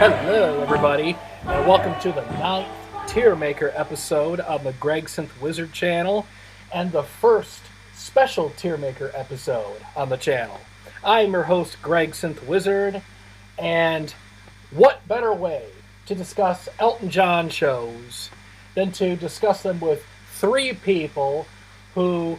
Hello, everybody, and welcome to the ninth Tier Maker episode of the GregsynthWizard channel, and the first special Tier Maker episode on the channel. I'm your host, GregsynthWizard, and what better way to discuss Elton John shows than to discuss them with three people who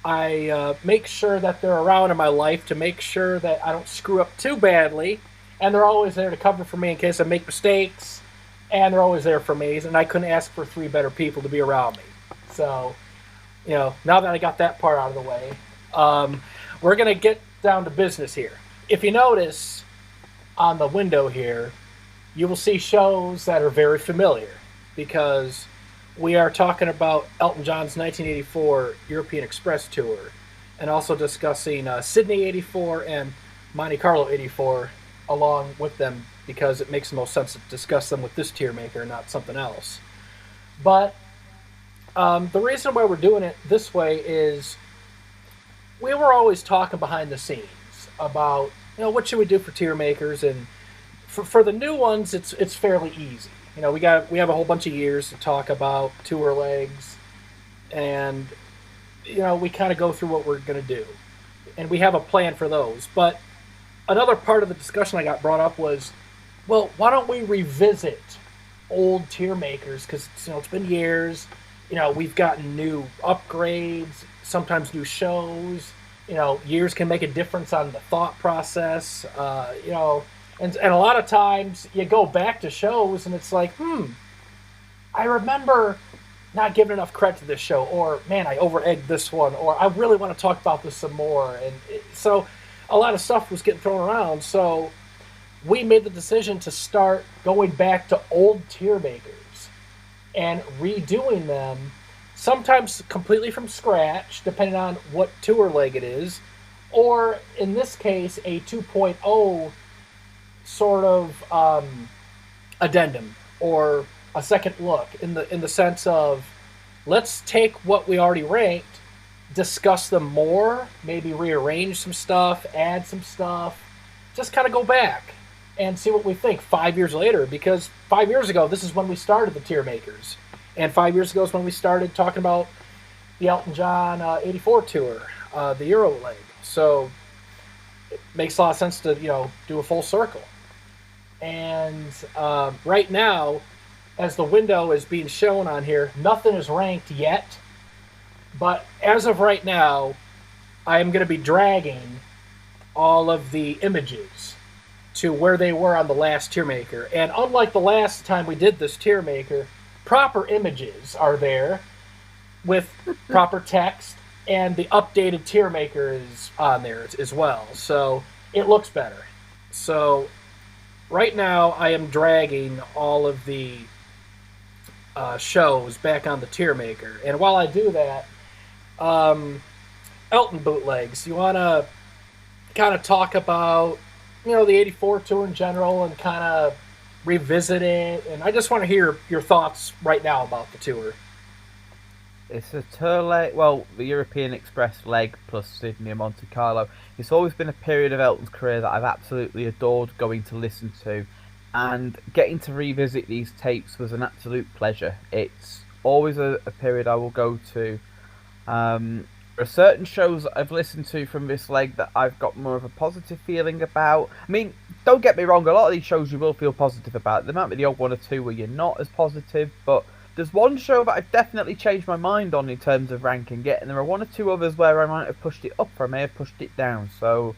I make sure that they're around in my life to make sure that I don't screw up too badly. And they're always there to cover for me in case I make mistakes. And they're always there for me. And I couldn't ask for three better people to be around me. So, now that I got that part out of the way, we're going to get down to business here. If you notice on the window here, you will see shows that are very familiar. Because we are talking about Elton John's 1984 European Express Tour. And also discussing Sydney 84 and Monte Carlo 84 along with them, because it makes the most sense to discuss them with this tier maker and not something else. But the reason why we're doing it this way is we were always talking behind the scenes about what should we do for tier makers, and for the new ones it's fairly easy. We have a whole bunch of years to talk about tour legs, and we kind of go through what we're going to do, and we have a plan for those. But another part of the discussion I got brought up was, well, why don't we revisit old tier makers? Because it's been years. We've gotten new upgrades, sometimes new shows. Years can make a difference on the thought process. And a lot of times you go back to shows and it's like, I remember not giving enough credit to this show, or man, I over-egged this one, or I really want to talk about this some more. And so a lot of stuff was getting thrown around, so we made the decision to start going back to old tier makers and redoing them, sometimes completely from scratch, depending on what tour leg it is, or in this case, a 2.0 sort of addendum, or a second look, in the sense of, let's take what we already ranked, discuss them more, maybe rearrange some stuff, add some stuff, just kind of go back and see what we think 5 years later. Because 5 years ago, this is when we started the tier makers, and 5 years ago is when we started talking about the Elton John 84 tour, the Euro leg. So it makes a lot of sense to do a full circle. And right now, as the window is being shown on here, nothing is ranked yet. But as of right now, I am going to be dragging all of the images to where they were on the last tier maker. And unlike the last time we did this tier maker, proper images are there with proper text, and the updated tier maker is on there as well. So it looks better. So right now I am dragging all of the shows back on the tier maker. And while I do that, Elton bootlegs, you want to kind of talk about the 84 tour in general and kind of revisit it? And I just want to hear your thoughts right now about the tour. It's a tour leg, well, the European Express leg plus Sydney and Monte Carlo. It's always been a period of Elton's career that I've absolutely adored going to listen to, and getting to revisit these tapes was an absolute pleasure. It's always a period I will go to. There are certain shows that I've listened to from this leg that I've got more of a positive feeling about. I mean, don't get me wrong, a lot of these shows you will feel positive about. There might be the odd one or two where you're not as positive, but there's one show that I've definitely changed my mind on in terms of ranking it, and there are one or two others where I might have pushed it up or I may have pushed it down. So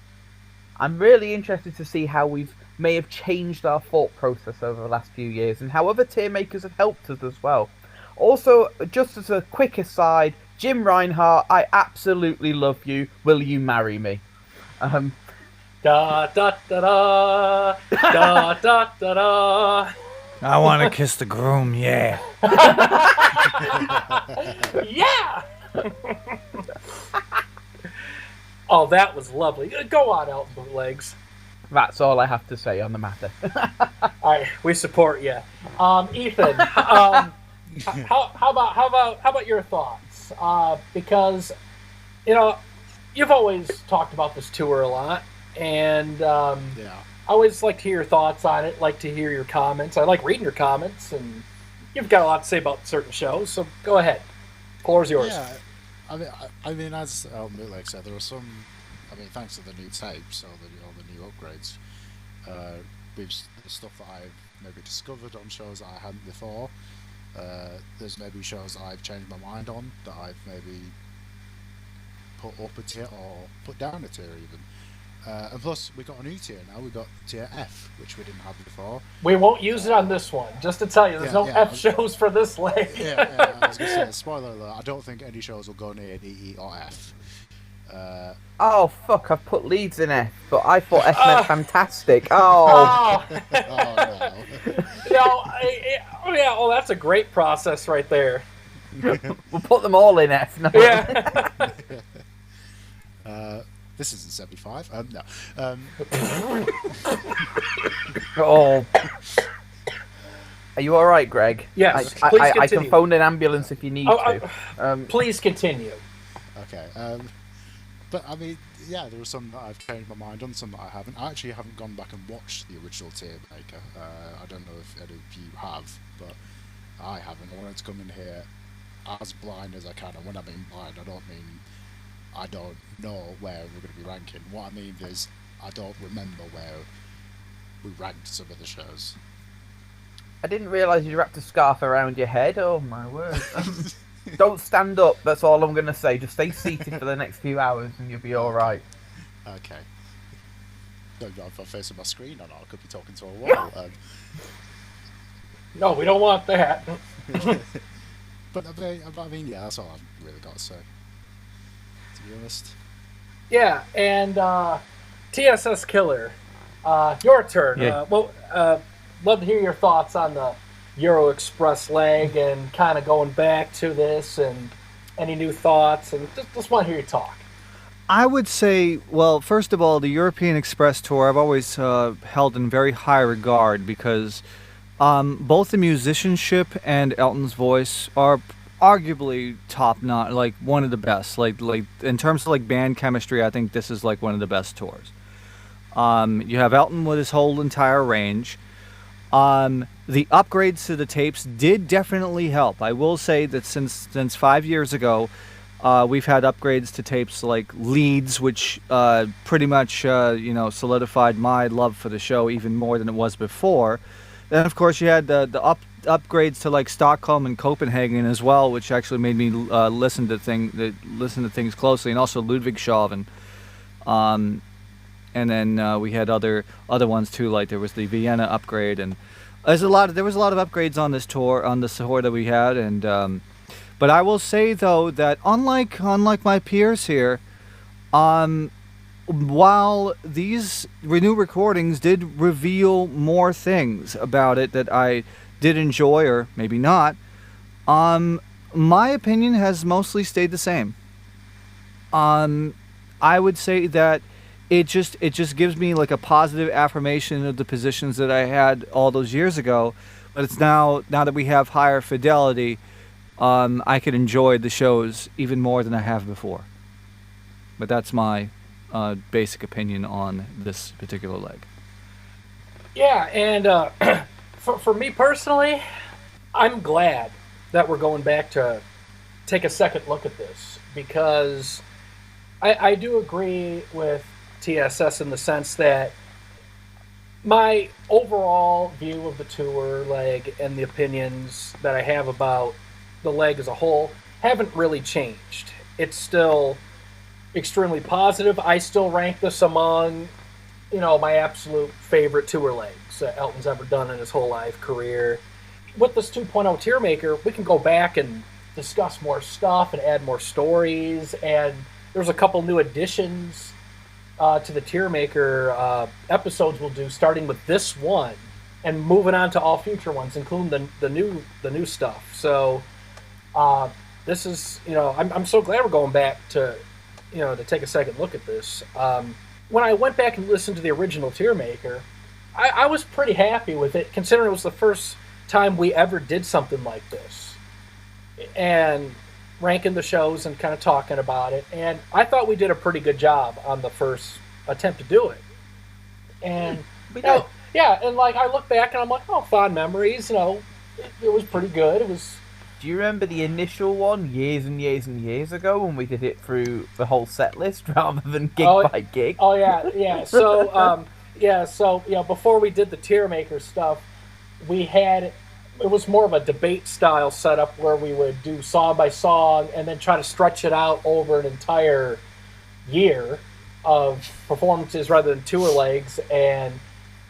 I'm really interested to see how we may have changed our thought process over the last few years, and how other tier makers have helped us as well. Also, just as a quick aside, Jim Reinhart, I absolutely love you. Will you marry me? Da da da da da da da da. I want to kiss the groom, yeah. Yeah. Oh, that was lovely. Go on, Elton bootlegs. That's all I have to say on the matter. All right, we support you, Ethan. How about your thoughts? Because you've always talked about this tour a lot, and always like to hear your thoughts on it. Like to hear your comments. I like reading your comments, and you've got a lot to say about certain shows. So go ahead. Floor is yours. Yeah, I mean, as Bootleg said, there were some. I mean, thanks to the new tapes or the new upgrades, with the stuff that I've maybe discovered on shows that I hadn't before. There's maybe shows that I've changed my mind on that I've maybe put up a tier or put down a tier even. And plus, we got a new tier now. We got tier F, which we didn't have before. We won't use it on this one. Just to tell you, there's no F shows for this leg. yeah, I was going to say, spoiler alert, I don't think any shows will go near E or F. Oh, fuck, I've put Leeds in F, but I thought F meant fantastic. Oh. Oh, Oh no. yeah, well, that's a great process right there. We'll put them all in F. No. Yeah. This isn't 75. No. Oh. Are you all right, Greg? Yes, I please can continue. phone an ambulance if you need to. Please continue. Okay. But I mean, yeah, there were some that I've changed my mind on, some that I haven't. I actually haven't gone back and watched the original Tiermaker. I don't know if any of you have, but I haven't. I wanted to come in here as blind as I can, and when I mean blind, I don't mean I don't know where we're going to be ranking. What I mean is I don't remember where we ranked some of the shows. I didn't realise you wrapped a scarf around your head. Oh my word. Don't stand up, that's all I'm going to say. Just stay seated for the next few hours and you'll be alright. Okay. Don't know if I'm facing my screen or not. I could be talking to a wall. No, we don't want that. But I mean, yeah, that's all I've really got to say, to be honest. Yeah, and TSS Killer, your turn. Yeah. Love to hear your thoughts on the Euro Express leg and kind of going back to this and any new thoughts, and just want to hear you talk. I would say, well, first of all, the European Express Tour I've always held in very high regard because both the musicianship and Elton's voice are arguably top notch, like one of the best. Like in terms of like band chemistry, I think this is like one of the best tours. You have Elton with his whole entire range. The upgrades to the tapes did definitely help. I will say that since 5 years ago, we've had upgrades to tapes like Leeds, which pretty much solidified my love for the show even more than it was before. Then of course you had the upgrades to like Stockholm and Copenhagen as well, which actually made me listen to things closely, and also Ludwigshafen. And then we had other ones too, like there was the Vienna upgrade, and there was a lot of upgrades on this tour that we had, and but I will say though that unlike my peers here, while these new recordings did reveal more things about it that I did enjoy or maybe not, my opinion has mostly stayed the same. I would say that it just gives me like a positive affirmation of the positions that I had all those years ago, but it's now that we have higher fidelity, I can enjoy the shows even more than I have before. But that's my basic opinion on this particular leg. Yeah, and for me personally, I'm glad that we're going back to take a second look at this, because I do agree with TSS in the sense that my overall view of the tour leg and the opinions that I have about the leg as a whole haven't really changed. It's still extremely positive. I still rank this among, my absolute favorite tour legs Elton's ever done in his whole life career. With this 2.0 tier maker, we can go back and discuss more stuff and add more stories, and there's a couple new additions to the tier maker episodes we'll do, starting with this one and moving on to all future ones, including the new stuff. So this is, I'm so glad we're going back to take a second look at this. When I went back and listened to the original tier maker, I was pretty happy with it, considering it was the first time we ever did something like this, and ranking the shows and kind of talking about it, and I thought we did a pretty good job on the first attempt to do it. And We You know, did. yeah, and like I look back and I'm like, oh, fond memories. You know, it was pretty good. It was. Do you remember the initial one years and years and years ago when we did it through the whole set list rather than gig Oh, by gig? oh yeah, yeah. So before we did the tier maker stuff, we had it was more of a debate style setup where we would do song by song and then try to stretch it out over an entire year of performances rather than tour legs. And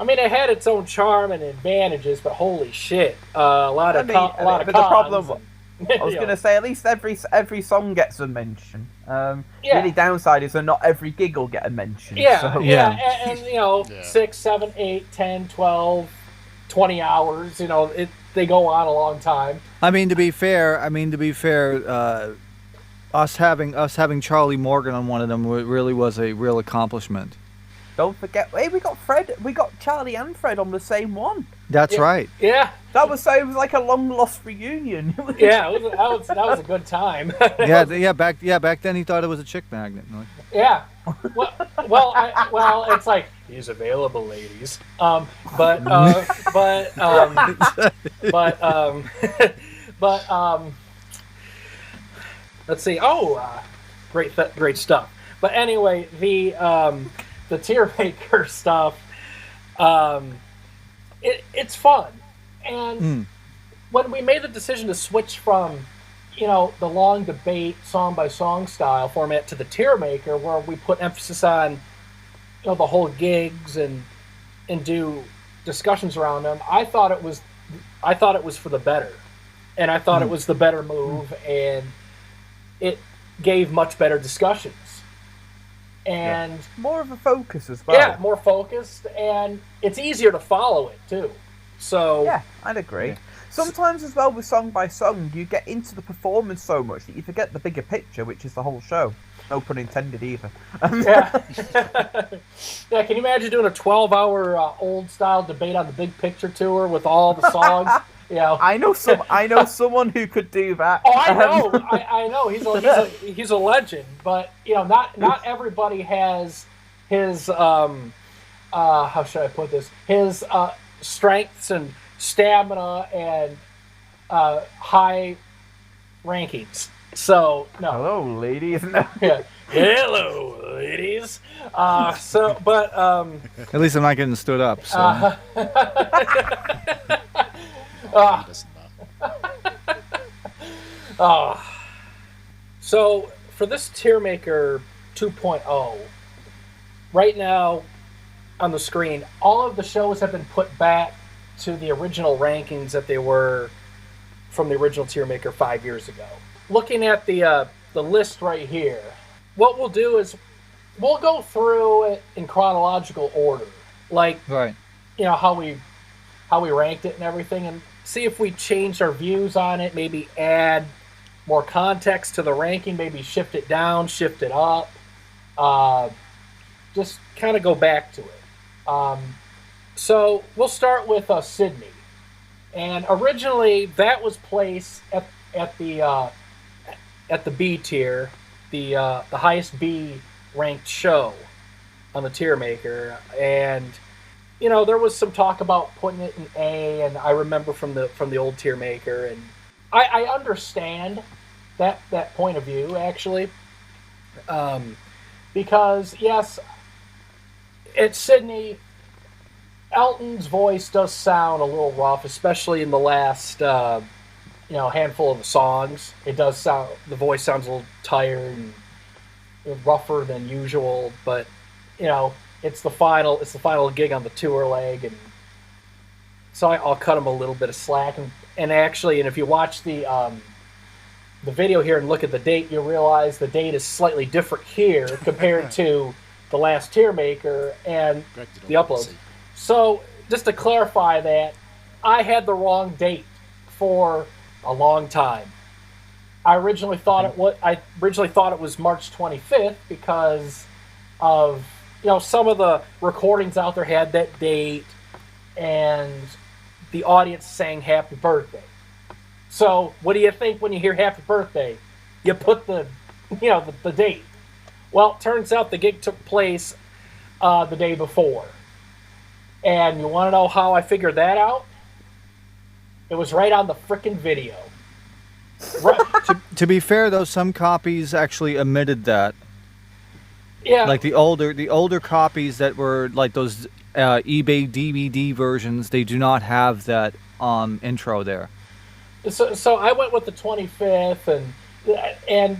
I mean, it had its own charm and advantages, but holy shit, a lot of cons. But the problem, and, I was going to say, at least every song gets a mention. The Yeah. only downside is that not every gig will get a mention. Yeah, so. yeah, and you know, Yeah. 6, 7, 8, 10, 12, 20 hours. You know, they go on a long time. I mean, to be fair, us having Charlie Morgan on one of them really was a real accomplishment. Don't forget, hey, we got Charlie and Fred on the same one. That's right. Yeah, That was like a long lost reunion. yeah, that was a good time. Back then he thought it was a chick magnet. Yeah. Well, it's like he's available, ladies. But let's see. Oh, great stuff. But anyway, the tier maker stuff, it's fun, and when we made the decision to switch from the long debate song by song style format to the tier maker, where we put emphasis on the whole gigs and do discussions around them, I thought it was for the better, and I thought it was the better move, and it gave much better discussions and more of a focus as well. Yeah, more focused, and it's easier to follow it too. So yeah, I'd agree. Yeah. Sometimes as well with song by song, you get into the performance so much that you forget the bigger picture, which is the whole show. No pun intended either. Yeah. Yeah, can you imagine doing a 12-hour old style debate on the big picture tour with all the songs? I know someone who could do that. Oh, I know. I know. He's a legend, but not everybody has his how should I put this? His strengths and stamina and high rankings. So no. Hello, ladies. No. Yeah. Hello, ladies. But at least I'm not getting stood up. So. So for this tier maker 2.0, right now on the screen, all of the shows have been put back to the original rankings that they were from the original tier maker 5 years ago. Looking at the list right here, what we'll do is we'll go through it in chronological order, like right. How we ranked it and everything, and see if we changed our views on it, maybe add more context to the ranking, maybe shift it down, shift it up, just kind of go back to it. So we'll start with Sydney, and originally that was placed at the B tier, the highest B ranked show on the tier maker, and there was some talk about putting it in A, and I remember from the old tier maker, and I understand that point of view actually, because yes, at Sydney, Elton's voice does sound a little rough, especially in the last handful of the songs. It does sound, the voice sounds a little tired and rougher than usual, but it's the final gig on the tour leg, and so I'll cut him a little bit of slack. And actually, if you watch the video here and look at the date, you'll realize the date is slightly different here compared to the last tier maker and the uploads. So just to clarify that, I had the wrong date for a long time. I originally thought it was March 25th because of some of the recordings out there had that date, and the audience sang happy birthday. So what do you think when you hear happy birthday? You put the date. Well, it turns out the gig took place the day before. And you want to know how I figured that out? It was right on the frickin' video. Right. To be fair, though, some copies actually omitted that. Yeah. Like the older copies that were like those eBay DVD versions, they do not have that intro there. So I went with the 25th, and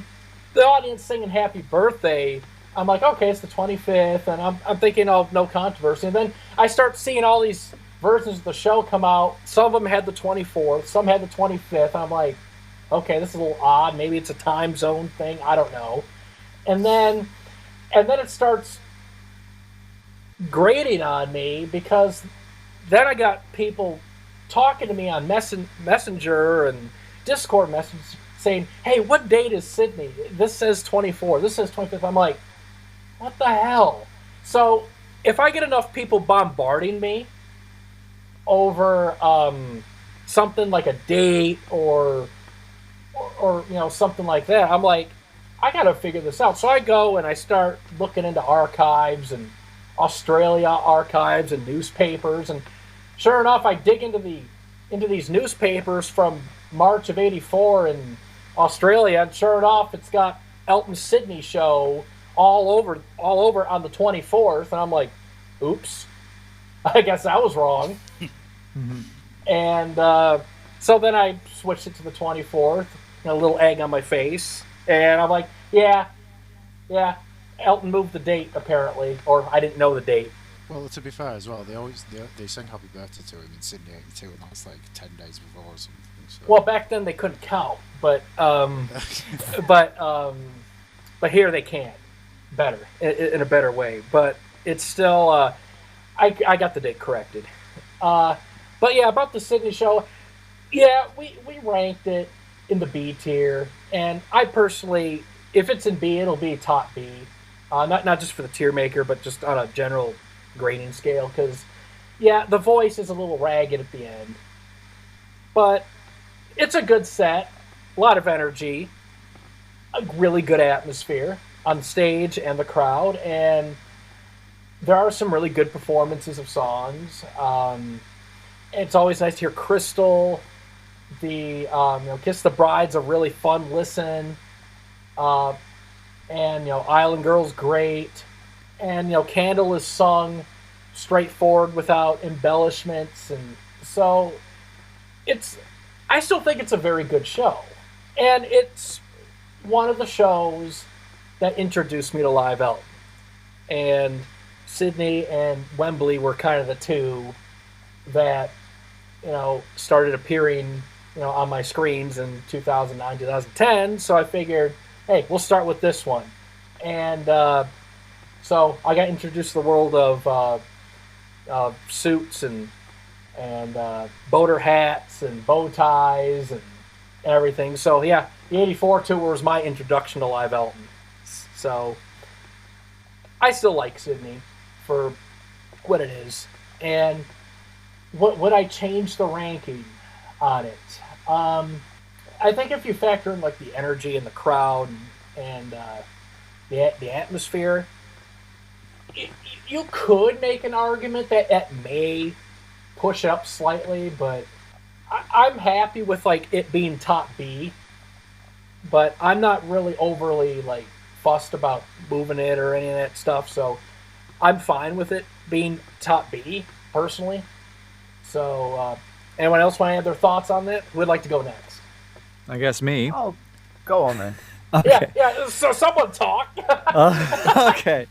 the audience singing "Happy Birthday." I'm like, okay, it's the 25th, and I'm thinking, oh, no controversy. And then I start seeing all these versions of the show come out. Some of them had the 24th, some had the 25th. I'm like, okay, this is a little odd. Maybe it's a time zone thing. I don't know. And then it starts grating on me because then I got people talking to me on Messenger and Discord messages saying, hey, what date is Sydney? This says 24. This says 25th. I'm like, what the hell? So if I get enough people bombarding me over something like a date or something like that, I'm like, I got to figure this out. So I go and I start looking into archives and Australia archives and newspapers, and sure enough, I dig into these newspapers from March of '84 in Australia, and sure enough, it's got Elton Sydney show all over on the 24th, and I'm like, oops, I guess I was wrong. And so then I switched it to the 24th, a little egg on my face, and I'm like, yeah, Elton moved the date apparently, or I didn't know the date. Well, to be fair as well, they sing Happy Birthday to him in Sydney '82, and that's like 10 days before or something. So. Well, back then they couldn't count, but here they can, better in a better way. But it's still, I got the date corrected. But yeah, about the Sydney show, yeah, we ranked it in the B tier, and I personally, if it's in B, it'll be top B. Not just for the tier maker, but just on a general grading scale, because yeah, the voice is a little ragged at the end, but it's a good set, a lot of energy, a really good atmosphere on stage and the crowd, and there are some really good performances of songs. It's always nice to hear Crystal. The Kiss the Bride's a really fun listen, and Island Girl's great, and Candle is sung straightforward without embellishments, and so I still think it's a very good show, and it's one of the shows that introduced me to live Elton, and Sydney and Wembley were kind of the two that started appearing on my screens in 2009, 2010. So I figured, hey, we'll start with this one. And so I got introduced to the world of suits and boater hats and bow ties and everything. So yeah, the '84 tour was my introduction to live Elton. So I still like Sydney for what it is. And would I change the ranking on it? I think if you factor in like the energy in the crowd and the atmosphere, you could make an argument that it may push up slightly, but I'm happy with like it being top B. But I'm not really overly like fussed about moving it or any of that stuff, so I'm fine with it being top B personally. So, anyone else want to add their thoughts on that? Who would like to go next? I guess me. Oh, go on then. Okay. Yeah. So someone talk. Okay.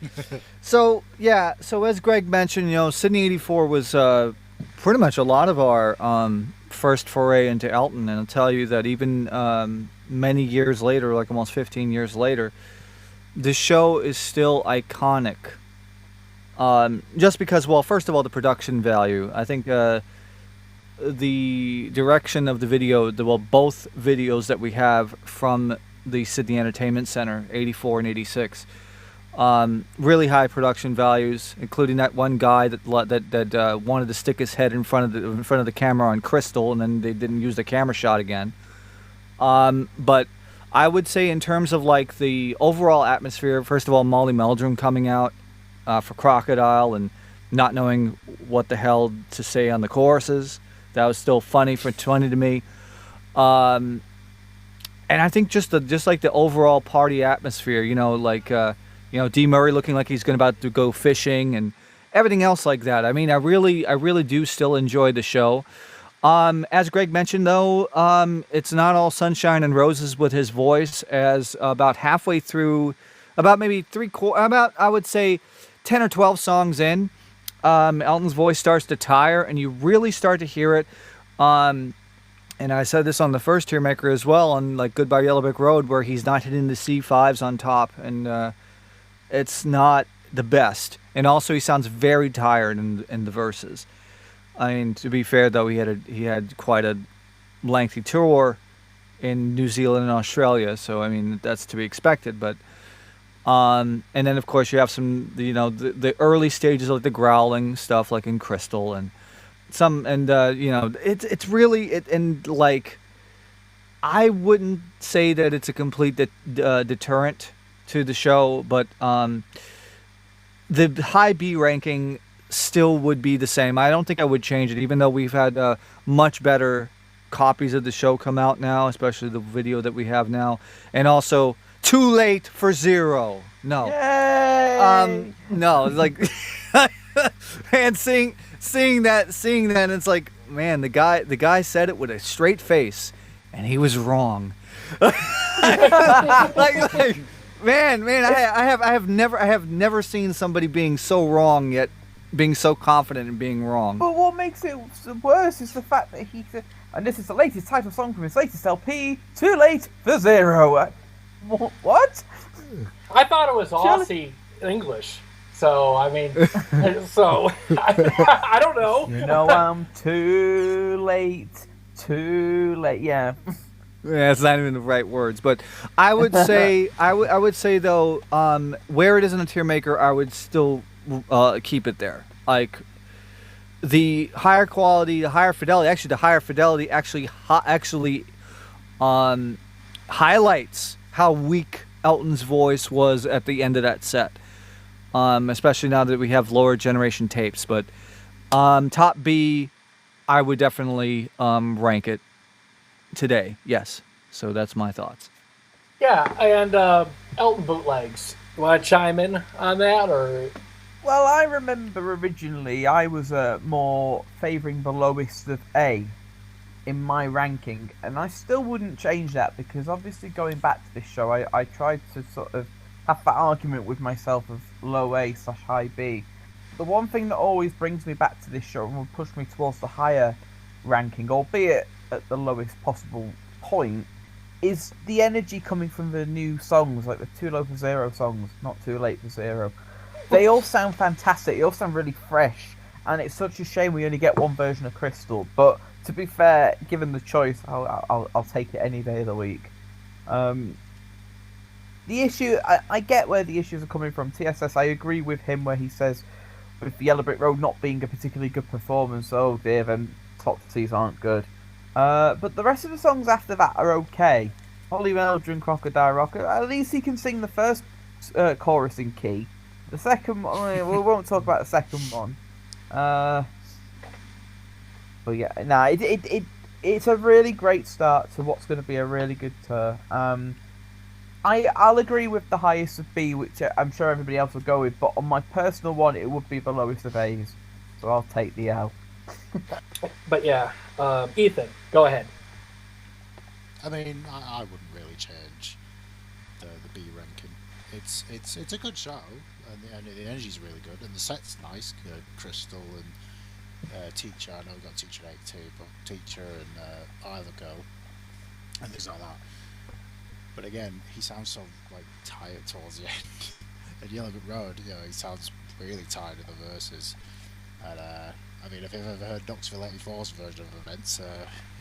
So as Greg mentioned, Sydney '84 was pretty much a lot of our first foray into Elton, and I'll tell you that even many years later, like almost 15 years later, the show is still iconic. Just because, well, first of all, the production value. I think the direction of the video, both videos that we have from the Sydney Entertainment Center, '84 and '86, really high production values, including that one guy that wanted to stick his head in front of the camera on Crystal, and then they didn't use the camera shot again. But I would say in terms of like the overall atmosphere, first of all, Molly Meldrum coming out for Crocodile, and not knowing what the hell to say on the choruses. That was still funny to me. And I think just like the overall party atmosphere, D. Murray looking like he's about to go fishing and everything else like that. I mean, I really do still enjoy the show. As Greg mentioned, though, it's not all sunshine and roses with his voice. As about halfway through, about maybe I would say 10 or 12 songs in, Elton's voice starts to tire, and you really start to hear it. And I said this on the first Tiermaker as well, on like Goodbye Yellow Brick Road, where he's not hitting the C5s on top, and it's not the best. And also, he sounds very tired in the verses. I mean, to be fair though, he had quite a lengthy tour in New Zealand and Australia, so I mean that's to be expected. But and then of course you have some, the early stages like the growling stuff, like in Crystal, and it's really and like I wouldn't say that it's a complete deterrent to the show, but the high B ranking still would be the same. I don't think I would change it, even though we've had much better copies of the show come out now, especially the video that we have now. And also, Too Late for Zero. No. Yay! No, like, and seeing that, and it's like, man, the guy said it with a straight face, and he was wrong. like, man, I have never seen somebody being so wrong yet being so confident in being wrong. But what makes it worse is the fact that he said, and this is the latest title song from his latest LP, Too Late for Zero. What? I thought it was Aussie English. So, I mean, I don't know. You know I'm too late, yeah. Yeah, it's not even the right words, but I would say, I would say though, where it isn't a tier maker, I would still keep it there. Like the higher quality, the higher fidelity. Actually, the higher fidelity actually highlights how weak Elton's voice was at the end of that set. Especially now that we have lower generation tapes. But top B, I would definitely rank it today. Yes. So that's my thoughts. Yeah, and Elton bootlegs. You want to chime in on that, or? Well, I remember originally I was more favouring the lowest of A in my ranking, and I still wouldn't change that, because obviously going back to this show, I tried to sort of have that argument with myself of low A/high B. The one thing that always brings me back to this show and will push me towards the higher ranking, albeit at the lowest possible point, is the energy coming from the new songs, like the Too Low for Zero songs, not Too Late for Zero. They all sound fantastic, they all sound really fresh, and it's such a shame we only get one version of Crystal, but to be fair, given the choice, I'll take it any day of the week. The issue, I get where the issues are coming from. TSS, I agree with him where he says, with the Yellow Brick Road not being a particularly good performance, oh dear, then top C's aren't good. But the rest of the songs after that are okay. Holly Meldrum, Crocodile Rocker, at least he can sing the first chorus in key. The second one, we won't talk about the second one. But yeah, it's a really great start to what's going to be a really good tour. I'll agree with the highest of B, which I'm sure everybody else will go with, but on my personal one, it would be the lowest of A's. So I'll take the L. But yeah, Ethan, go ahead. I mean, I wouldn't really change the B ranking. It's a good show, and the energy's really good, and the set's nice. Crystal and Teacher. I know we got Teacher 82, but Teacher and Isla Girl and things like that. But again, he sounds so like tired towards the end. And Yellow Brick Road, he sounds really tired in the verses. And I mean, if you've ever heard Knoxville 84's version of events,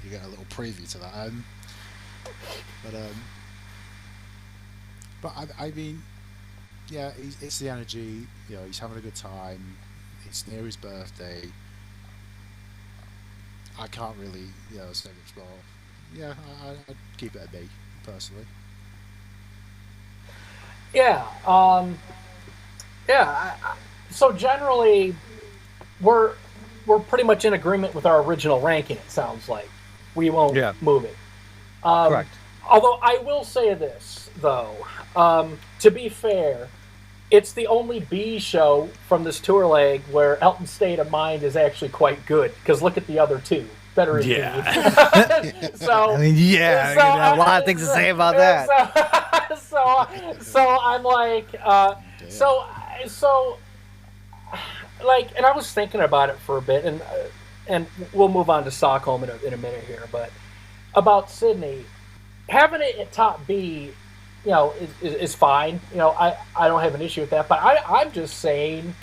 you get a little preview to that. But I mean, yeah, it's the energy. He's having a good time. It's near his birthday. I can't really, say much more. Yeah, I'd keep it a B, personally. Yeah, so generally, we're pretty much in agreement with our original ranking. It sounds like we won't move it. Correct. Although I will say this though, to be fair, it's the only B show from this tour leg where Elton's State of Mind is actually quite good. Because look at the other two. Better in B. So, I mean, yeah, so, you have a lot of things to say about that. So I'm like, like, and I was thinking about it for a bit, and we'll move on to Stockholm in a minute here, but about Sydney, having it at top B, you know, is fine. You know, I don't have an issue with that, but I'm just saying,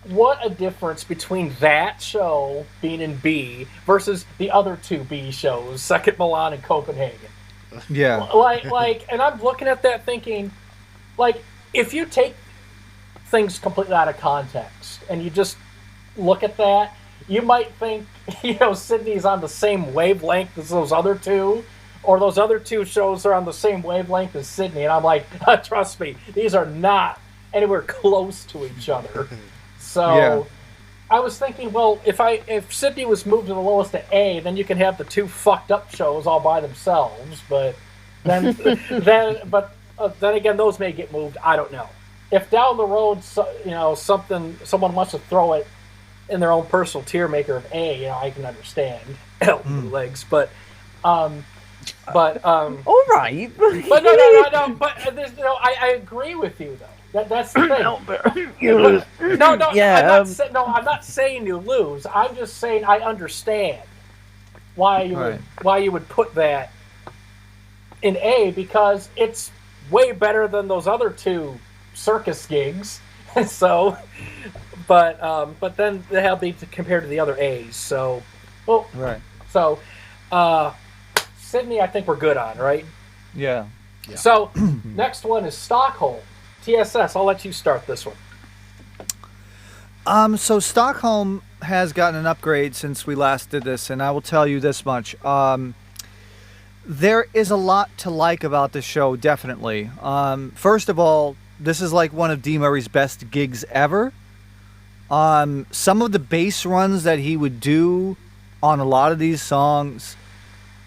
what a difference between that show being in B versus the other two B shows, Second Milan and Copenhagen. Yeah. Like, and I'm looking at that thinking, like, if you take things completely out of context and you just look at that, you might think, you know, Sydney's on the same wavelength as those other two, or those other two shows are on the same wavelength as Sydney. And I'm like, trust me, these are not anywhere close to each other. So I was thinking, well, if Sydney was moved to the lowest to A, then you can have the two fucked up shows all by themselves. But then then again, those may get moved. I don't know. If down the road, you know, someone wants to throw it in their own personal tier maker of A, you know, I can understand legs, but all right. But no. But you know, I agree with you though. That's the thing. No. Yeah. I'm not saying you lose. I'm just saying I understand why you would put that in A, because it's way better than those other two circus gigs. So, but then they'll be compared to the other A's. So, well, right. So, Sydney, I think we're good on, right? Yeah. So, next one is Stockholm. TSS, I'll let you start this one. So Stockholm has gotten an upgrade since we last did this, and I will tell you this much. There is a lot to like about the show, definitely. First of all, this is like one of D. Murray's best gigs ever. Some of the bass runs that he would do on a lot of these songs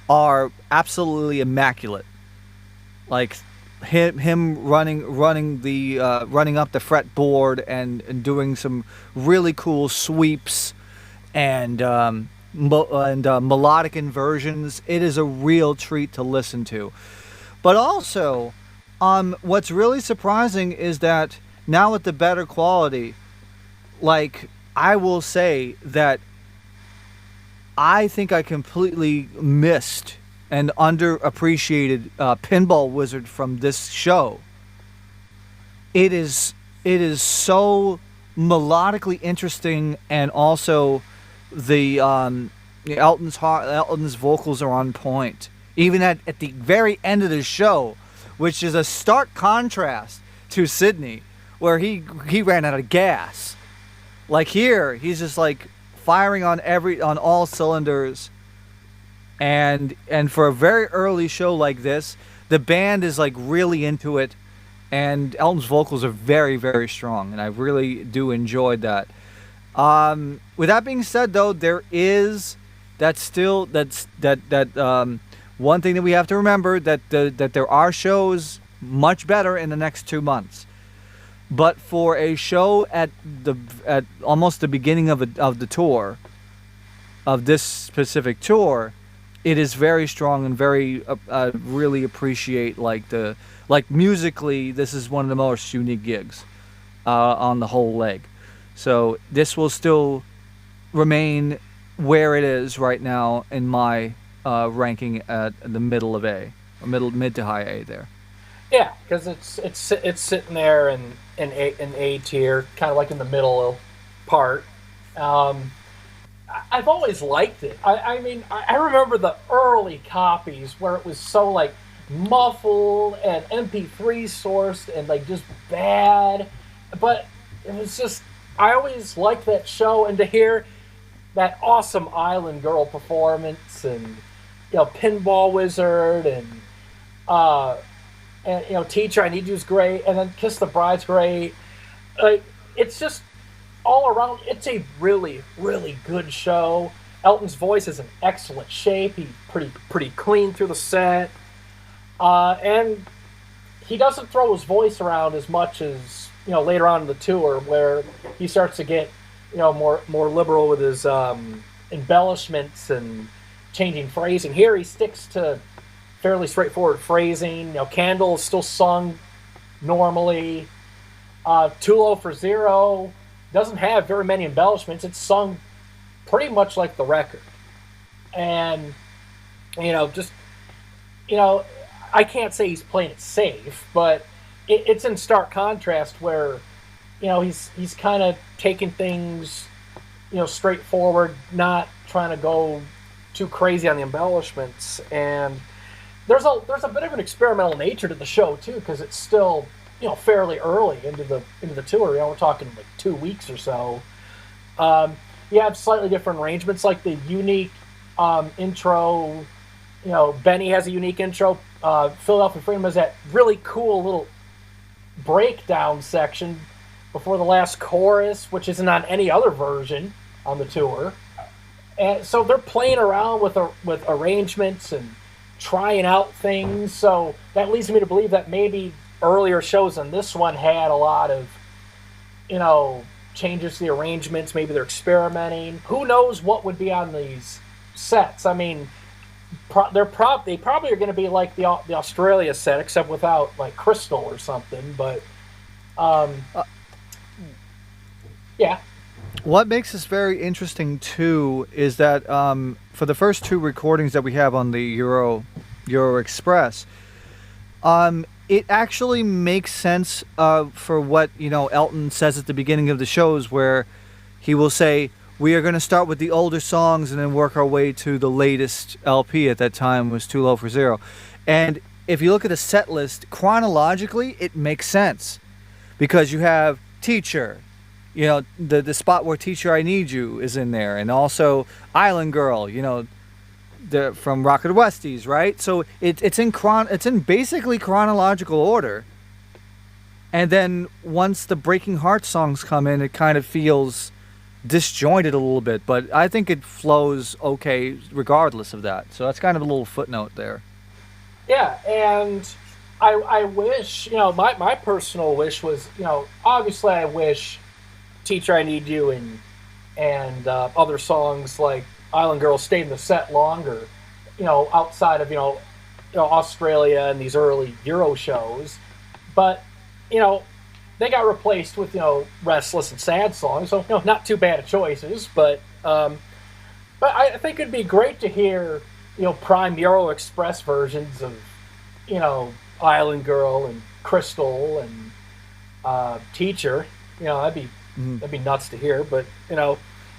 are absolutely immaculate. Like him running up the fretboard and doing some really cool sweeps and melodic inversions. It is a real treat to listen to. But also, what's really surprising is that now with the better quality, like, I will say that I think I completely missed and underappreciated Pinball Wizard from this show. It is so melodically interesting, and also the Elton's vocals are on point. Even at the very end of the show, which is a stark contrast to Sydney, where he ran out of gas. Like here, he's just like firing on all cylinders. And for a very early show like this, the band is like really into it, and Elton's vocals are very, very strong, and I really do enjoy that. With that being said, though, there is one thing that we have to remember, that there are shows much better in the next 2 months. But for a show at almost the beginning of the tour, of this specific tour, it is very strong and very really appreciate musically, this is one of the most unique gigs on the whole leg. So this will still remain where it is right now in my ranking at the middle of A, or mid to high A there. Yeah, because it's sitting there in A tier, kind of like in the middle part. I've always liked it. I mean, I remember the early copies where it was so like muffled and MP3 sourced and like just bad, but it was just, I always liked that show, and to hear that awesome Island Girl performance, and you know, Pinball Wizard, and you know, Teacher I Need You's great, and then Kiss the Bride's great. Like, it's just all around, it's a really, really good show. Elton's voice is in excellent shape. He's pretty clean through the set, and he doesn't throw his voice around as much as later on in the tour, where he starts to get more liberal with his embellishments and changing phrasing. Here he sticks to fairly straightforward phrasing. Candle is still sung normally. Too Low for Zero doesn't have very many embellishments. It's sung pretty much like the record. And, I can't say he's playing it safe, but it's in stark contrast where, he's kind of taking things, straightforward, not trying to go too crazy on the embellishments. And there's a bit of an experimental nature to the show too, because it's still fairly early into the tour. We're talking like 2 weeks or so. You have slightly different arrangements, like the unique intro. Benny has a unique intro. Philadelphia Freedom has that really cool little breakdown section before the last chorus, which isn't on any other version on the tour. And so they're playing around with arrangements and trying out things. So that leads me to believe that maybe earlier shows than this one had a lot of, changes to the arrangements. Maybe they're experimenting. Who knows what would be on these sets? I mean, they probably are going to be like the Australia set, except without like Crystal or something. But yeah. What makes this very interesting too is that for the first 2 recordings that we have on the Euro Express, it actually makes sense for what Elton says at the beginning of the shows, where he will say, we are going to start with the older songs and then work our way to the latest LP. At that time was Too Low for Zero. And if you look at the set list chronologically, it makes sense, because you have Teacher, the spot where Teacher I Need You is in there, and also Island Girl, from Rocket Westies, right? So it's in basically chronological order. And then once the Breaking Heart songs come in, it kind of feels disjointed a little bit, but I think it flows okay regardless of that. So that's kind of a little footnote there. Yeah, and I wish, my personal wish was, obviously I wish Teacher I Need You and other songs like Island Girl stayed in the set longer, outside of, Australia and these early Euro shows. But, they got replaced with, Restless and Sad songs, so, not too bad of choices. But I think it'd be great to hear, prime Euro Express versions of, Island Girl and Crystal and Teacher. That'd be nuts to hear. But,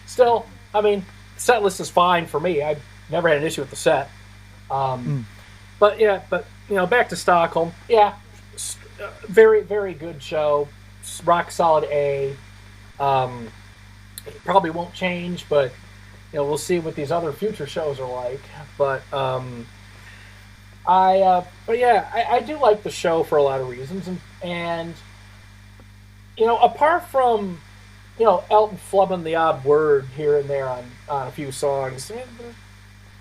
still, I mean, set list is fine for me. I've never had an issue with the set. But back to Stockholm. Yeah, very, very good show. Rock solid A. It probably won't change, but we'll see what these other future shows are like. But I do like the show for a lot of reasons, and apart from Elton flubbing the odd word here and there on a few songs,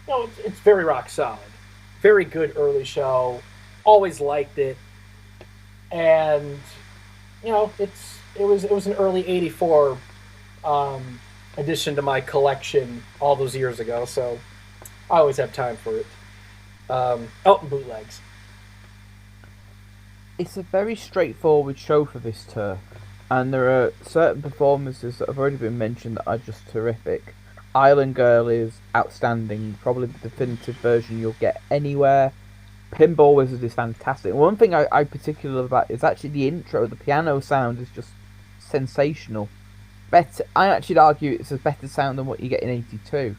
it's very rock solid. Very good early show. Always liked it. And it was an early '84 addition to my collection all those years ago, so I always have time for it. Elton bootlegs. It's a very straightforward show for this tour, and there are certain performances that have already been mentioned that are just terrific. Island Girl is outstanding, probably the definitive version you'll get anywhere. Pinball Wizard is fantastic. One thing I particularly love about it is actually the intro. The piano sound is just sensational. Better, I actually argue it's a better sound than what you get in '82.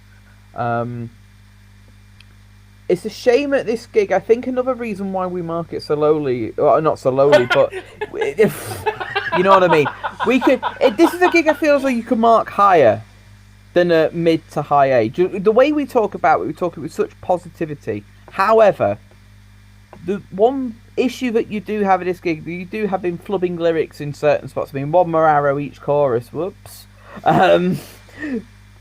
It's a shame at this gig. I think another reason why we mark it so lowly, well, not so lowly, but you know what I mean. This is a gig I feel as though you could mark higher than a mid to high A. The way we talk about it, we talk it with such positivity. However, the one issue that you do have at this gig, you do have him flubbing lyrics in certain spots. I mean, one more arrow each chorus. Whoops. Um,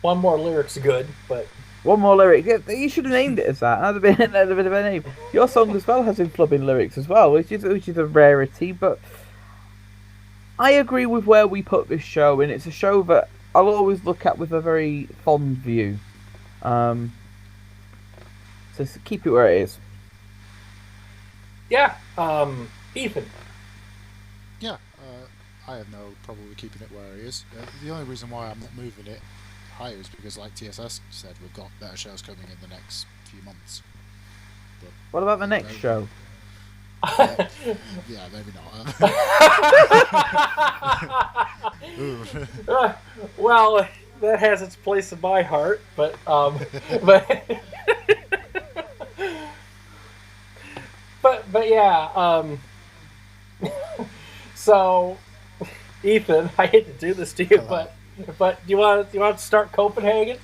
One more lyric's good, but one more lyric. Yeah, you should have named it as that. That'd have been a name. Your song as well has been flubbing lyrics as well, which is a rarity. But I agree with where we put this show, and it's a show that I'll always look at with a very fond view. So keep it where it is. yeah. Ethan. Yeah, I have no problem with keeping it where it is. The only reason why I'm not moving it higher is because, like TSS said, we've got better shows coming in the next few months. But What about the next show? yeah, maybe not. Well, that has its place in my heart, but but but yeah. So, Ethan, I hate to do this to you, Hello. but do you want to start Copenhagen?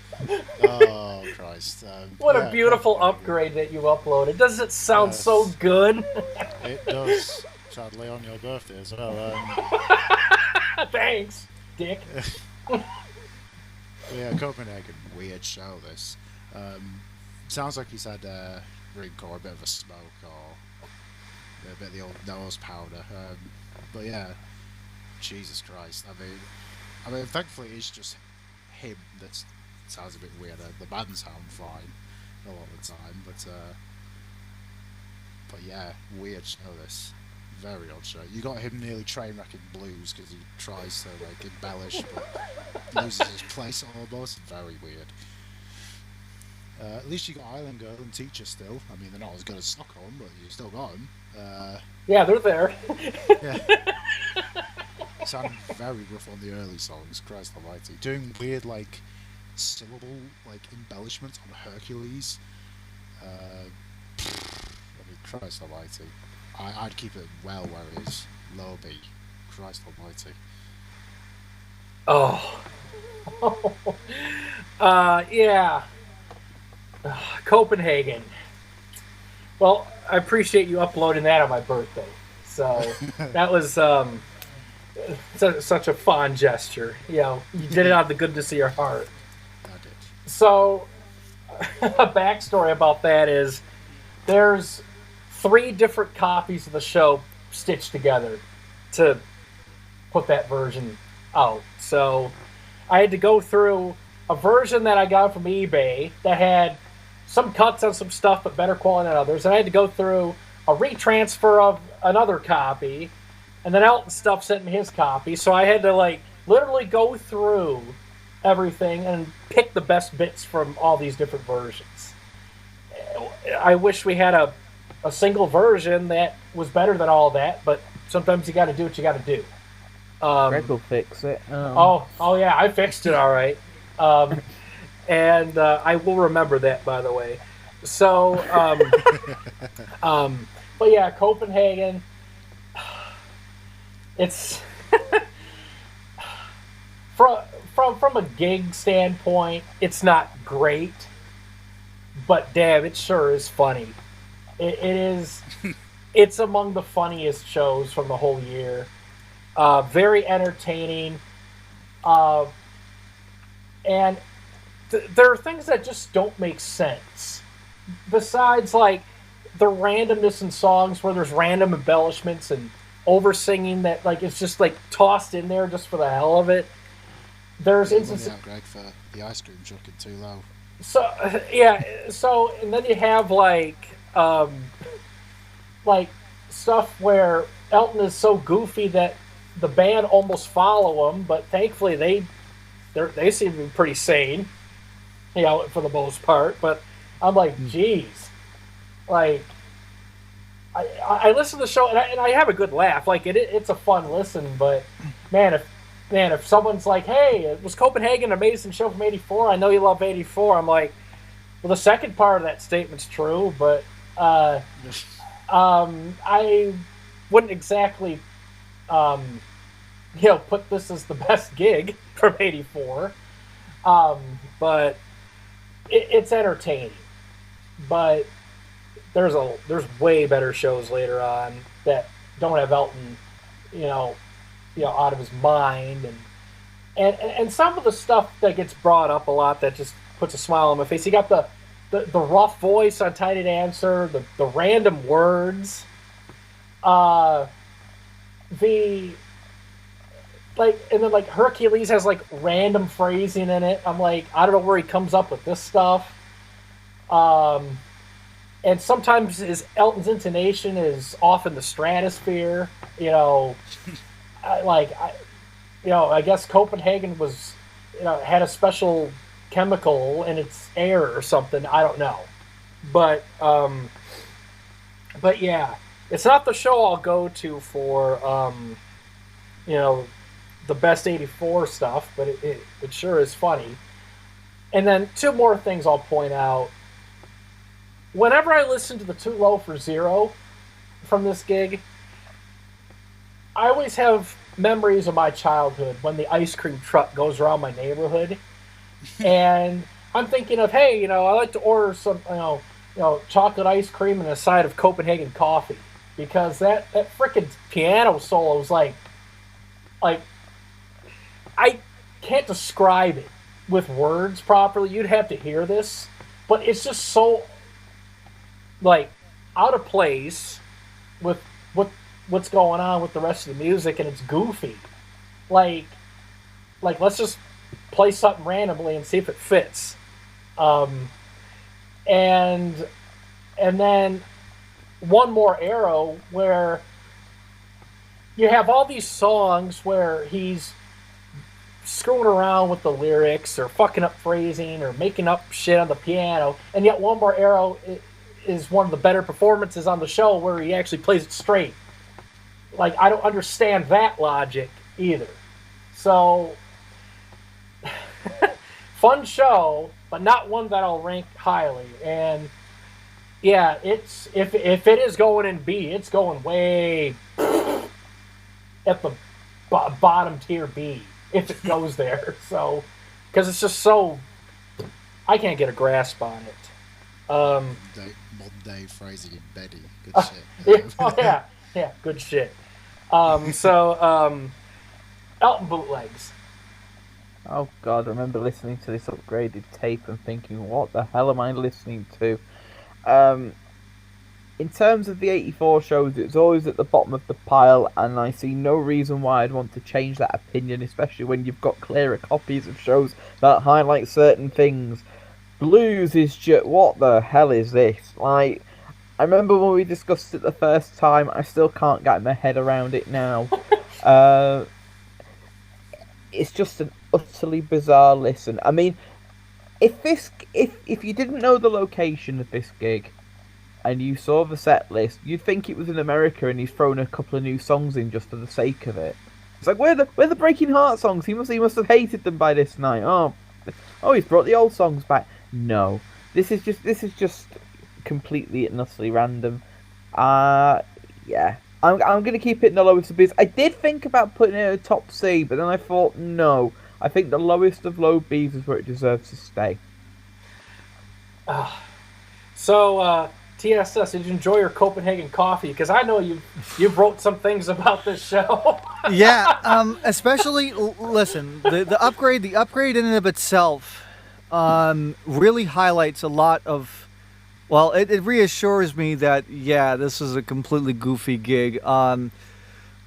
Oh Christ! What yeah, a beautiful Copenhagen. upgrade that you uploaded. Doesn't it sound Yes. so good? It does. Sadly, on your birthday as well. Thanks, Dick. Yeah, Copenhagen, weird show. This sounds like he's had a drink or a bit of a smoke or a bit of the old nose powder. But yeah, Jesus Christ. I mean, thankfully it's just him that sounds a bit weird. The band sound fine a lot of the time, but yeah, weird show. This very odd show. You got him nearly train wrecking blues because he tries to like embellish, but loses his place almost. Very weird. At least you got Island Girl and Teacher still. I mean, they're not as good as Stockholm, but you still got them. Yeah, they're there. Yeah. Sounding very rough on the early songs, Christ almighty. Doing weird, like, syllable, like, embellishments on Hercules. I mean, Christ almighty. I'd keep it well where it is. Low B. Christ almighty. Oh. Yeah. Copenhagen. Well, I appreciate you uploading that on my birthday. So that was such a fond gesture. You know, you did it out of the goodness of your heart. I did. So, a backstory about that is there's 3 different copies of the show stitched together to put that version out. So, I had to go through a version that I got from eBay that had some cuts on some stuff but better quality than others. And I had to go through a retransfer of another copy. And then Elton stuff sent me his copy. So I had to, like, literally go through everything and pick the best bits from all these different versions. I wish we had a single version that was better than all that, but sometimes you got to do what you got to do. Greg will fix it. Oh yeah, I fixed it all right. And I will remember that, by the way. So, but yeah, Copenhagen. It's from a gig standpoint, it's not great, but damn, it sure is funny. It is. It's among the funniest shows from the whole year. Very entertaining. And there are things that just don't make sense. Besides, like, the randomness in songs where there's random embellishments and over singing that, like, it's just, like, tossed in there just for the hell of it. There's instances. Out, Greg, for the ice cream chucking too low. So, yeah, so, and then you have, like stuff where Elton is so goofy that the band almost follow him, but thankfully they seem to be pretty sane, you know, for the most part. But I'm like, geez, like I listen to the show and I have a good laugh. Like it's a fun listen, but man, if someone's like, hey, was Copenhagen an amazing show from '84? I know you love '84. I'm like, well, the second part of that statement's true, but I wouldn't exactly put this as the best gig from '84. But it's entertaining. But there's way better shows later on that don't have Elton, out of his mind, and some of the stuff that gets brought up a lot that just puts a smile on my face. You got the rough voice on Tiny Dancer, the random words, the like, and then like Hercules has like random phrasing in it. I'm like, I don't know where he comes up with this stuff. And sometimes Elton's intonation is off in the stratosphere. You know, I guess Copenhagen was, had a special chemical in its air or something. I don't know, but yeah, it's not the show I'll go to for the best '84 stuff, but it sure is funny. And then two more things I'll point out. Whenever I listen to the Too Low for Zero from this gig, I always have memories of my childhood when the ice cream truck goes around my neighborhood. And I'm thinking of, hey, I like to order some, chocolate ice cream and a side of Copenhagen coffee. Because that frickin' piano solo is like, I can't describe it with words properly. You'd have to hear this. But it's just so, out of place with what's going on with the rest of the music, and it's goofy. Like let's just play something randomly and see if it fits. And then one more arrow where you have all these songs where he's screwing around with the lyrics or fucking up phrasing or making up shit on the piano, and yet One More Arrow is one of the better performances on the show where he actually plays it straight. I don't understand that logic either. So, fun show, but not one that I'll rank highly. And yeah, it's if it is going in B, it's going way at the bottom tier B if it goes there. So, because it's just so, I can't get a grasp on it. Modern day phrasing in Betty. Good shit. Yeah, good shit. Elton bootlegs. Oh God, I remember listening to this upgraded tape and thinking, what the hell am I listening to? In terms of the 84 shows, it's always at the bottom of the pile, and I see no reason why I'd want to change that opinion, especially when you've got clearer copies of shows that highlight certain things. Blues is just, what the hell is this? I remember when we discussed it the first time, I still can't get my head around it now. It's just an utterly bizarre listen. I mean, if you didn't know the location of this gig and you saw the set list, you'd think it was in America and he's thrown a couple of new songs in just for the sake of it. It's like, where the Breaking Heart songs? He must have hated them by this night. Oh, he's brought the old songs back. No, this is just completely and utterly random. Yeah. I'm going to keep it in the lowest of Bs. I did think about putting it at a top C, but then I thought, no. I think the lowest of low Bs is where it deserves to stay. So, TSS, did you enjoy your Copenhagen coffee? Because I know you wrote some things about this show. Yeah, especially, listen, the upgrade in and of itself really highlights a lot of. Well, it reassures me that, yeah, this is a completely goofy gig. Like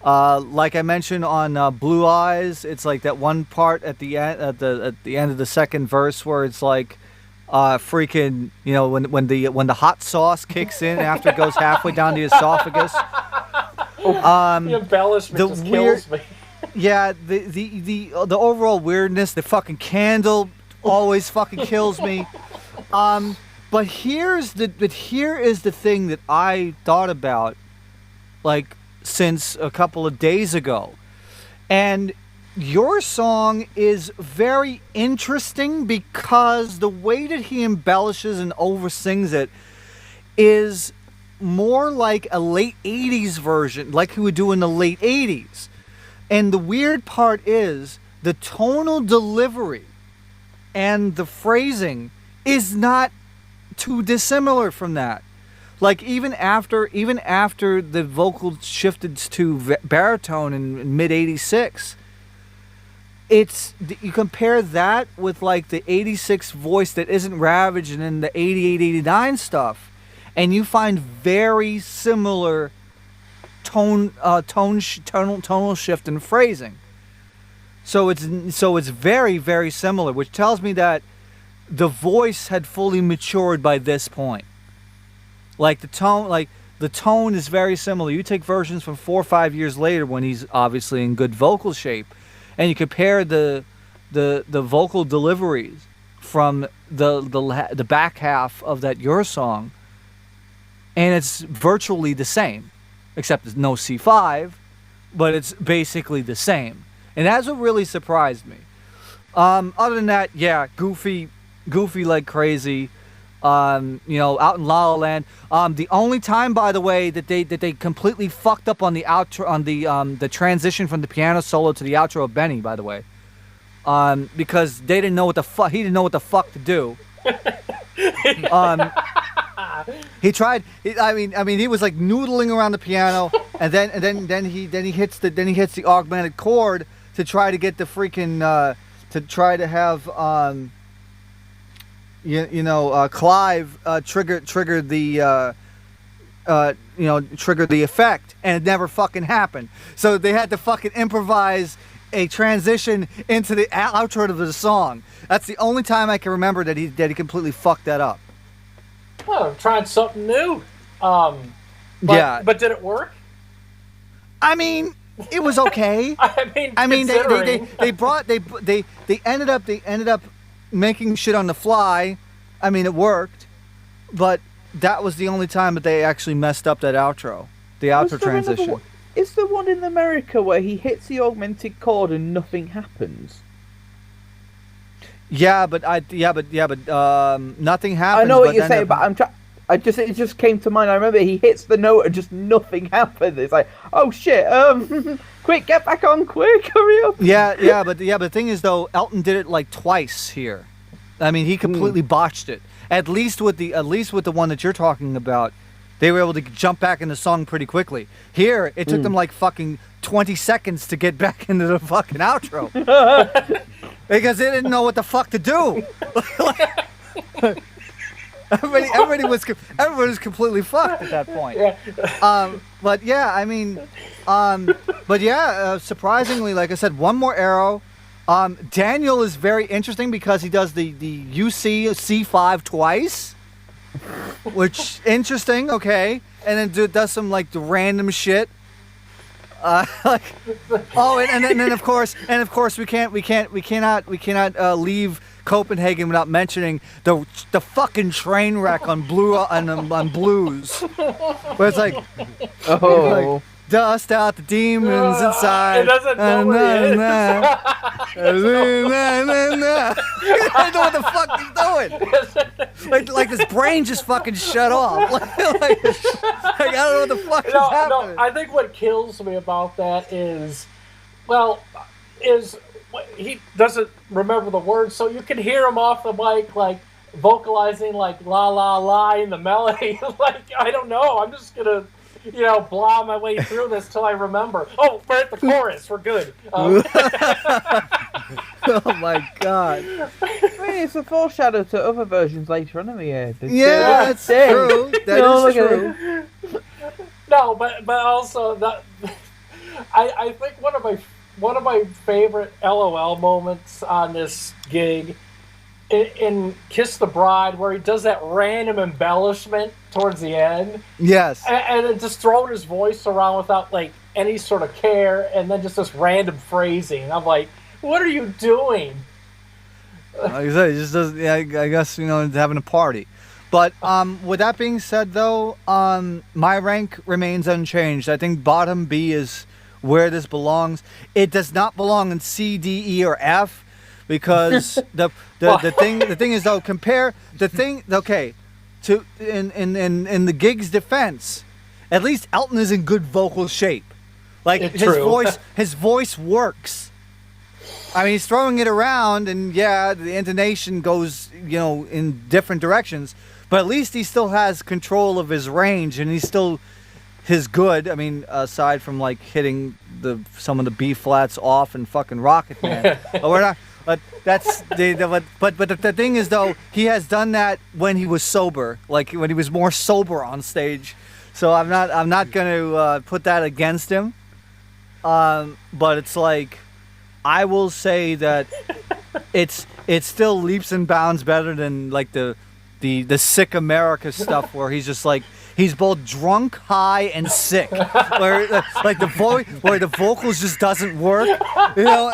I mentioned on Blue Eyes, it's like that one part at the end at the end of the second verse where it's like freaking, when the hot sauce kicks in after it goes halfway down the esophagus. The embellishment just kills me. Yeah, the overall weirdness, the fucking candle always fucking kills me. But here is the thing that I thought about, since a couple of days ago, and your song is very interesting because the way that he embellishes and oversins it is more like a late 80s version, like he would do in the late 80s. And the weird part is the tonal delivery and the phrasing is not too dissimilar from that. Even after the vocal shifted to baritone in mid '86, you compare that with like the 86 voice that isn't ravaged and then the 88, 89 stuff, and you find very similar tonal shift and phrasing. So it's very, very similar, which tells me that the voice had fully matured by this point. Like the tone is very similar. You take versions from 4 or 5 years later when he's obviously in good vocal shape, and you compare the vocal deliveries from the back half of that Your Song, and it's virtually the same, except there's no C5, but it's basically the same. And that's what really surprised me. Other than that, yeah, goofy like crazy. Out in La La Land. The only time, by the way, that they completely fucked up on the outro, on the transition from the piano solo to the outro of Benny, by the way, because they didn't know what the fuck. He didn't know what the fuck to do. He tried. I mean, he was like noodling around the piano, and then he hits the augmented chord to try to get the freaking to try to have Clive trigger the effect, and it never fucking happened. So they had to fucking improvise a transition into the outro of the song. That's the only time I can remember that he completely fucked that up. Well, I'm trying something new. But did it work? I mean, it was okay. I mean, they ended up making shit on the fly. I mean, it worked, but that was the only time that they actually messed up that outro. The outro transition. Is there one in America where he hits the augmented chord and nothing happens? Yeah, but nothing happens. I know what you're saying, but it just came to mind. I remember he hits the note and just nothing happens. It's like, oh shit, quick, get back on, quick, hurry up. Yeah, but the thing is though, Elton did it like twice here. I mean, he completely botched it. At least with the one that you're talking about, they were able to jump back in the song pretty quickly. Here, it took them like fucking 20 seconds to get back into the fucking outro. Because they didn't know what the fuck to do. Everybody was completely fucked at that point. Surprisingly, like I said, one more arrow. Daniel is very interesting because he does the UC C5 twice, which interesting. Okay, and then does some like the random shit. And then of course we cannot leave Copenhagen without mentioning the fucking train wreck on blues, where it's like, like, dust out the demons inside. It doesn't know what it is. I don't know what the fuck he's doing. Like his brain just fucking shut off. like I don't know what the fuck is happening. No, I think what kills me about that is he doesn't remember the words, so you can hear him off the mic like vocalizing like la la la in the melody. Like, I don't know. I'm just gonna blah my way through this till I remember. Oh, we're at the chorus. We're good. Oh my god. I mean, it's a foreshadow to other versions later on in the year. Yeah, that's true. That is true. No, but also that I think one of my favorite LOL moments on this gig in Kiss the Bride, where he does that random embellishment towards the end. Yes. And then just throwing his voice around without like any sort of care, and then just this random phrasing. I'm like, what are you doing? Like I said, he just does. Yeah, I guess he's having a party. But with that being said, though, my rank remains unchanged. I think bottom B is where this belongs. It does not belong in C, D, E, or F. Because the thing is though, compare the thing, okay, to in the gig's defense, at least Elton is in good vocal shape. Like his voice works. I mean, he's throwing it around, and yeah, the intonation goes in different directions, but at least he still has control of his range, and he's still his good. I mean, aside from like hitting some of the B flats off and fucking Rocket Man. But we're not. But that's but the thing is though, he has done that when he was sober, like when he was more sober on stage. So I'm not gonna put that against him. But it's like, I will say that it's still leaps and bounds better than like the Sick America stuff where he's just like, he's both drunk, high, and sick. Where like the vocals just doesn't work. You know,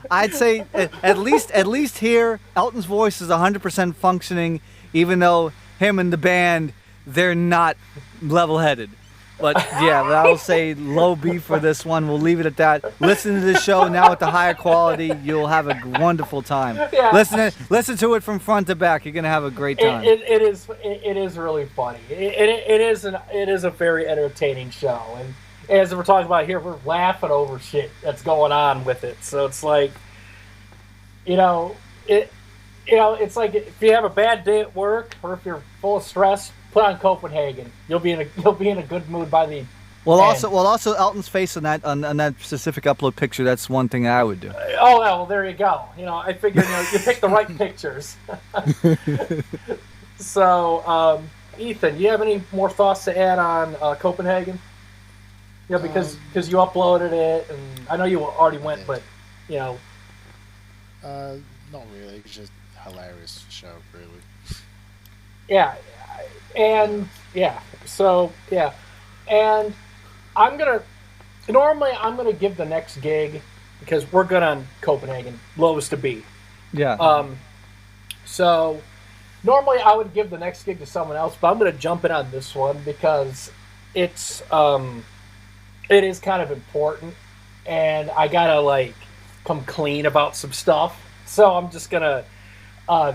I'd say at least here, Elton's voice is 100% functioning, even though him and the band, they're not level-headed. But yeah, but I will say low B for this one. We'll leave it at that. Listen to this show now with the higher quality. You'll have a wonderful time. Yeah. Listen to it from front to back. You're gonna have a great time. It is really funny. It is a very entertaining show, and as we're talking about here, we're laughing over shit that's going on with it. So it's like, it's like if you have a bad day at work or if you're full of stress, put on Copenhagen. You'll be in a good mood by the Well, end. also Elton's face on that specific upload picture. That's one thing I would do. Oh well, there you go. I figured you picked the right pictures. So, Ethan, do you have any more thoughts to add on Copenhagen? Because you uploaded it, and I know you already went, but not really. It's just a hilarious show, really. Yeah, and and I'm gonna give the next gig, because we're good on Copenhagen, lowest to B. Yeah. So normally I would give the next gig to someone else, but I'm gonna jump in on this one because it is kind of important, and I gotta come clean about some stuff. So I'm just gonna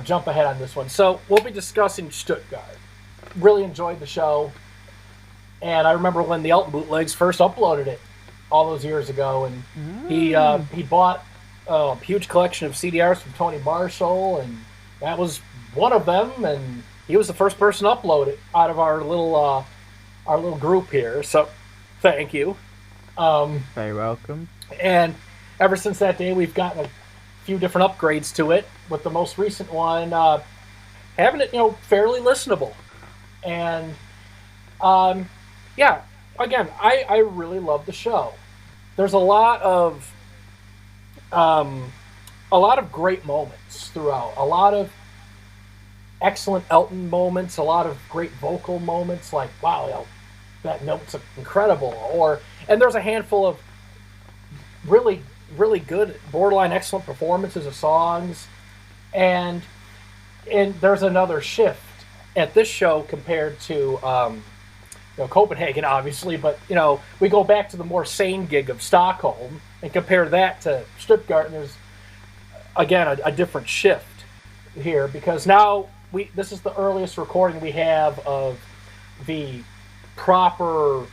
jump ahead on this one. So we'll be discussing Stuttgart. Really enjoyed the show, and I remember when the Elton Bootlegs first uploaded it all those years ago, and he bought a huge collection of CDRs from Tony Marshall, and that was one of them, and he was the first person to upload it out of our little group here. So thank you. Very welcome. And ever since that day, we've gotten a few different upgrades to it, with the most recent one having it fairly listenable. And again, I really love the show. There's a lot of great moments throughout, a lot of excellent Elton moments, a lot of great vocal moments, like, wow, that note's incredible, and there's a handful of really, really good, borderline excellent performances of songs, and there's another shift at this show compared to Copenhagen, obviously, but we go back to the more sane gig of Stockholm and compare that to Stuttgart, and there's again a different shift here, because now this is the earliest recording we have of the proper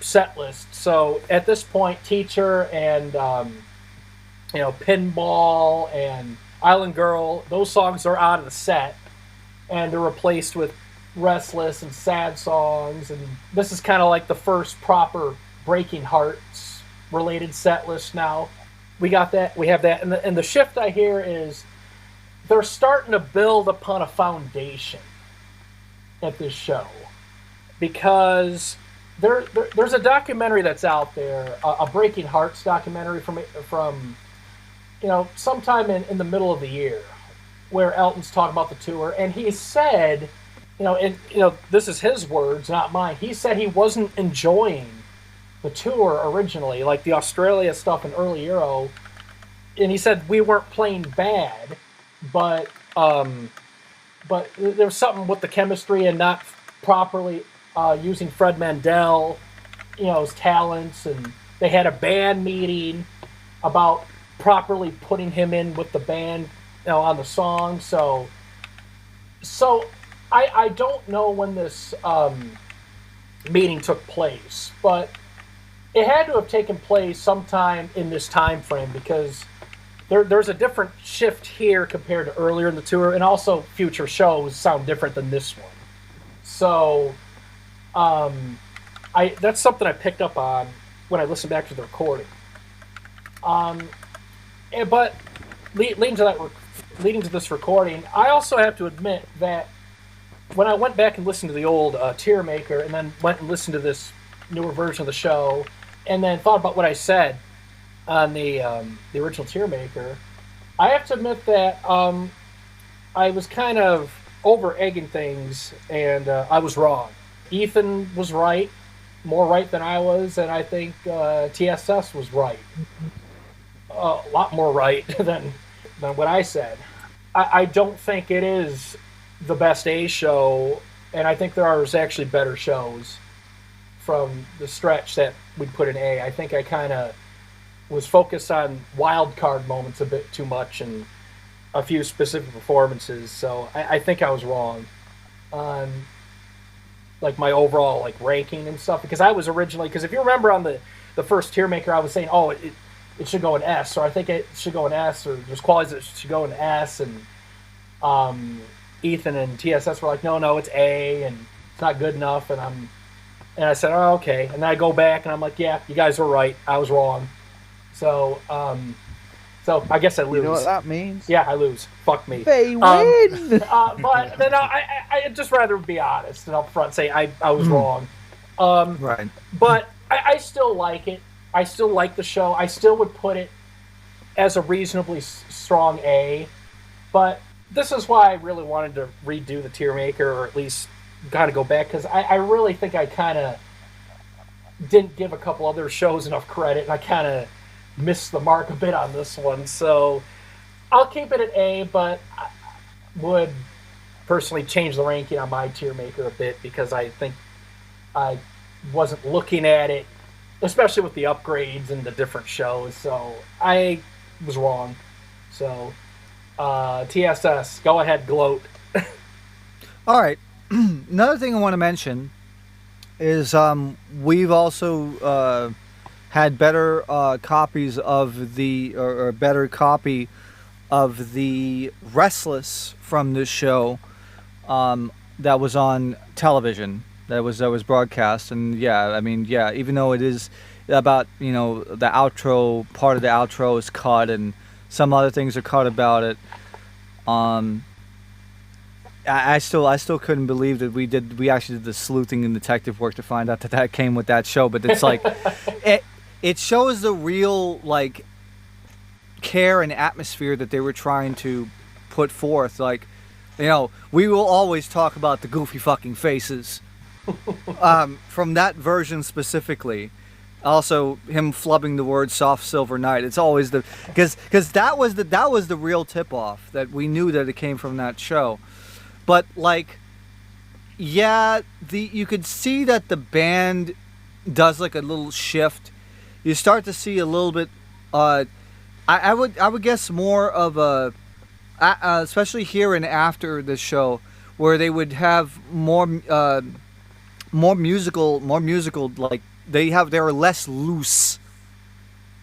set list. So at this point, Teacher and Pinball and Island Girl, those songs are out of the set, and they're replaced with Restless and Sad songs, and this is kind of like the first proper Breaking Hearts related set list now. We have that, and the shift I hear is they're starting to build upon a foundation at this show, because there's a documentary that's out there, a Breaking Hearts documentary from sometime in the middle of the year, where Elton's talking about the tour, and he said, this is his words, not mine. He said he wasn't enjoying the tour originally, like the Australia stuff and early Euro, and he said we weren't playing bad, but there was something with the chemistry and not properly using Fred Mandel, his talents, and they had a band meeting about properly putting him in with the band, on the song. So I don't know when this meeting took place, but it had to have taken place sometime in this time frame, because there's a different shift here compared to earlier in the tour, and also future shows sound different than this one. So that's something I picked up on when I listen back to the recording. But leading to this recording, I also have to admit that when I went back and listened to the old Tiermaker, and then went and listened to this newer version of the show, and then thought about what I said on the original Tiermaker, I have to admit that I was kind of over-egging things, and I was wrong. Ethan was right, more right than I was, and I think TSS was right. A lot more right than what I said. I don't think it is the best A show, and I think there are actually better shows from the stretch that we'd put in A. I think I kind of was focused on wild card moments a bit too much and a few specific performances, so I think I was wrong on like my overall like ranking and stuff, because I was originally, because if you remember on the first Tiermaker, I was saying, oh, it should go in S, or I think it should go in S, or there's qualities that should go in S, and Ethan and TSS were like, no, it's A, and it's not good enough, and I said, oh, okay, and then I go back and I'm like, yeah, you guys were right, I was wrong, so I guess I lose. You know what that means? Yeah, I lose. Fuck me. They win. But then I'd just rather be honest and up front say I was wrong. Right. But I still like it. I still like the show. I still would put it as a reasonably strong A. But this is why I really wanted to redo the Tiermaker, or at least kind of go back, because I really think I kind of didn't give a couple other shows enough credit, and I kind of missed the mark a bit on this one. So I'll keep it at A, but I would personally change the ranking on my Tiermaker a bit, because I think I wasn't looking at it, especially with the upgrades and the different shows, so I was wrong. So TSS, go ahead, gloat. All right. Another thing I want to mention is we've also had better copies of the, or a better copy of the Restless from this show that was on television, that was broadcast. And even though it is about, the outro, part of the outro is cut and some other things are cut about it, I still couldn't believe that we actually did the sleuthing and detective work to find out that came with that show. But it's like it shows the real like care and atmosphere that they were trying to put forth. Like, we will always talk about the goofy fucking faces from that version specifically. Also, him flubbing the word "soft silver night." It's always because that was the real tip off that we knew that it came from that show. But like, yeah, you could see that the band does like a little shift. You start to see a little bit. I would guess more of a, especially here and after the show, where they would have more musical. Like they're less loose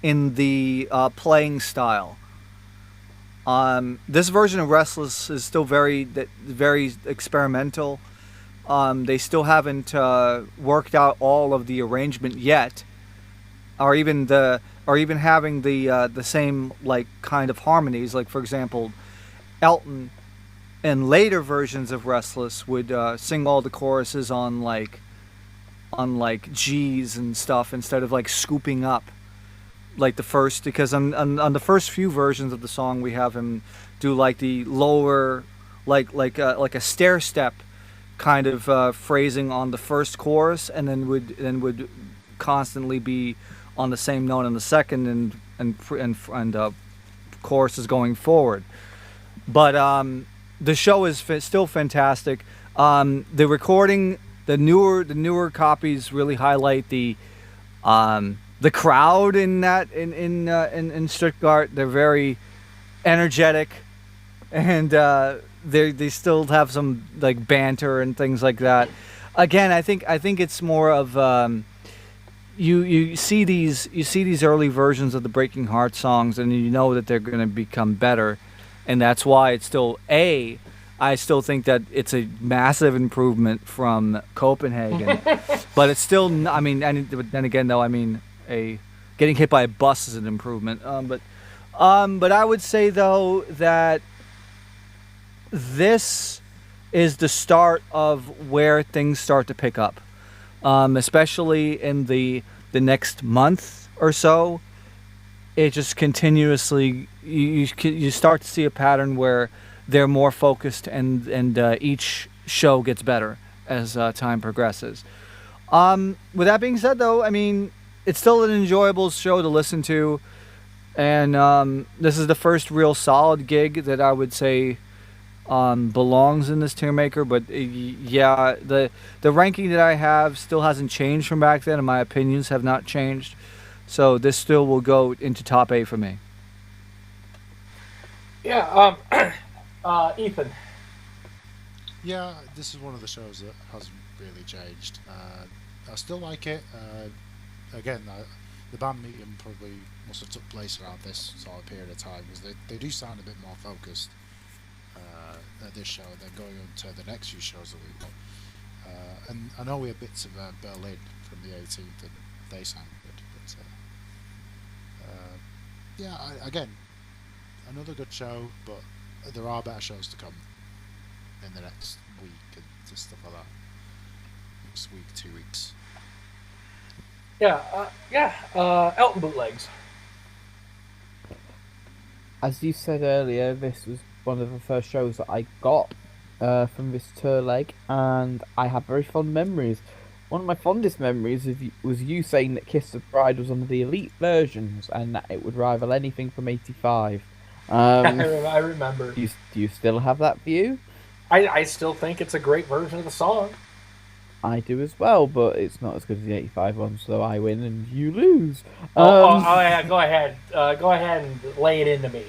in the playing style. This version of Restless is still very experimental. They still haven't worked out all of the arrangement yet, or even having the same like kind of harmonies. Like, for example, Elton in later versions of Restless would sing all the choruses on like G's and stuff instead of like scooping up. Like the first, because on the first few versions of the song we have him do like the lower, like a stair step kind of phrasing on the first chorus, and then would constantly be on the same note on the second and choruses going forward. But the show is still fantastic. The recording, the newer copies really highlight the crowd in Stuttgart. They're very energetic, and they still have some like banter and things like that. Again, I think it's more of you see these early versions of the Breaking Heart songs, and you know that they're going to become better, and that's why it's still A. I still think that it's a massive improvement from Copenhagen, but it's still. I mean, and then again, though, I mean, a getting hit by a bus is an improvement. But I would say though that this is the start of where things start to pick up, especially in the next month or so. It just continuously you start to see a pattern where they're more focused and each show gets better as time progresses. With that being said, though, I mean it's still an enjoyable show to listen to, and this is the first real solid gig that I would say belongs in this tier maker. But yeah, the ranking that I have still hasn't changed from back then, and my opinions have not changed. So this still will go into top 8 for me. Yeah, Ethan. Yeah, this is one of the shows that hasn't really changed. I still like it. Again, the band meeting probably must have took place around this sort of period of time, because they do sound a bit more focused at this show than going on to the next few shows that we've got. And I know we have bits of Berlin from the 18th, and they sound good. But yeah, again, another good show, but there are better shows to come in the next week and just stuff like that. Next week, 2 weeks. Elton Bootlegs. As you said earlier, this was one of the first shows that I got from this tour leg, and I have very fond memories. One of my fondest memories was you saying that Kiss the Bride was one of the elite versions, and that it would rival anything from '85. I remember. Do you still have that view? I still think it's a great version of the song. I do as well, but it's not as good as the '85 one, so I win and you lose. Yeah, go ahead. Go ahead and lay it into me.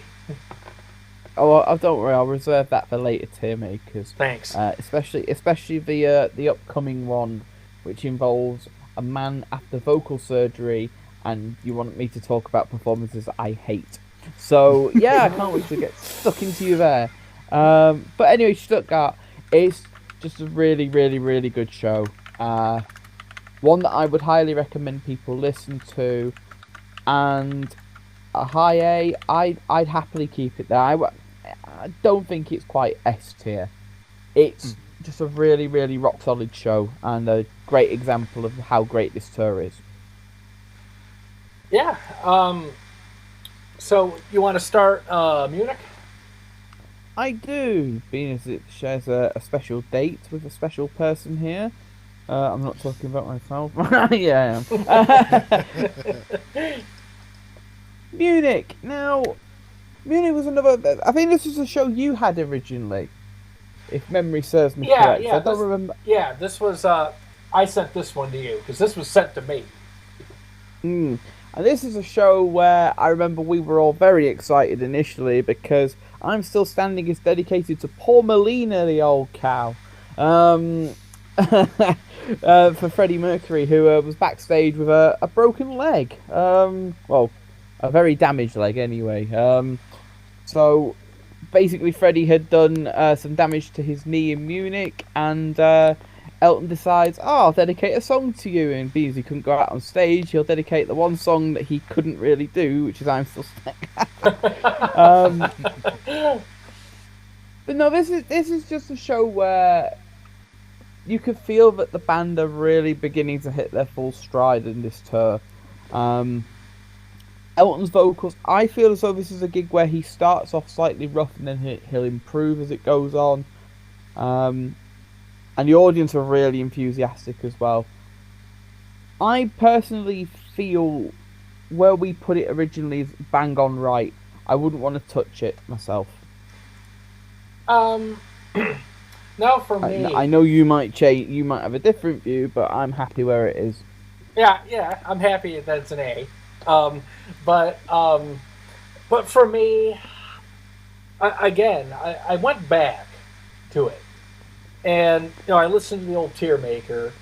Don't worry, I'll reserve that for later tier makers. Thanks. Especially the upcoming one, which involves a man after vocal surgery, and you want me to talk about performances I hate. So yeah, I can't wait to get stuck into you there. But anyway, Stuttgart is just a really, really, really good show. One that I would highly recommend people listen to, and a high A, I'd happily keep it there. I don't think it's quite S tier. It's just a really, really rock solid show, and a great example of how great this tour is. Yeah. So you want to start Munich? I do, being as it shares a special date with a special person here. I'm not talking about myself. Yeah, I am. Munich. Now, Munich was another. I think this was a show you had originally, if memory serves me correct. Yeah. I don't remember. Yeah, this was. I sent this one to you because this was sent to me. And this is a show where I remember we were all very excited initially, because I'm Still Standing is dedicated to Paul Molina, the old cow, for Freddie Mercury, who was backstage with a broken leg. Well, a very damaged leg anyway. So basically Freddie had done some damage to his knee in Munich, and Elton decides, I'll dedicate a song to you, and because he couldn't go out on stage, he'll dedicate the one song that he couldn't really do, which is I'm Still Standing. But no, this is just a show where you could feel that the band are really beginning to hit their full stride in this tour. Elton's vocals, I feel as though this is a gig where he starts off slightly rough and then he'll improve as it goes on. And the audience are really enthusiastic as well. I personally feel where we put it originally is bang on right. I wouldn't want to touch it myself. Now for me, I know you might change. You might have a different view, but I'm happy where it is. Yeah, I'm happy that it's an A. But for me, I went back to it, and I listened to the old tier maker,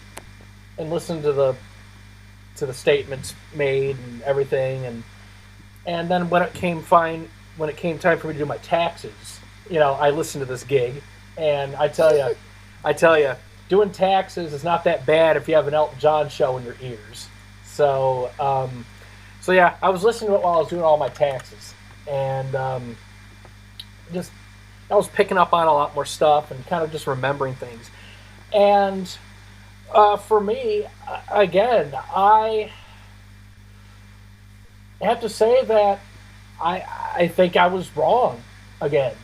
and listened to the statements made and everything, and then when it came time for me to do my taxes, I listened to this gig, and I tell you, doing taxes is not that bad if you have an Elton John show in your ears. So, so yeah, I was listening to it while I was doing all my taxes, and just I was picking up on a lot more stuff and kind of just remembering things. And for me, again, I have to say that I think I was wrong again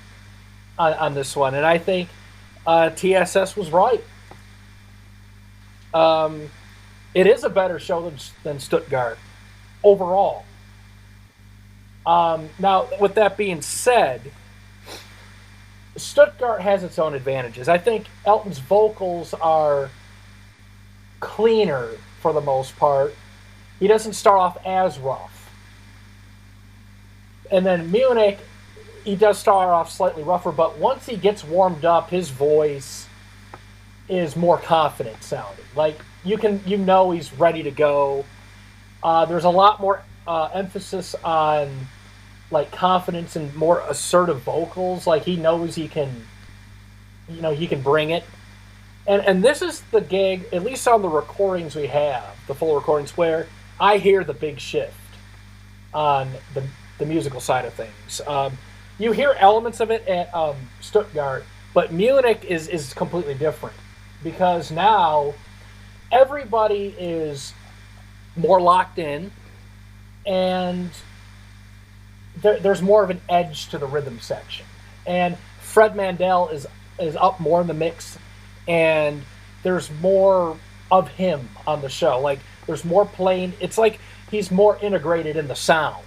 on this one, and I think TSS was right. It is a better show than Stuttgart overall. Now, with that being said, Stuttgart has its own advantages. I think Elton's vocals are cleaner for the most part. He doesn't start off as rough. And then Munich, he does start off slightly rougher, but once he gets warmed up, his voice is more confident sounding. Like you know he's ready to go. There's a lot more emphasis on like confidence and more assertive vocals. Like he knows he can bring it. And this is the gig, at least on the recordings we have, the full recordings, where I hear the big shift on the musical side of things. You hear elements of it at Stuttgart, but Munich is completely different because now everybody is more locked in, and there's more of an edge to the rhythm section. And Fred Mandel is up more in the mix, and there's more of him on the show. Like there's more playing. It's like he's more integrated in the sound,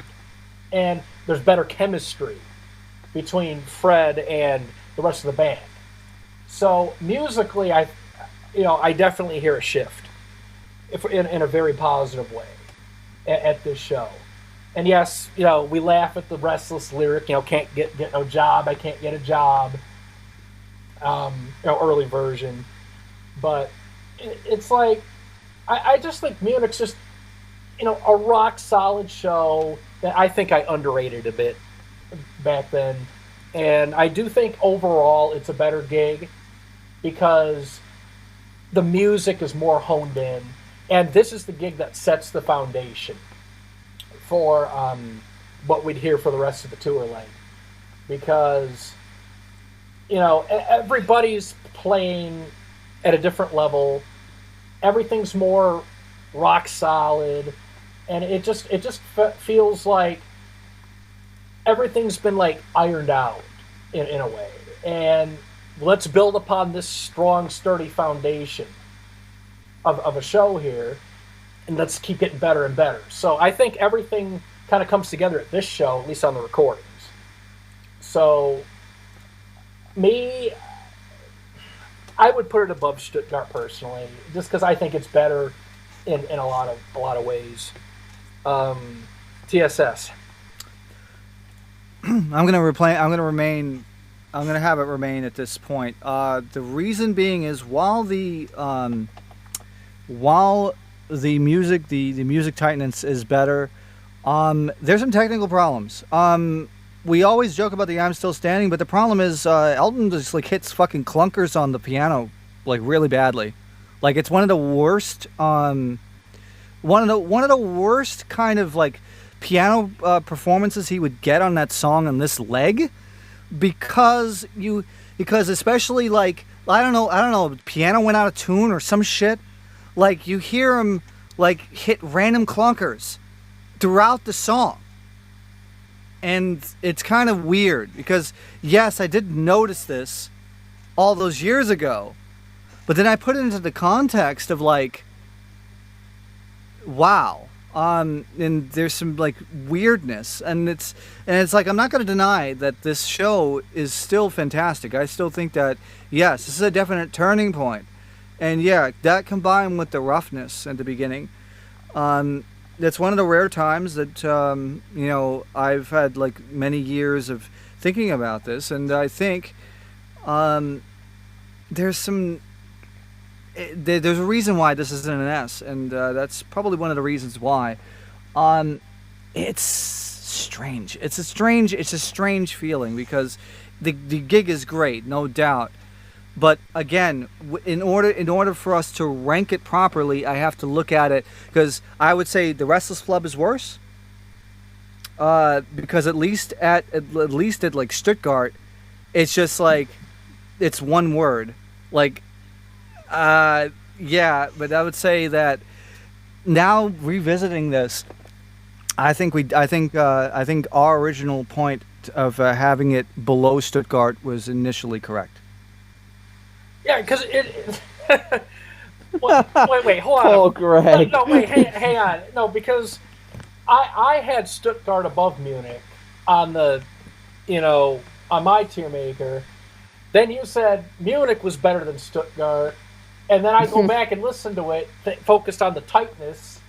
and there's better chemistry between Fred and the rest of the band. So musically, I definitely hear a shift in a very positive way at this show. And yes, we laugh at the restless lyric, can't get no job, I can't get a job, early version. But it's like, I just think Munich's just, a rock solid show that I think I underrated a bit back then. And I do think overall it's a better gig because the music is more honed in. And this is the gig that sets the foundation for what we'd hear for the rest of the tour length. Because, everybody's playing at a different level. Everything's more rock solid. And it just feels like everything's been like ironed out in a way. And let's build upon this strong, sturdy foundation of a show here, and let's keep getting better and better. So I think everything kind of comes together at this show, at least on the recordings. So me, I would put it above Stuttgart personally, just because I think it's better in a lot of ways. TSS. I'm gonna have it remain at this point. The reason being is while the music tightness is better, there's some technical problems. We always joke about the "I'm Still Standing," but the problem is Elton just like hits fucking clunkers on the piano like really badly. Like it's one of the worst kind of like piano performances he would get on that song on this leg, because especially like I don't know, piano went out of tune or some shit. Like you hear him like hit random clunkers throughout the song. And it's kind of weird because yes, I did notice this all those years ago. But then I put it into the context of like, wow. And there's some like weirdness, and it's like I'm not going to deny that this show is still fantastic. I still think that yes, this is a definite turning point, and yeah, that combined with the roughness at the beginning, that's one of the rare times that I've had like many years of thinking about this, and I think there's a reason why this isn't an S, and that's probably one of the reasons why. It's strange. It's a strange feeling because the gig is great, no doubt, But again, in order for us to rank it properly, I have to look at it because I would say the Restless Club is worse. Because at least at like Stuttgart, it's just like it's one word. Like, yeah, but I would say that now revisiting this, I think our original point of having it below Stuttgart was initially correct. Yeah, because wait, hold Poor on. Greg. No, wait, hang on. No, because I had Stuttgart above Munich on the, on my tier maker. Then you said Munich was better than Stuttgart, and then I go back and listen to it, focused on the tightness,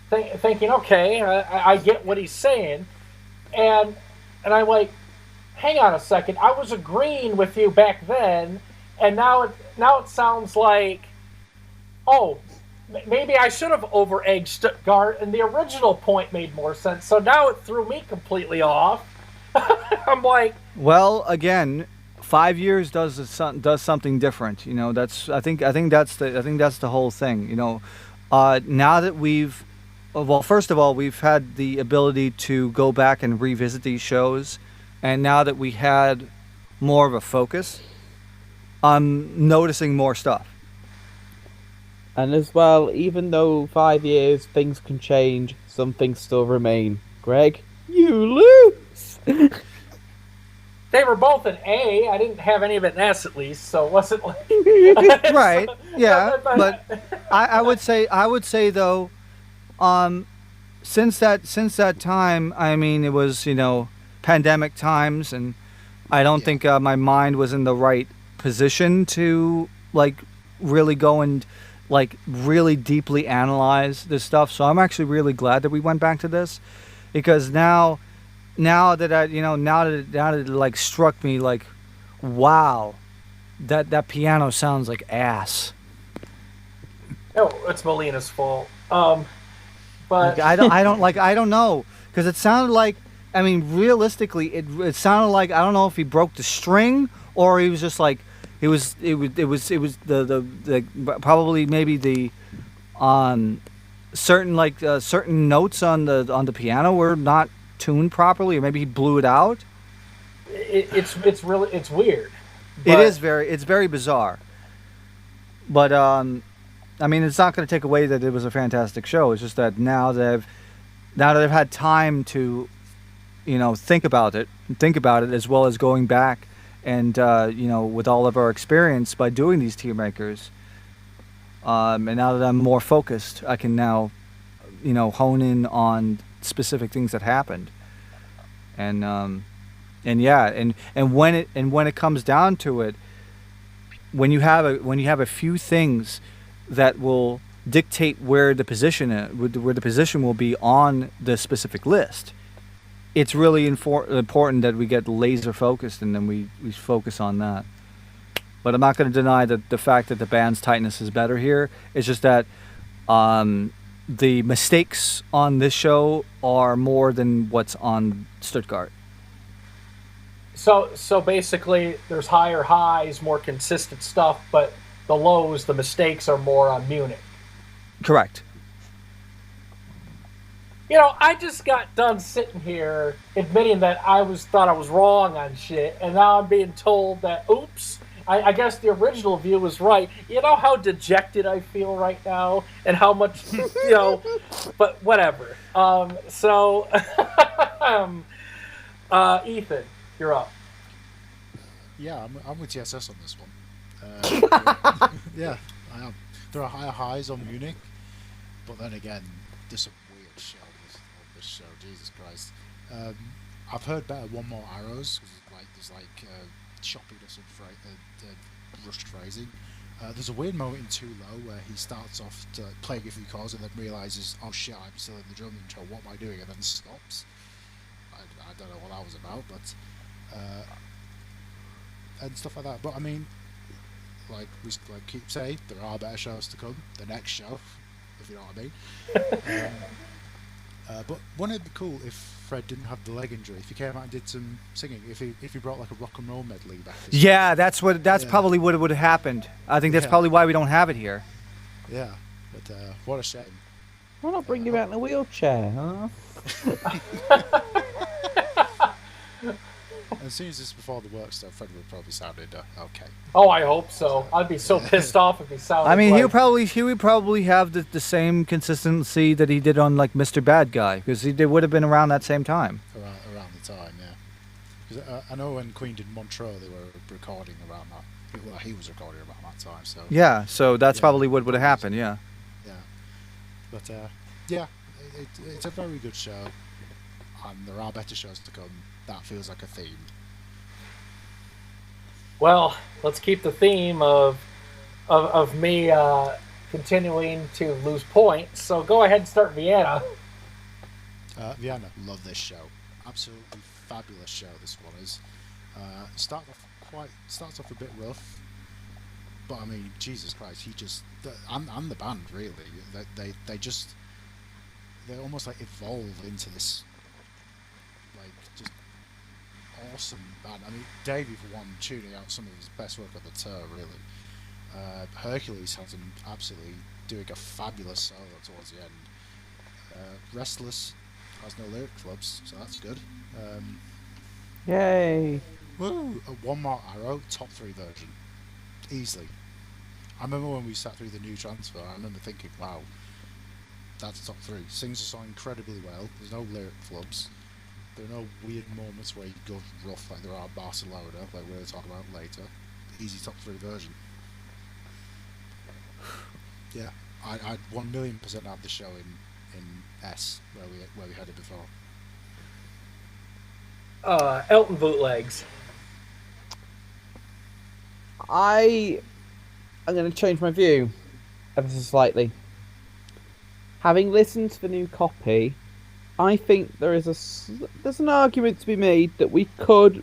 thinking, okay, I get what he's saying, and I'm like, hang on a second, I was agreeing with you back then, and now it sounds like, oh, maybe I should have over-egged Stuttgart, and the original point made more sense. So now it threw me completely off. I'm like, Well, again, 5 years does something different. I think that's the whole thing. Now that well, first of all, we've had the ability to go back and revisit these shows, and now that we had more of a focus, I'm noticing more stuff. And as well, even though 5 years, things can change, some things still remain. Greg, you lose! they were both an A. I didn't have any of it in S at least, so it wasn't like Right? Yeah, but I would say though, um, since that time, I mean, it was pandemic times, and I don't Yeah. think my mind was in the right position to like really go and like really deeply analyze this stuff. So I'm actually really glad that we went back to this because now that now that it like struck me like, wow, that piano sounds like ass. oh, it's Melina's fault. But Like I don't know because it sounded like, I mean, realistically, it sounded like, I don't know if he broke the string or he was just like, it was probably maybe the certain notes on the piano were not tuned properly, or maybe he blew it out. it's weird. It But is it's very bizarre. But I mean, it's not going to take away that it was a fantastic show. It's just that now that I've had time to think about it, as well as going back and with all of our experience by doing these tier makers, and now that I'm more focused, I can now hone in on specific things that happened, and yeah, and when it comes down to it, when you have a few things that will dictate where the position will be on the specific list, it's really important that we get laser focused and then we focus on that. But I'm not going to deny that the fact that the band's tightness is better here. It's just that the mistakes on this show are more than what's on Stuttgart. so basically, there's higher highs, more consistent stuff, but the lows, the mistakes are more on Munich. Correct. I just got done sitting here admitting that thought I was wrong on shit, and now I'm being told that, oops, I guess the original view was right. You know how dejected I feel right now, and how much, but whatever. So, Ethan, you're up. Yeah, I'm with TSS on this one. Yeah, yeah, I am. There are higher highs on Munich, but then again, there's some weird shit on this show. Jesus Christ. I've heard better One More Arrows, 'cause there's choppiness and rushed phrasing. There's a weird moment in Too Low where he starts off playing a few chords and then realizes, oh shit, I'm still in the drum intro. What am I doing? And then stops. I don't know what that was about, but and stuff like that. But I mean, like we keep saying, there are better shows to come. The next show, if you know what I mean. But wouldn't it be cool if Fred didn't have the leg injury? If he came out and did some singing, if he brought like a rock and roll medley back. Yeah, that's probably what would have happened. I think that's probably why we don't have it here. Yeah, but what a shame. Why not bring him out in a wheelchair, huh? As soon as it's before the work stuff, Fred would probably sounded okay. Oh, I hope so. I'd be so pissed off if he sounded. I mean, like... he would probably have the same consistency that he did on like Mr. Bad Guy, because he would have been around that same time. Around the time, yeah. Because I know when Queen did Montreux, they were recording around that. Well, he was recording around that time, so. Yeah, so that's probably what would have happened. Yeah. Yeah, but yeah, it's a very good show, and there are better shows to come. That feels like a theme. Well, let's keep the theme of me continuing to lose points. So go ahead and start Vienna. Vienna, love this show. Absolutely fabulous show. This one is. Starts off a bit rough, but I mean, Jesus Christ, and the band really. They almost like evolve into this like just awesome band. I mean, Davey for one, tuning out some of his best work of the tour, really. Hercules has him absolutely doing a fabulous solo towards the end. Restless has no lyric clubs, so that's good. Yay! Woo! One More Arrow, top 3 version, easily. I remember when we sat through the new transfer, I remember thinking, wow, that's top 3. Sings the song incredibly well. There's no lyric flubs. There are no weird moments where he goes rough like there are Barcelona, like we're going to talk about later. Easy top 3 version. Yeah, I'd 1,000,000% have the show in S where we had it before. Elton bootlegs. I'm going to change my view ever so slightly. Having listened to the new copy, I think there's an argument to be made that we could,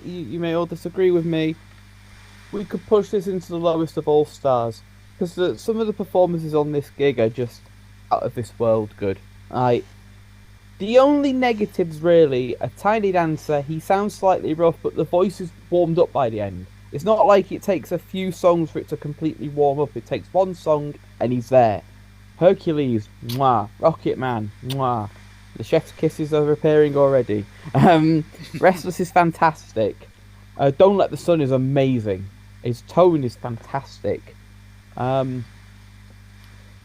you may all disagree with me, we could push this into the lowest of all stars. Because some of the performances on this gig are just out of this world good. The only negatives really, a Tiny Dancer, he sounds slightly rough, but the voice is warmed up by the end. It's not like it takes a few songs for it to completely warm up. It takes one song and he's there. Hercules, mwah. Rocket Man, mwah. The chef's kisses are appearing already. Restless is fantastic. Don't Let the Sun is amazing. His tone is fantastic. One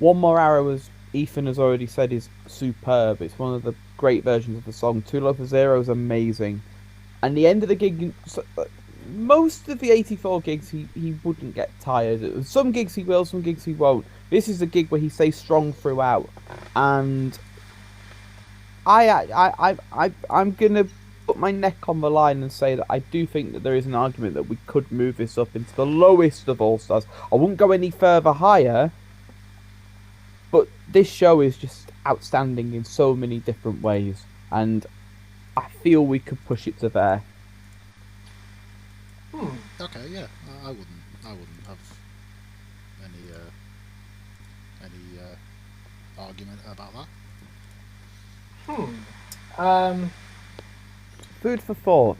More Arrow, as Ethan has already said, is superb. It's one of the great versions of the song. Too Low for Zero is amazing. And the end of the gig, most of the 84 gigs he wouldn't get tired. Some gigs he will, some gigs he won't. This is a gig where he stays strong throughout. And I'm gonna put my neck on the line and say that I do think that there is an argument that we could move this up into the lowest of all stars. I wouldn't go any further higher, but this show is just outstanding in so many different ways, and I feel we could push it to there. Okay, yeah, I wouldn't have any argument about that. Food for thought.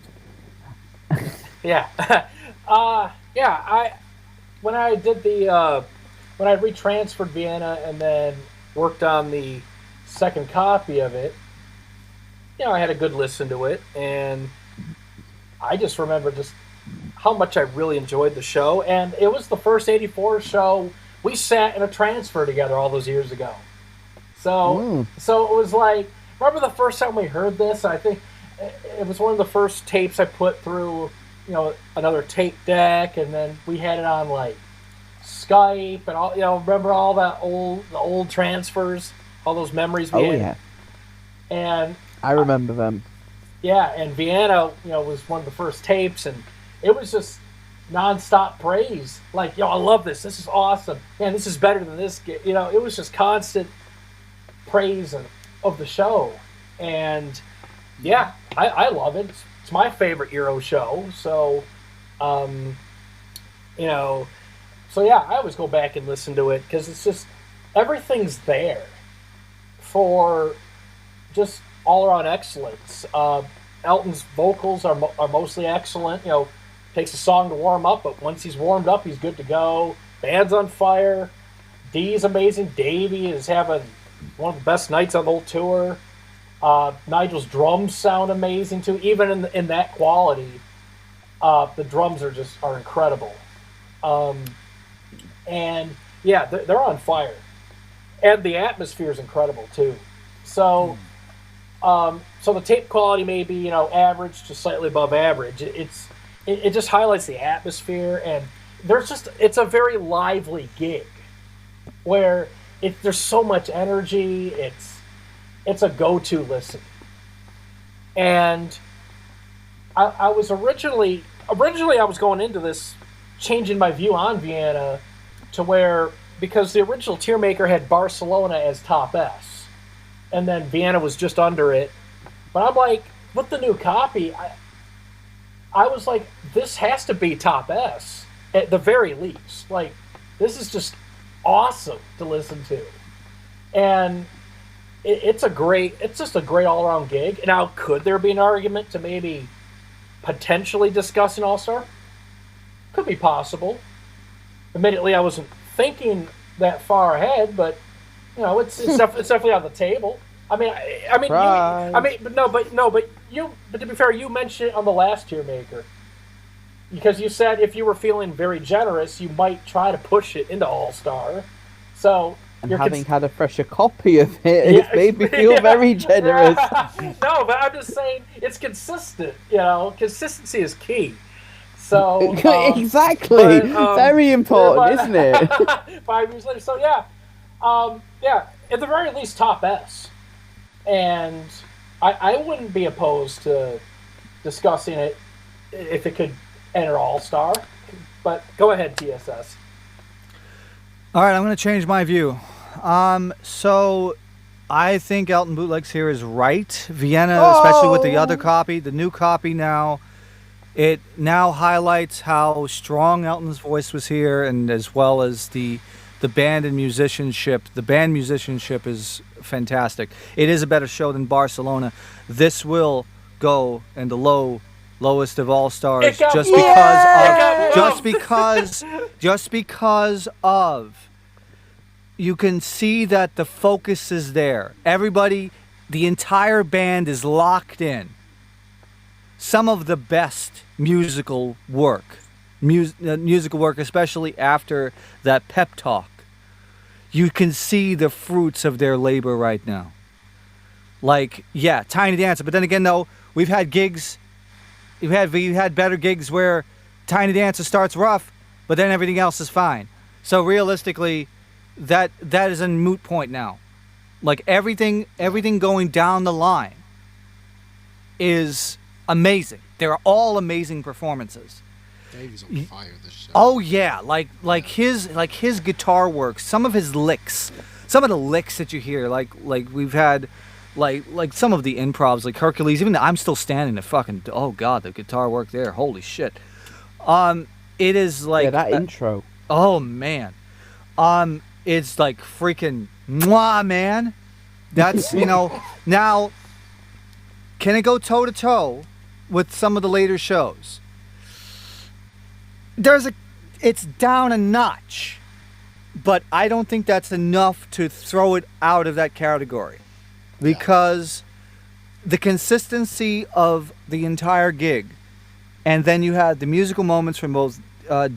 Yeah. When I did when I retransferred Vienna and then worked on the second copy of it, I had a good listen to it, and I just remember just how much I really enjoyed the show. And it was the first 84 show we sat in a transfer together all those years ago. So it was like, remember the first time we heard this? I think it was one of the first tapes I put through, another tape deck, and then we had it on like Skype and all. Remember all the old transfers, all those memories we had. Yeah. And I remember them. Yeah, and Vienna, was one of the first tapes, and it was just nonstop praise. Like, I love this. This is awesome. Man, this is better than this. It was just constant praise of the show. And yeah, I love it. It's my favorite Euro show. So, so yeah, I always go back and listen to it because it's just, everything's there for just all around excellence. Elton's vocals are mostly excellent. Takes a song to warm up, but once he's warmed up, he's good to go. Band's on fire. Dee's amazing. Davey is having one of the best nights on the whole tour. Nigel's drums sound amazing too, even in that quality. The drums are incredible. And yeah, they're on fire, and the atmosphere is incredible too. So, so the tape quality may be average to slightly above average. It just highlights the atmosphere, and it's a very lively gig where there's so much energy. It's a go-to listen, and I was originally I was going into this changing my view on Vienna to where, because the original Tiermaker had Barcelona as top S, and then Vienna was just under it. But I'm like, with the new copy, I was like, this has to be top S at the very least. Like, this is just awesome to listen to, and it's just a great all around gig. Now, could there be an argument to maybe potentially discuss an All-Star? Could be possible. Admittedly, I wasn't thinking that far ahead, but it's definitely on the table. But to be fair, you mentioned it on the last Tiermaker, because you said if you were feeling very generous, you might try to push it into All-Star. So, and having had a fresher copy of it, it's made me feel very generous. No, but I'm just saying it's consistent. Consistency is key. So exactly, very important, isn't it? 5 years later, so yeah, at the very least, top S, and I wouldn't be opposed to discussing it if it could enter All-Star. But go ahead, TSS. All right, I'm going to change my view. So I think Elton Bootlegs here is right. Vienna, especially with the other copy, the new copy now, it now highlights how strong Elton's voice was here, and as well as the band and musicianship. The band musicianship is fantastic. It is a better show than Barcelona. This will go in the lowest of all stars just because of you can see that the focus is there. Everybody, the entire band is locked in. Some of the best musical work, especially after that pep talk. You can see the fruits of their labor right now. Like, yeah, Tiny Dancer, but then again, though, we've had gigs. We've had better gigs where Tiny Dancer starts rough, but then everything else is fine. So realistically, that is a moot point now. Like everything going down the line is amazing. They're all amazing performances. Davey's on fire this show. Oh yeah, like his guitar work, some of his licks, some of the licks that you hear, like we've had. Like some of the improvs, like Hercules, even I'm Still Standing, the fucking, oh god, the guitar work there, holy shit. It is like that intro. Oh man. It's like freaking mwah, man. That's now can it go toe to toe with some of the later shows? It's down a notch, but I don't think that's enough to throw it out of that category. Because the consistency of the entire gig, and then you had the musical moments from both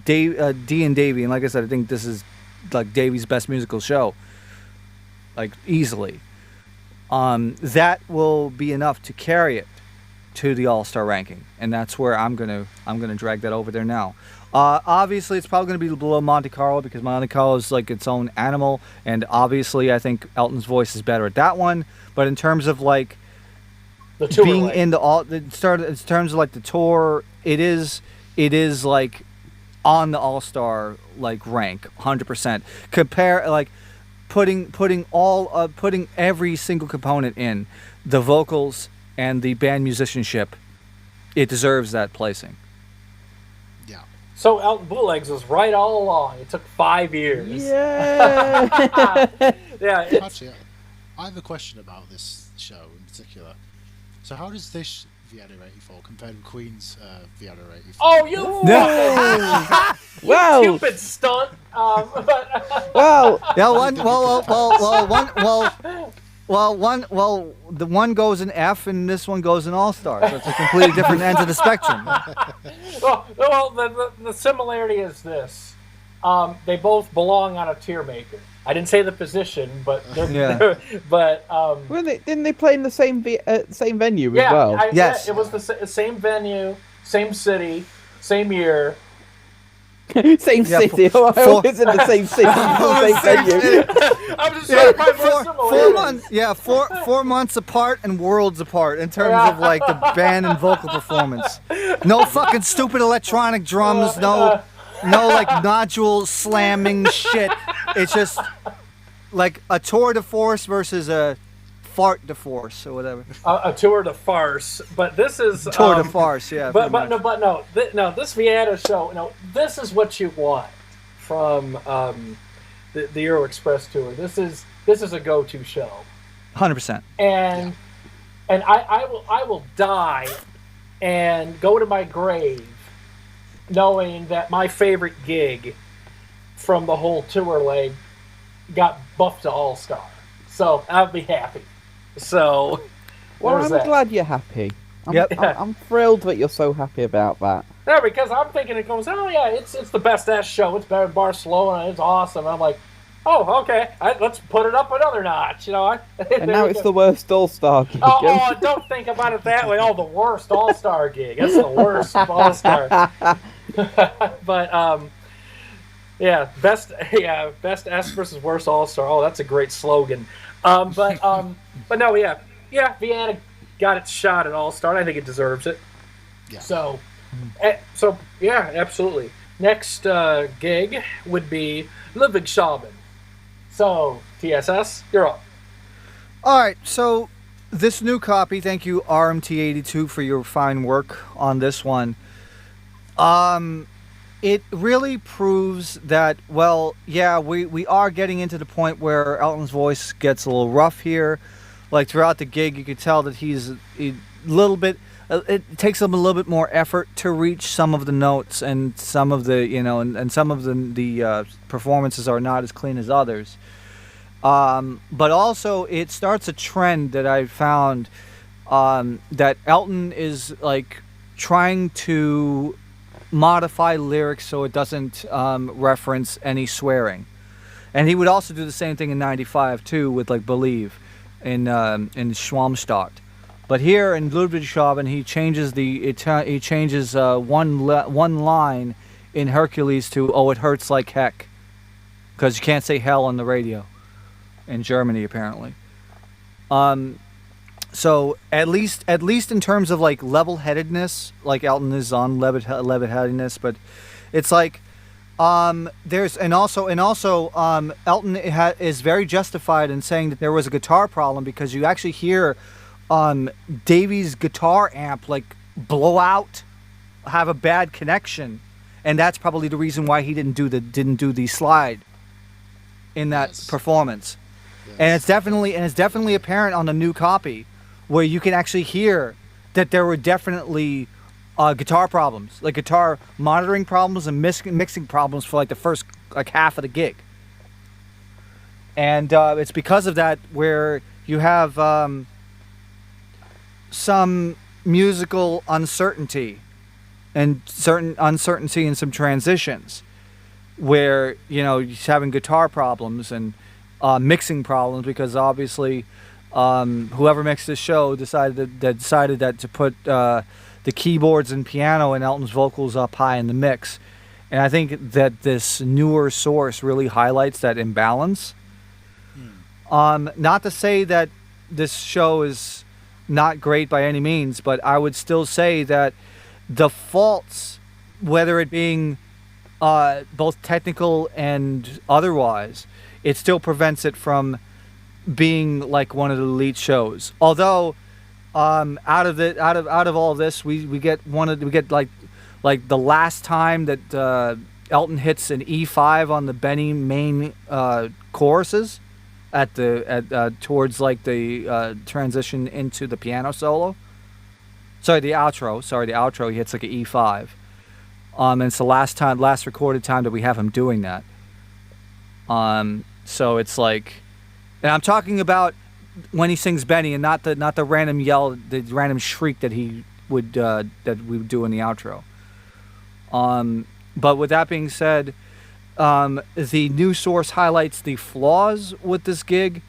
Dee and Davey, and like I said, I think this is like Davey's best musical show, like easily. That will be enough to carry it to the All-Star ranking, and that's where I'm gonna drag that over there now. Obviously, it's probably going to be below Monte Carlo because Monte Carlo is like its own animal, and obviously, I think Elton's voice is better at that one. But in terms of like the tour being in in terms of like the tour, it is like on the All-Star like rank 100%. Compare like putting every single component in the vocals and the band musicianship. It deserves that placing. So Elton Bootlegs was right all along. It took 5 years. Yeah. Yeah. I have a question about this show in particular. So how does this Vienna 84 compare with Queen's Vienna 84? Oh, you fucking Wow. Cupid stunt. Well, Yeah, the one goes in F and this one goes in All Star. So it's a completely different ends of the spectrum. The similarity is this: they both belong on a tier maker. I didn't say the position, but didn't they play in the same venue as well? Yes. It was the same venue, same city, same year. Same city. It's in the same city, same venue. I'm just trying to find more similarities. 4 months apart and worlds apart in terms of like the band and vocal performance. No fucking stupid electronic drums. No like nodule slamming shit. It's just like a tour de force versus a fart de force or whatever. A tour de farce, but this is Tour de farce, yeah. This Vienna show. This is what you want from the Euro Express tour. This is a go-to show. 100%. And I will die and go to my grave knowing that my favorite gig from the whole tour leg got buffed to All-Star. So I'll be happy. So, well, I'm glad you're happy. I'm thrilled that you're so happy about that. Yeah, because I'm thinking it goes, oh yeah, it's the best ass show. It's better than Barcelona. It's awesome. I'm like, oh, okay, let's put it up another notch. And now it's the worst All-Star gig. Oh, don't think about it that way. Oh, the worst All-Star gig. That's the worst All-Star. But best S versus worst All-Star. Oh, that's a great slogan. But no, Vienna got its shot at All-Star. I think it deserves it. Yeah. So yeah, absolutely. Next gig would be Ludwigshafen. So TSS, you're up. All right, so this new copy, thank you RMT82 for your fine work on this one. It really proves that, we are getting into the point where Elton's voice gets a little rough here. Like throughout the gig, you could tell that he's a little bit. It takes him a little bit more effort to reach some of the notes, and some of the and some of the performances are not as clean as others. But also, it starts a trend that I found that Elton is like trying to modify lyrics so it doesn't reference any swearing, and he would also do the same thing in '95 too with like "Believe" in Schwalmstadt. But here in Ludwigshafen, he changes one line in Hercules to "Oh, it hurts like heck," because you can't say hell on the radio in Germany apparently. So at least in terms of like level-headedness, like Elton is on level-headedness, but it's like Elton is very justified in saying that there was a guitar problem, because you actually hear Davy's guitar amp like blow out, have a bad connection, and that's probably the reason why he didn't do the slide in that performance. Yes. And it's definitely apparent on the new copy, where you can actually hear that there were definitely guitar problems, like guitar monitoring problems and mixing problems for like the first like half of the gig. And it's because of that where you have some musical uncertainty and certain uncertainty in some transitions, where he's having guitar problems and mixing problems, because obviously whoever mixed this show decided that to put the keyboards and piano and Elton's vocals up high in the mix. And I think that this newer source really highlights that imbalance. Not to say that this show is not great by any means, but I would still say that the faults, whether it being both technical and otherwise, it still prevents it from being like one of the elite shows. Although out of all of this, we get like the last time that Elton hits an E5 on the Benny main choruses, towards like the transition into the piano solo. Sorry, the outro. He hits like an E5. And it's the last recorded time that we have him doing that. So it's like, and I'm talking about when he sings Benny, and not the random yell, the random shriek that he would that we would do in the outro. But with that being said, the new source highlights the flaws with this gig,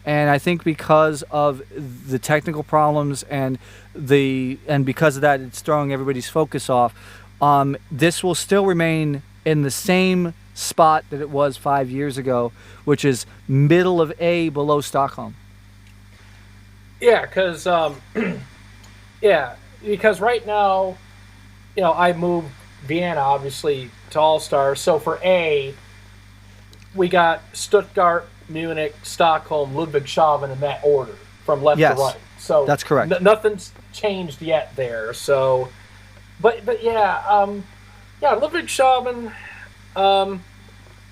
and I think because of the technical problems and because of that, it's throwing everybody's focus off. This will still remain in the same spot that it was 5 years ago, which is middle of A, below Stockholm. Yeah, because right now, I moved Vienna obviously to All Stars. So for A, we got Stuttgart, Munich, Stockholm, Ludwigshafen in that order from left to right. So that's correct. Nothing's changed yet there. So, but Ludwigshafen.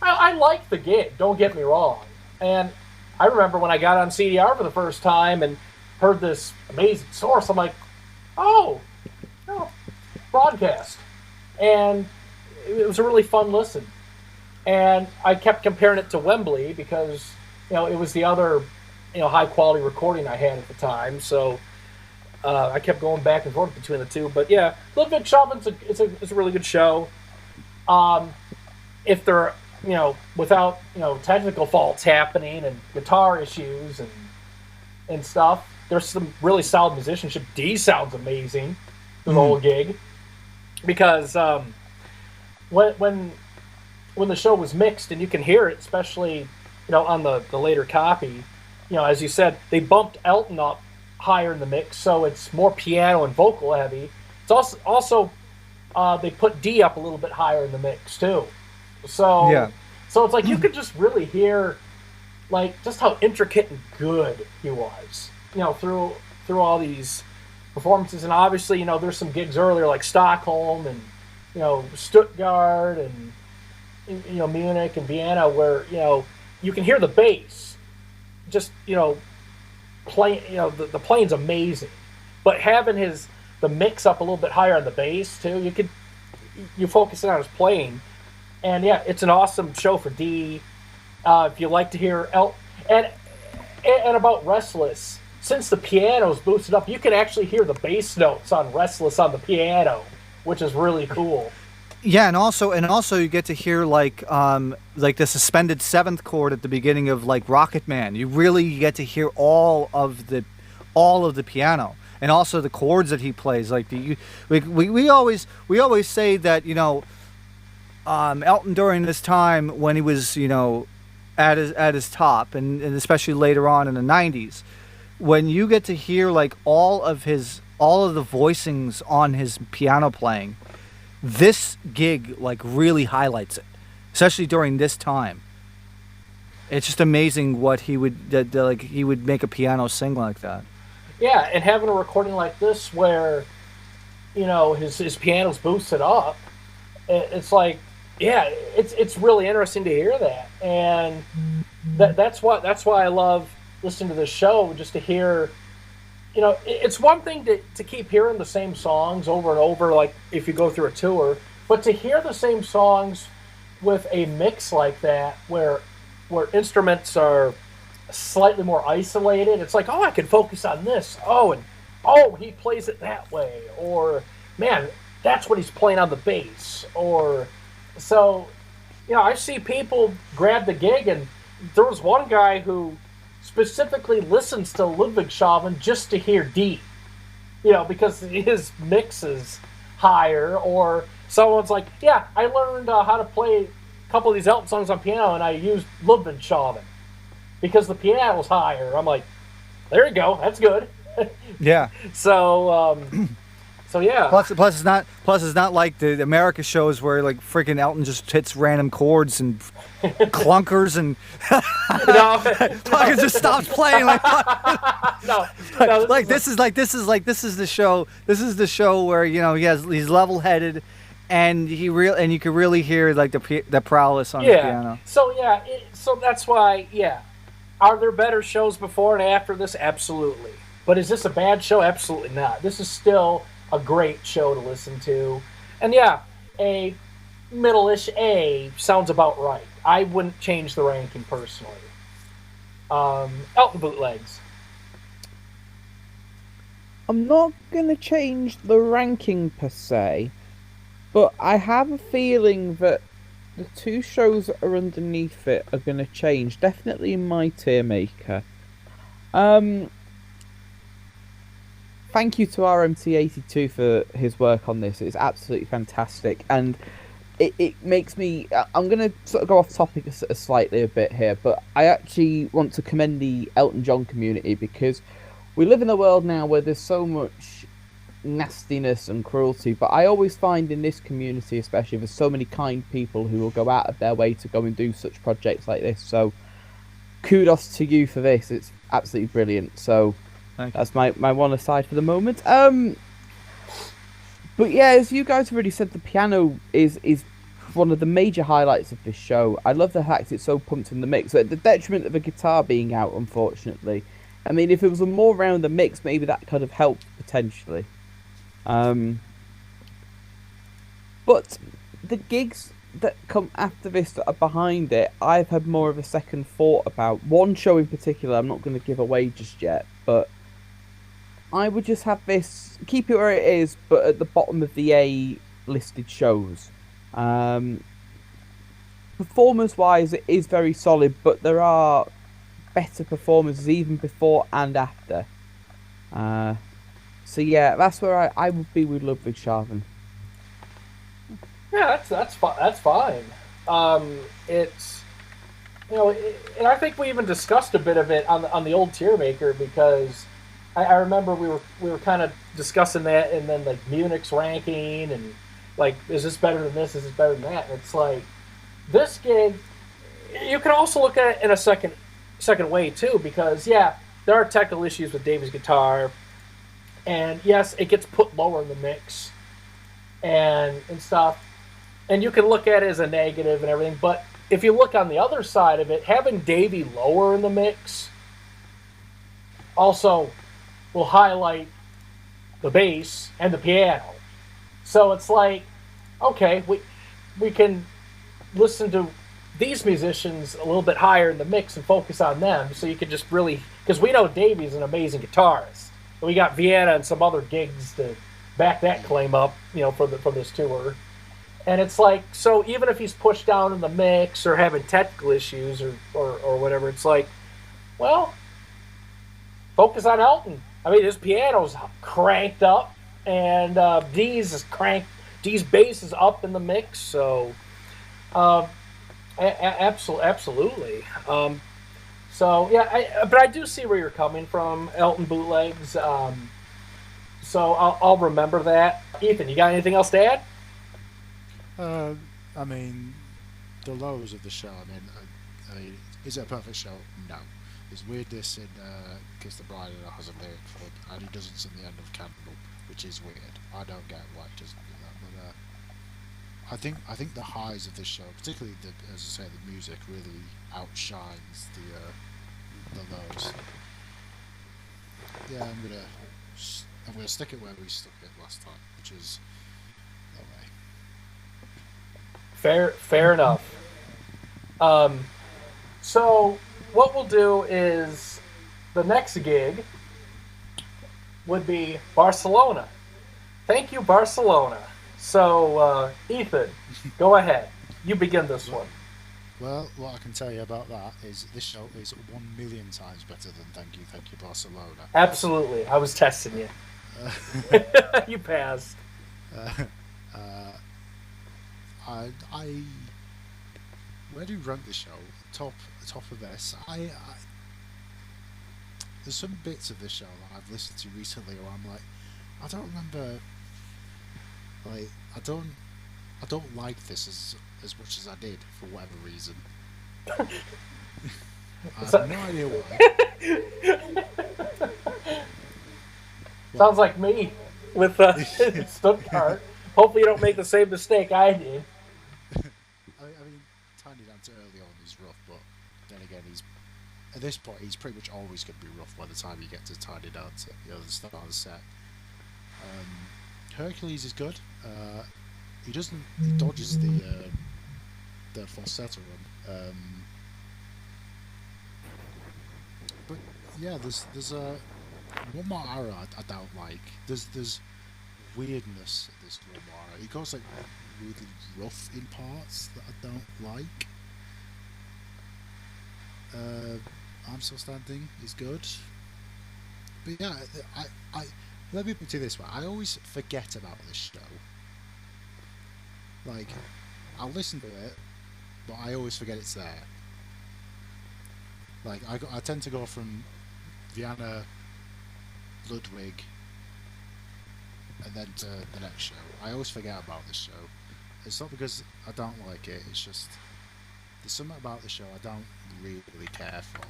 I like the gig. Don't get me wrong. And I remember when I got on CDR for the first time and heard this amazing source, I'm like, broadcast. And it was a really fun listen. And I kept comparing it to Wembley because, it was the other, high quality recording I had at the time. So I kept going back and forth between the two. But yeah, Ludwigshafen's it's a really good show. If they're, without, technical faults happening and guitar issues and stuff, there's some really solid musicianship. D sounds amazing through the whole gig. Because when the show was mixed, and you can hear it, especially on the later copy, as you said, they bumped Elton up higher in the mix, so it's more piano and vocal heavy. It's also they put D up a little bit higher in the mix too. So it's like you could just really hear like just how intricate and good he was, through all these performances. And obviously, there's some gigs earlier like Stockholm and Stuttgart and Munich and Vienna where you can hear the bass just playing. The playing's amazing, but having the mix up a little bit higher on the bass too, you focus on his playing. And yeah, it's an awesome show for D. If you like to hear and about Restless, since the piano's boosted up, you can actually hear the bass notes on Restless on the piano, which is really cool. Yeah, and also you get to hear like the suspended seventh chord at the beginning of like Rocket Man. You really get to hear all of the piano, and also the chords that he plays. Like we always say that Elton during this time when he was at his top, and especially later on in the 90s, when you get to hear like all of the voicings on his piano playing, this gig like really highlights it, especially during this time. It's just amazing what he would he would make a piano sing like that. Yeah, and having a recording like this where his piano's boosted up, it's like, yeah, it's really interesting to hear that. And that's why I love listening to this show, just to hear, it's one thing to keep hearing the same songs over and over, like if you go through a tour, but to hear the same songs with a mix like that, where instruments are slightly more isolated, it's like, I can focus on this. He plays it that way, or man, that's what he's playing on the bass, or so. I see people grab the gig, and there was one guy who specifically listens to Ludwigshafen just to hear D, because his mix is higher. Or someone's like, yeah, I learned how to play a couple of these Elton songs on piano, and I used Ludwigshafen because the piano's higher. I'm like, there you go, that's good. Yeah. So yeah. Plus it's not like the America shows where like freaking Elton just hits random chords and clunkers and fucking just stops playing like this is the show. This is the show where he's level-headed, and you can really hear like the prowess on the piano. So so that's why Are there better shows before and after this? Absolutely. But is this a bad show? Absolutely not. This is still a great show to listen to. And yeah, a middle-ish A sounds about right. I wouldn't change the ranking personally. Elton Bootlegs. I'm not going to change the ranking per se, but I have a feeling that the two shows that are underneath it are going to change. Definitely in my tier maker. Thank you to RMT82 for his work on this. It's absolutely fantastic. And it makes me... I'm going to sort of go off topic slightly a bit here, but I actually want to commend the Elton John community, because we live in a world now where there's so much nastiness and cruelty, but I always find in this community especially there's so many kind people who will go out of their way to go and do such projects like this. So kudos to you for this. It's absolutely brilliant. So that's my one aside for the moment. But yeah, as you guys have already said, the piano is one of the major highlights of this show. I love the fact it's so pumped in the mix, at the detriment of the guitar being out, unfortunately. I mean, if it was a more rounded mix, maybe that could have helped potentially. But the gigs that come after this that are behind it, I've had more of a second thought about. One show in particular, I'm not going to give away just yet, but I would just have this, keep it where it is, but at the bottom of the A listed shows. Performance-wise, it is very solid, but there are better performances even before and after. So yeah, that's where I would be with Ludwigshafen. Yeah, that's fine. It's, you know, and I think we even discussed a bit of it on the old tier maker, because I remember we were kind of discussing that, and then like Munich's ranking, and like, is this better than this? Is this better than that? And it's like, this gig, you can also look at it in a second way too, because yeah, there are technical issues with Davy's guitar, and yes, it gets put lower in the mix and stuff, and you can look at it as a negative and everything. But if you look on the other side of it, having Davy lower in the mix also will highlight the bass and the piano. So it's like, okay, we can listen to these musicians a little bit higher in the mix and focus on them. So you can just really, because we know Davy's an amazing guitarist, and we got Vienna and some other gigs to back that claim up, you know, for this tour. And it's like, so even if he's pushed down in the mix or having technical issues or whatever, it's like, well, focus on Elton. I mean, his piano's cranked up, and D's bass is up in the mix, so absolutely. So yeah, but I do see where you're coming from, Elton Bootlegs. So I'll remember that. Ethan, you got anything else to add? I mean, the lows of the show. I mean, is it a perfect show? No. There's weirdness in Kiss the Bride has a lyric for, and he doesn't sing the end of Candle, which is weird. I don't get why he doesn't do that, but I think the highs of this show, particularly as I say, the music really outshines the lows. Yeah, I'm gonna stick it where we stuck it last time, which is that way. Fair enough. So what we'll do is, the next gig would be Barcelona. Thank you, Barcelona. So, Ethan, go ahead. You begin this one. Well, what I can tell you about that is this show is 1,000,000 times better than Thank You, Barcelona. Absolutely. I was testing you. You passed. Where do you rank the show? Top of this. There's some bits of this show that I've listened to recently where I'm like, I don't remember. Like, I don't like this as much as I did for whatever reason. I have no idea why. Sounds like me with Stuttgart. Hopefully you don't make the same mistake I did. I mean, Tiny Dancer early on is rough, but then again, he's at this point, he's pretty much always going to be rough by the time you get to Tiny Dancer, the start of the set. Hercules is good. He dodges the falsetto run. But yeah, there's one more arrow I don't like. There's weirdness at this one more arrow. He goes like really rough in parts that I don't like. I'm Still Standing is good. But yeah, I let me put it this way. I always forget about this show. Like, I'll listen to it, but I always forget it's there. Like, I tend to go from Vienna, Ludwig, and then to the next show. I always forget about this show. It's not because I don't like it, it's just there's something about the show I don't really care for.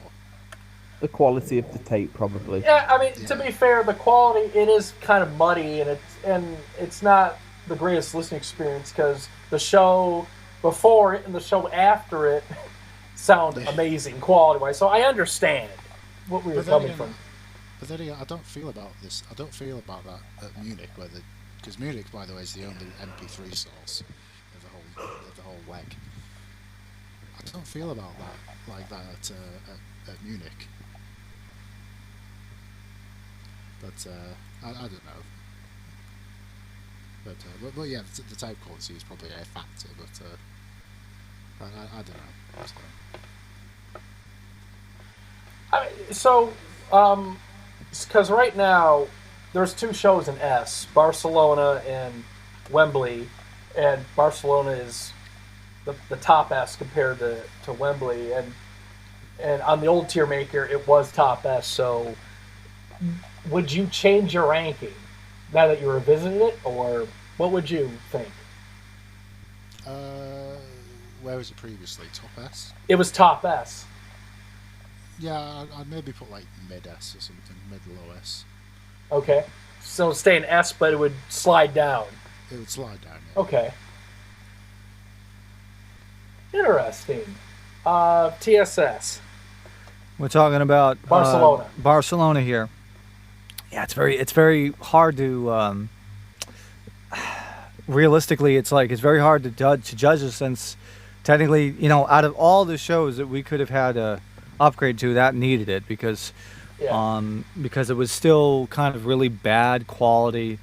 The quality of the tape, probably. Yeah, I mean, to be fair, the quality, it is kind of muddy, and it's not the greatest listening experience, because the show before it and the show after it sound amazing quality-wise. So I understand what we were coming from. But then again, I don't feel about this. I don't feel about that at Munich, because Munich, by the way, is the only MP3 source of the whole leg. I don't feel about that like that at Munich. But I don't know. But yeah, the tape quality is probably a factor. But I don't know. So, because right now there's two shows in S, Barcelona and Wembley, and Barcelona is the top S compared to Wembley, and on the old tier maker it was top S. So, would you change your ranking now that you revisited it, or what would you think? Where was it previously? Top S? It was top S. Yeah, I'd maybe put like mid S or something, mid-low S. Okay. So stay in S, but it would slide down. It would slide down, yeah. Okay. Interesting. TSS. We're talking about Barcelona. Barcelona here. Yeah, it's very hard to realistically. It's very hard to judge this, since technically, out of all the shows that we could have had a upgrade to, that needed it, because it was still kind of really bad quality.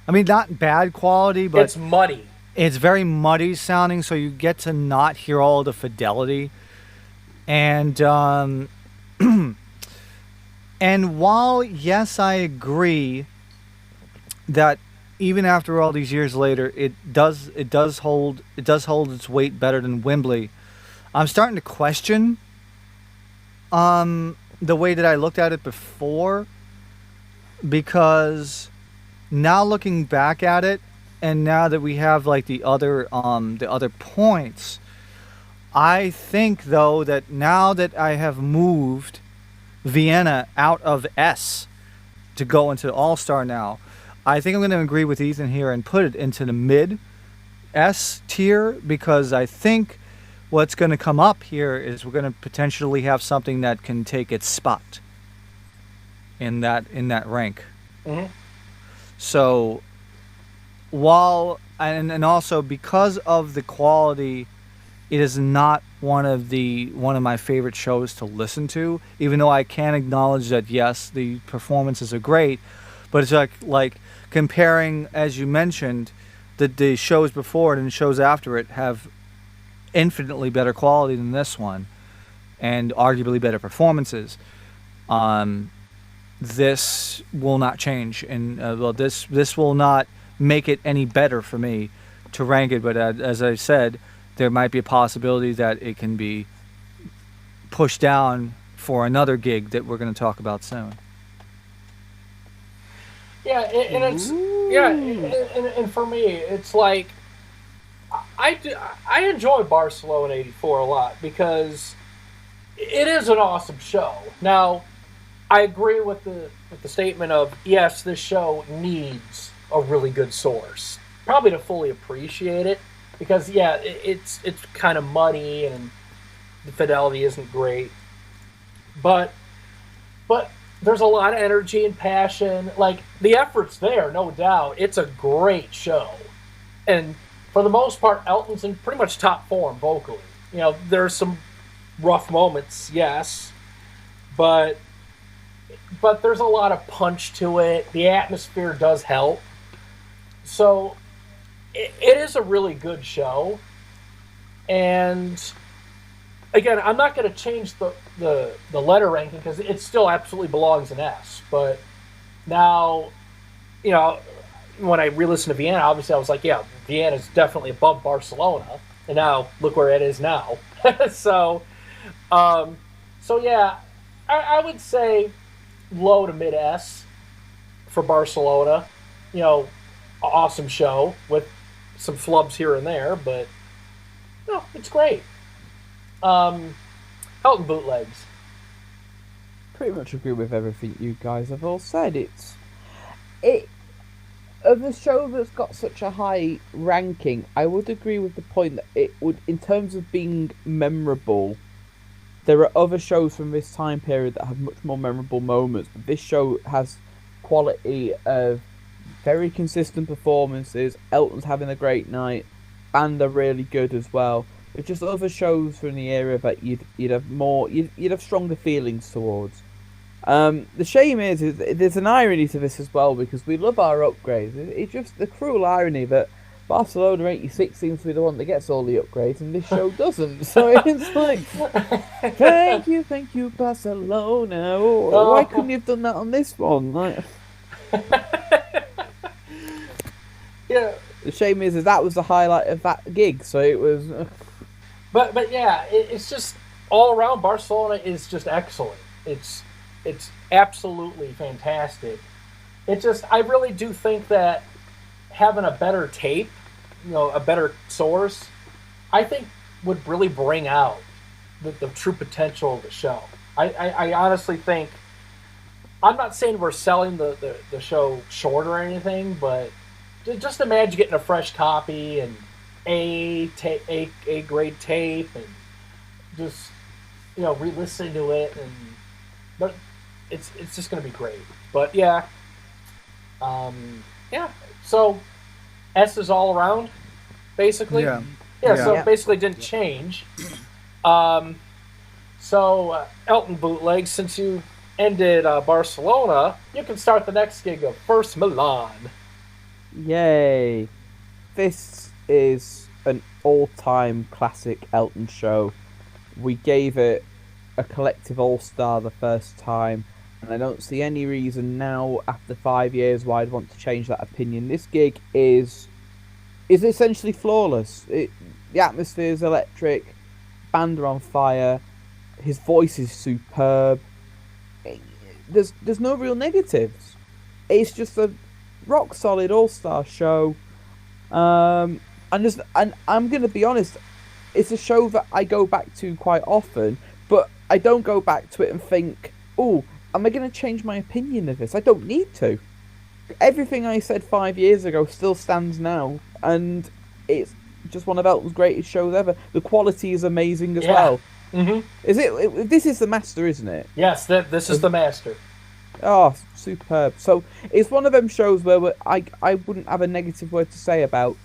I mean, not bad quality, but it's muddy. It's very muddy sounding, so you get to not hear all the fidelity. And and while, yes, I agree that even after all these years later, it does hold its weight better than Wembley, I'm starting to question the way that I looked at it before, because now looking back at it, and now that we have like the other points, I think though that now that I have moved Vienna out of S to go into All-Star now, I think I'm going to agree with Ethan here and put it into the mid S tier, because I think what's going to come up here is we're going to potentially have something that can take its spot in that rank. Mm-hmm. So while and also because of the quality, it is not one of my favorite shows to listen to, even though I can acknowledge that yes, the performances are great, but it's like comparing, as you mentioned, the shows before it and the shows after it have infinitely better quality than this one, and arguably better performances. This will not change, and this will not make it any better for me to rank it. But as I said, there might be a possibility that it can be pushed down for another gig that we're going to talk about soon. Yeah, and for me, it's like I enjoy Barcelona '84 a lot, because it is an awesome show. Now, I agree with the statement of yes, this show needs a really good source, probably to fully appreciate it, because it's kind of muddy and the fidelity isn't great. but there's a lot of energy and passion. Like, the effort's there, no doubt. It's a great show, and for the most part, Elton's in pretty much top form vocally. You know, there's some rough moments, yes, but there's a lot of punch to it. The atmosphere does help. So it is a really good show. And again, I'm not going to change the letter ranking because it still absolutely belongs in S. But now, you know, when I re-listened to Vienna, obviously I was like, yeah, Vienna is definitely above Barcelona. And now look where it is now. So yeah, I would say low to mid S for Barcelona. You know, awesome show with some flubs here and there, but no, it's great. Elton Bootlegs. Pretty much agree with everything you guys have all said. It of a show that's got such a high ranking, I would agree with the point that it would, in terms of being memorable, there are other shows from this time period that have much more memorable moments, but this show has quality of very consistent performances. Elton's having a great night, and they're really good as well. It's just other shows from the era that you'd have stronger feelings towards. The shame is there's an irony to this as well, because we love our upgrades. It's just the cruel irony that Barcelona 86 seems to be the one that gets all the upgrades, and this show doesn't. So it's like, thank you, Barcelona. Why couldn't you have done that on this one? Like, yeah. The shame is that was the highlight of that gig. So it was. But yeah, it's just all around. Barcelona is just excellent. It's absolutely fantastic. It just, I really do think that having a better tape, you know, a better source, I think would really bring out the true potential of the show. I honestly think, I'm not saying we're selling the show short or anything, but just imagine getting a fresh copy and a grade tape and just, you know, re-listening to it, but it's just gonna be great. But yeah, so S is all around, basically. Yeah. So basically didn't change. So Elton Bootleg, since you ended Barcelona, you can start the next gig of First Milan. Yay! This is an all-time classic Elton show. We gave it a collective all-star the first time, and I don't see any reason now, after 5 years, why I'd want to change that opinion. This gig is essentially flawless. The atmosphere is electric, band are on fire, his voice is superb. There's no real negatives. It's just a rock solid all-star show. And I'm gonna be honest, it's a show that I go back to quite often, but I don't go back to it and think, oh, am I gonna change my opinion of this? I don't need to. Everything I said 5 years ago still stands now, and it's just one of Elton's greatest shows ever. The quality is amazing as well. Mm-hmm. This is the master, isn't it? Yes, this is the master. Oh, superb. So it's one of them shows where I wouldn't have a negative word to say about.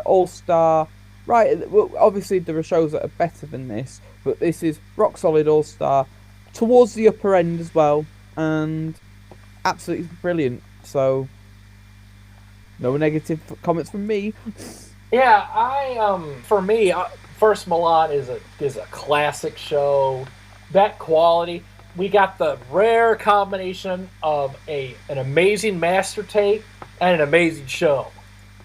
All-star, right, well, obviously there are shows that are better than this, but this is rock solid all-star, towards the upper end as well, and absolutely brilliant. So no negative comments from me. Yeah, for me, First Milan is a classic show. That quality, we got the rare combination of an amazing master tape and an amazing show.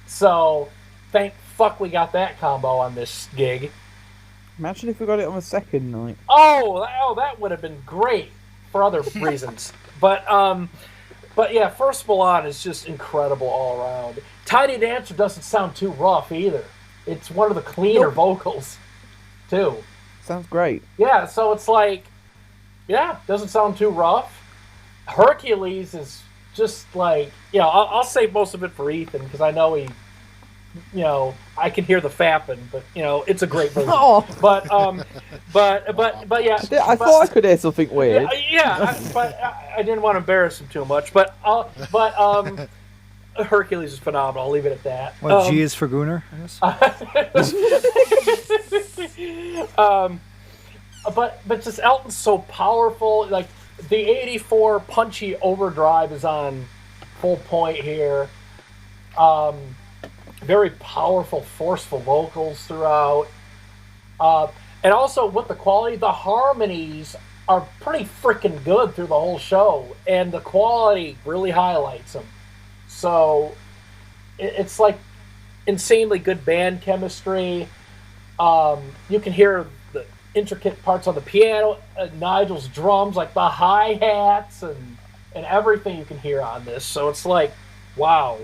So thank fuck we got that combo on this gig. Imagine if we got it on the second night. Oh, that would have been great for other reasons. But yeah, First Milan is just incredible all around. Tiny Dancer doesn't sound too rough either. It's one of the cleaner vocals, too. Sounds great. Yeah, so it's like, doesn't sound too rough. Hercules is just like, I'll save most of it for Ethan because I know I can hear the fapping, but it's a great version. Oh. But yeah. I thought I could hear something weird. But I didn't want to embarrass him too much. But Hercules is phenomenal. I'll leave it at that. What G is for Gooner, I guess. But just Elton's so powerful. Like the '84 punchy overdrive is on full point here. Very powerful, forceful vocals throughout. And also with the quality, the harmonies are pretty freaking good through the whole show, and the quality really highlights them. So it's like insanely good band chemistry. You can hear the intricate parts on the piano, Nigel's drums, like the hi-hats and everything you can hear on this. So it's like, wow.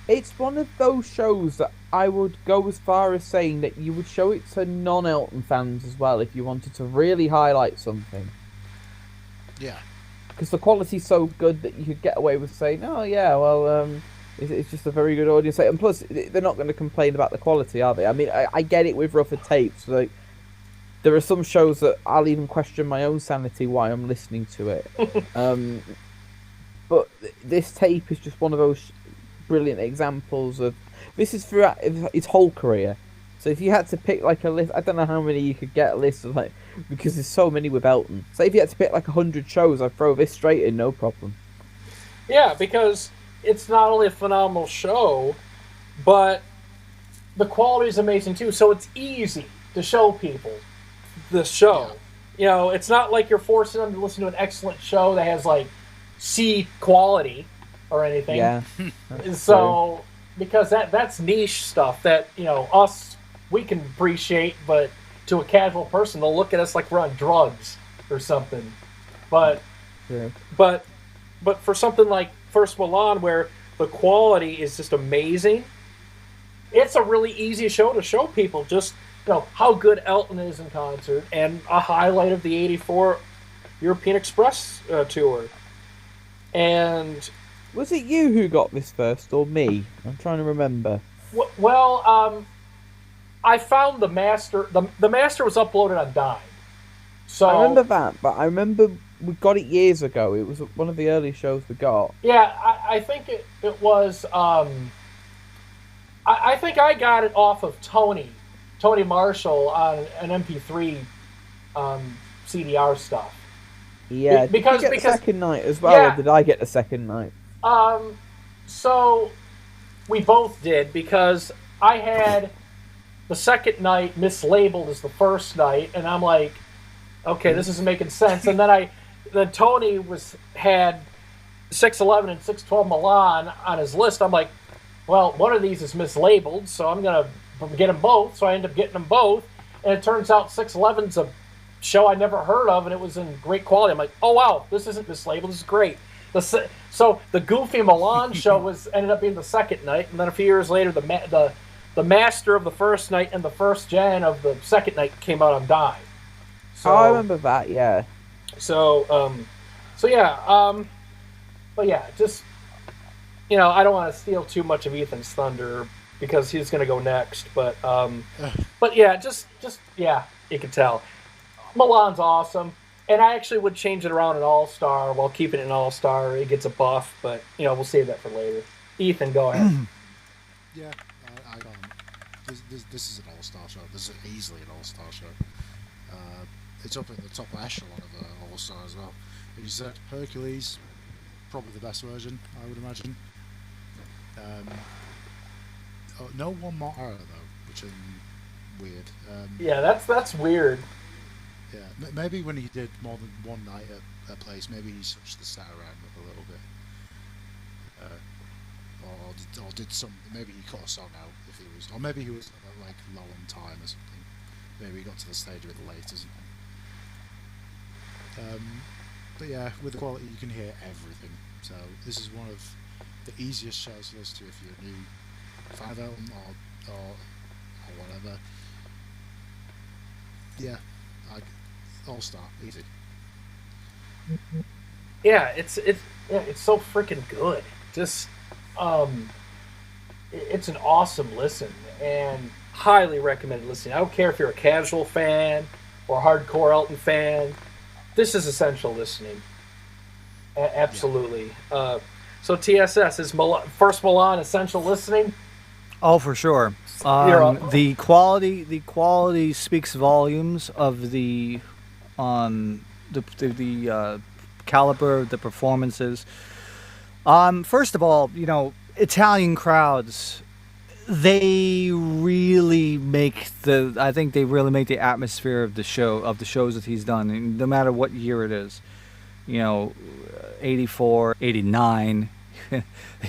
It's one of those shows that I would go as far as saying that you would show it to non-Elton fans as well if you wanted to really highlight something. Yeah. Because the quality's so good that you could get away with saying, oh yeah, well, it's just a very good audience. And plus, they're not going to complain about the quality, are they? I mean, I get it with rougher tapes. Like, there are some shows that I'll even question my own sanity why I'm listening to it. But this tape is just one of those brilliant examples of... This is throughout his whole career. So if you had to pick like a list... I don't know how many you could get a list of, like, because there's so many with Elton. So if you had to pick like 100 shows, I'd throw this straight in, no problem. Yeah, because it's not only a phenomenal show, but the quality is amazing too. So it's easy to show people this show. Yeah. It's not like you're forcing them to listen to an excellent show that has like C quality or anything. Yeah. So because that's niche stuff that us we can appreciate, but to a casual person they'll look at us like we're on drugs or something. But but for something like First Milan, where the quality is just amazing, it's a really easy show to show people just how good Elton is in concert, and a highlight of the '84 European Express tour. And was it you who got this first, or me? I'm trying to remember. Well, I found the master. The master was uploaded on Dime. So I remember that, but I remember we got it years ago. It was one of the early shows we got. Yeah, I think it was. I think I got it off of Tony Marshall on an MP3 CDR stuff. Yeah, because did you get the second night as well, yeah, or did I get the second night? So we both did, because I had the second night mislabeled as the first night, and I'm like, okay, this isn't making sense. And then Tony had 611 and 612 Milan on his list. I'm like, well, one of these is mislabeled, so I'm gonna get them both. So I end up getting them both, and it turns out 611's a show I never heard of, and it was in great quality. I'm like, oh wow, this isn't mislabeled. This is great. So the Goofy Milan show ended up being the second night, and then a few years later, the master of the first night and the first gen of the second night came out on Dime. So, I remember that, yeah. So but yeah, just I don't want to steal too much of Ethan's thunder because he's going to go next, but yeah, just yeah, you can tell Milan's awesome, and I actually would change it around an All-Star while keeping it an All-Star. It gets a buff, but we'll save that for later. Ethan, go ahead. Yeah, I this is an All-Star show. This is easily an All-Star show. It's up in the top echelon of the All-Star as well. As you said, Hercules, probably the best version, I would imagine. No one more error though, which is weird. Yeah, that's weird. Yeah, maybe when he did more than one night at a place, maybe he switched the set around a little bit. Or did some, maybe he cut a song out if he was, or maybe he was like low on time or something. Maybe he got to the stage a bit late or something. But yeah, with the quality you can hear everything. So this is one of the easiest shows to listen to if you're a new fan of Elton or whatever. Yeah, All-Star, easy. Yeah, it's so freaking good. Just it's an awesome listen and highly recommended listening. I don't care if you're a casual fan or a hardcore Elton fan. This is essential listening. Absolutely. So TSS is first Milan essential listening. Oh, for sure. The quality speaks volumes of the caliber of the performances. First of all, Italian crowds, they really make the atmosphere of the shows that he's done, and no matter what year it is, 84, 89,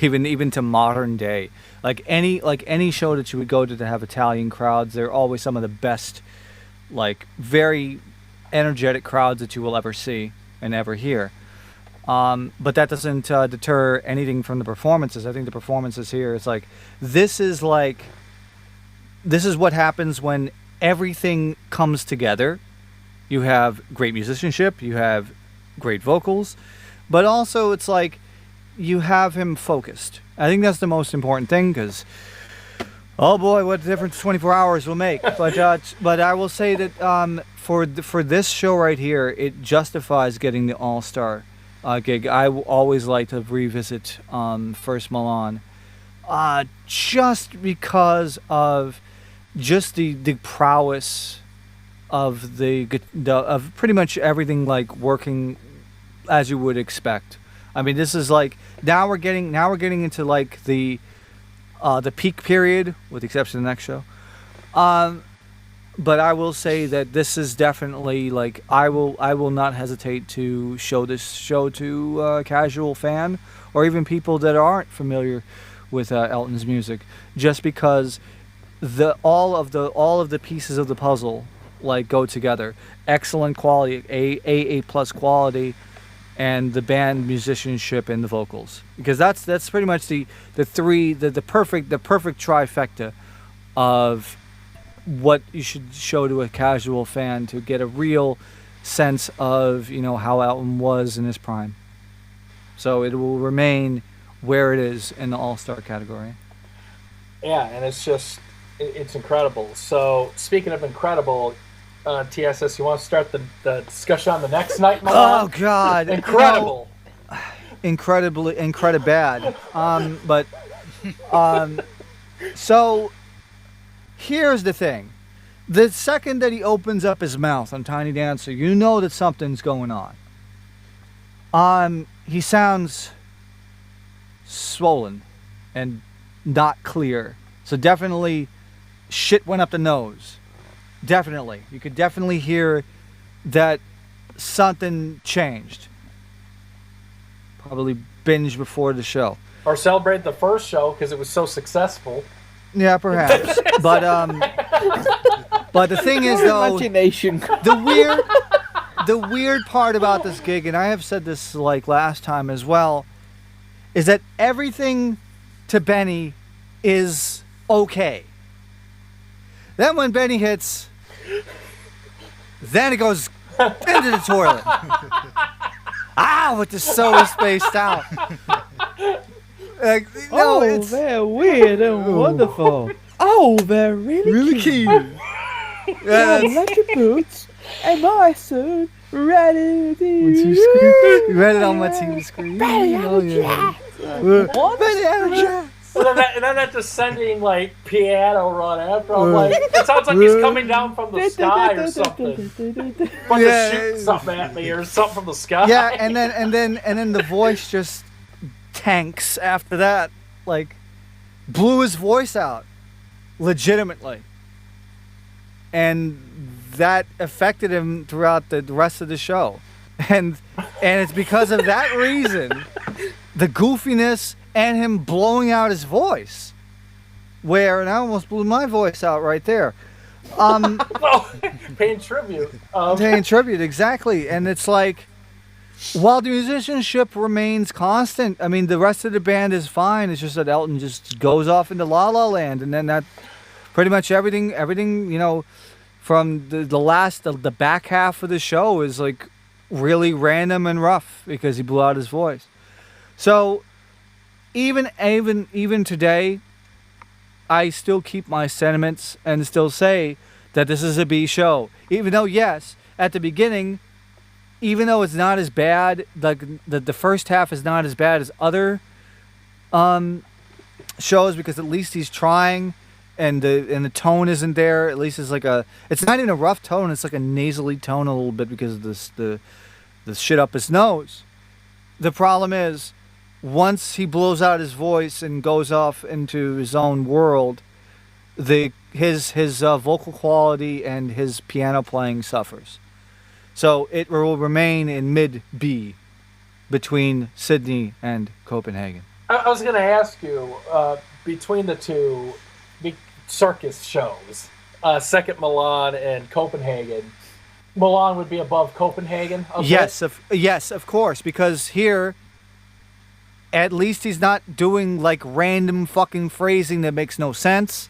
even to modern day. Like any show that you would go to have Italian crowds, they're always some of the best, like very energetic crowds that you will ever see and ever hear. But that doesn't deter anything from the performances. I think the performances here, it's like this is what happens when everything comes together. You have great musicianship, you have great vocals, but also it's like you have him focused. I think that's the most important thing, because oh boy, what difference 24 hours will make. But I will say that for this show right here, it justifies getting the All-Star gig. I always like to revisit First Milan, just because of just the prowess of of pretty much everything, like working as you would expect. I mean, this is like now we're getting into like the peak period, with the exception of the next show. But I will say that this is definitely like I will not hesitate to show this show to a casual fan or even people that aren't familiar with Elton's music, just because all of the pieces of the puzzle like go together. Excellent quality, A+ quality, and the band musicianship and the vocals, because that's pretty much the perfect trifecta of what you should show to a casual fan to get a real sense of how Elton was in his prime. So it will remain where it is in the All-Star category. Yeah, and it's incredible. So speaking of incredible, TSS, you want to start the discussion on the next night, Milan? Oh God, incredible! Incredibly bad. So here's the thing: the second that he opens up his mouth on Tiny Dancer, you know that something's going on. He sounds swollen and not clear. So definitely, shit went up the nose. Definitely. You could definitely hear that something changed. Probably binged before the show. Or celebrate the first show because it was so successful. Yeah, perhaps. But the thing is, though, imagination. the weird part about this gig, and I have said this like last time as well, is that everything to Benny is okay. Then when Benny hits, then it goes into the toilet. With the soda spaced out. They're weird and wonderful. Oh, they're really cute. Let your boots, and my soon ready to ready on my team screen. Oh yeah. And then that descending like piano run after, I'm like, it sounds like he's coming down from the sky or something. But to shoot something at me or something from the sky. Yeah, and then the voice just tanks after that. Like, blew his voice out, legitimately, and that affected him throughout the rest of the show, and it's because of that reason, the goofiness. And him blowing out his voice, and I almost blew my voice out right there. Paying tribute. Paying tribute, exactly. And it's like, while the musicianship remains constant, I mean, the rest of the band is fine. It's just that Elton just goes off into La La Land, and then that pretty much everything, from the back half of the show is like really random and rough because he blew out his voice. So. Even today, I still keep my sentiments and still say that this is a B show. Even though, yes, at the beginning, even though it's not as bad, like the first half is not as bad as other shows, because at least he's trying, and the tone isn't there. At least it's like it's not even a rough tone. It's like a nasally tone a little bit because of the shit up his nose. The problem is, once he blows out his voice and goes off into his own world, his vocal quality and his piano playing suffers. So it will remain in mid B between Sydney and Copenhagen. I was going to ask you, between the two circus shows, Second Milan and Copenhagen, Milan would be above Copenhagen? Yes, of course, because here, at least he's not doing like random fucking phrasing that makes no sense.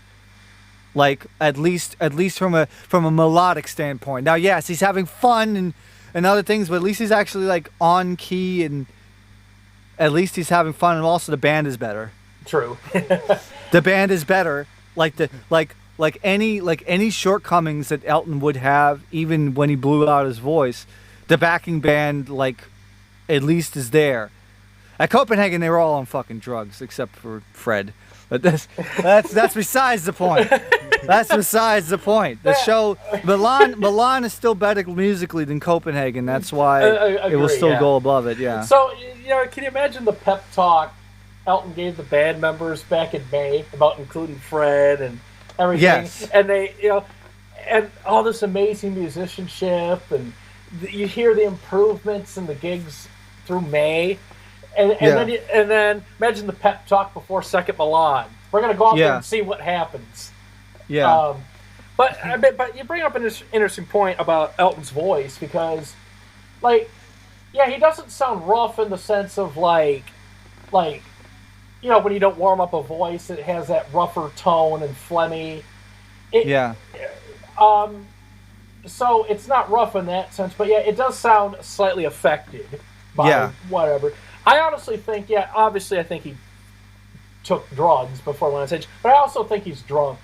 Like at least from a melodic standpoint. Now, yes, he's having fun and other things, but at least he's actually like on key, and at least he's having fun. And also, the band is better. True. The band is better. Like any shortcomings that Elton would have, even when he blew out his voice, the backing band at least is there. At Copenhagen, they were all on fucking drugs except for Fred. But that's besides the point. That's besides the point. The show Milan is still better musically than Copenhagen. That's why it will still go above it. Yeah. So can you imagine the pep talk Elton gave the band members back in May about including Fred and everything? Yes. And they and all this amazing musicianship, and you hear the improvements in the gigs through May. And then imagine the pep talk before Second Milan. We're gonna go out there and see what happens. Yeah. But you bring up an interesting point about Elton's voice, because, he doesn't sound rough in the sense of when you don't warm up a voice, it has that rougher tone and phlegmy. So it's not rough in that sense, but it does sound slightly affected by whatever. I honestly think, obviously I think he took drugs before went on stage, but I also think he's drunk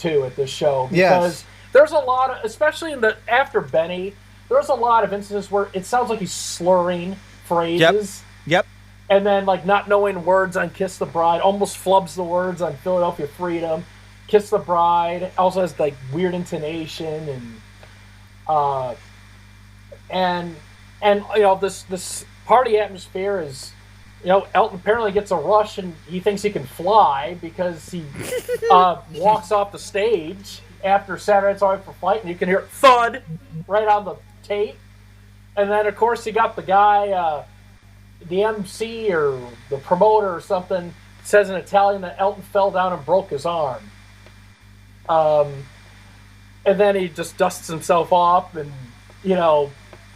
too at this show, because there's a lot of, especially after Benny, there's a lot of instances where it sounds like he's slurring phrases. Yep. And then not knowing words on Kiss the Bride, almost flubs the words on Philadelphia Freedom. Kiss the Bride also has weird intonation, and this party atmosphere is, Elton apparently gets a rush and he thinks he can fly because he walks off the stage after Saturday Night's All Right for Fight, and you can hear thud right on the tape. And then, of course, you got the guy, the MC or the promoter or something, says in Italian that Elton fell down and broke his arm. And then he just dusts himself off and,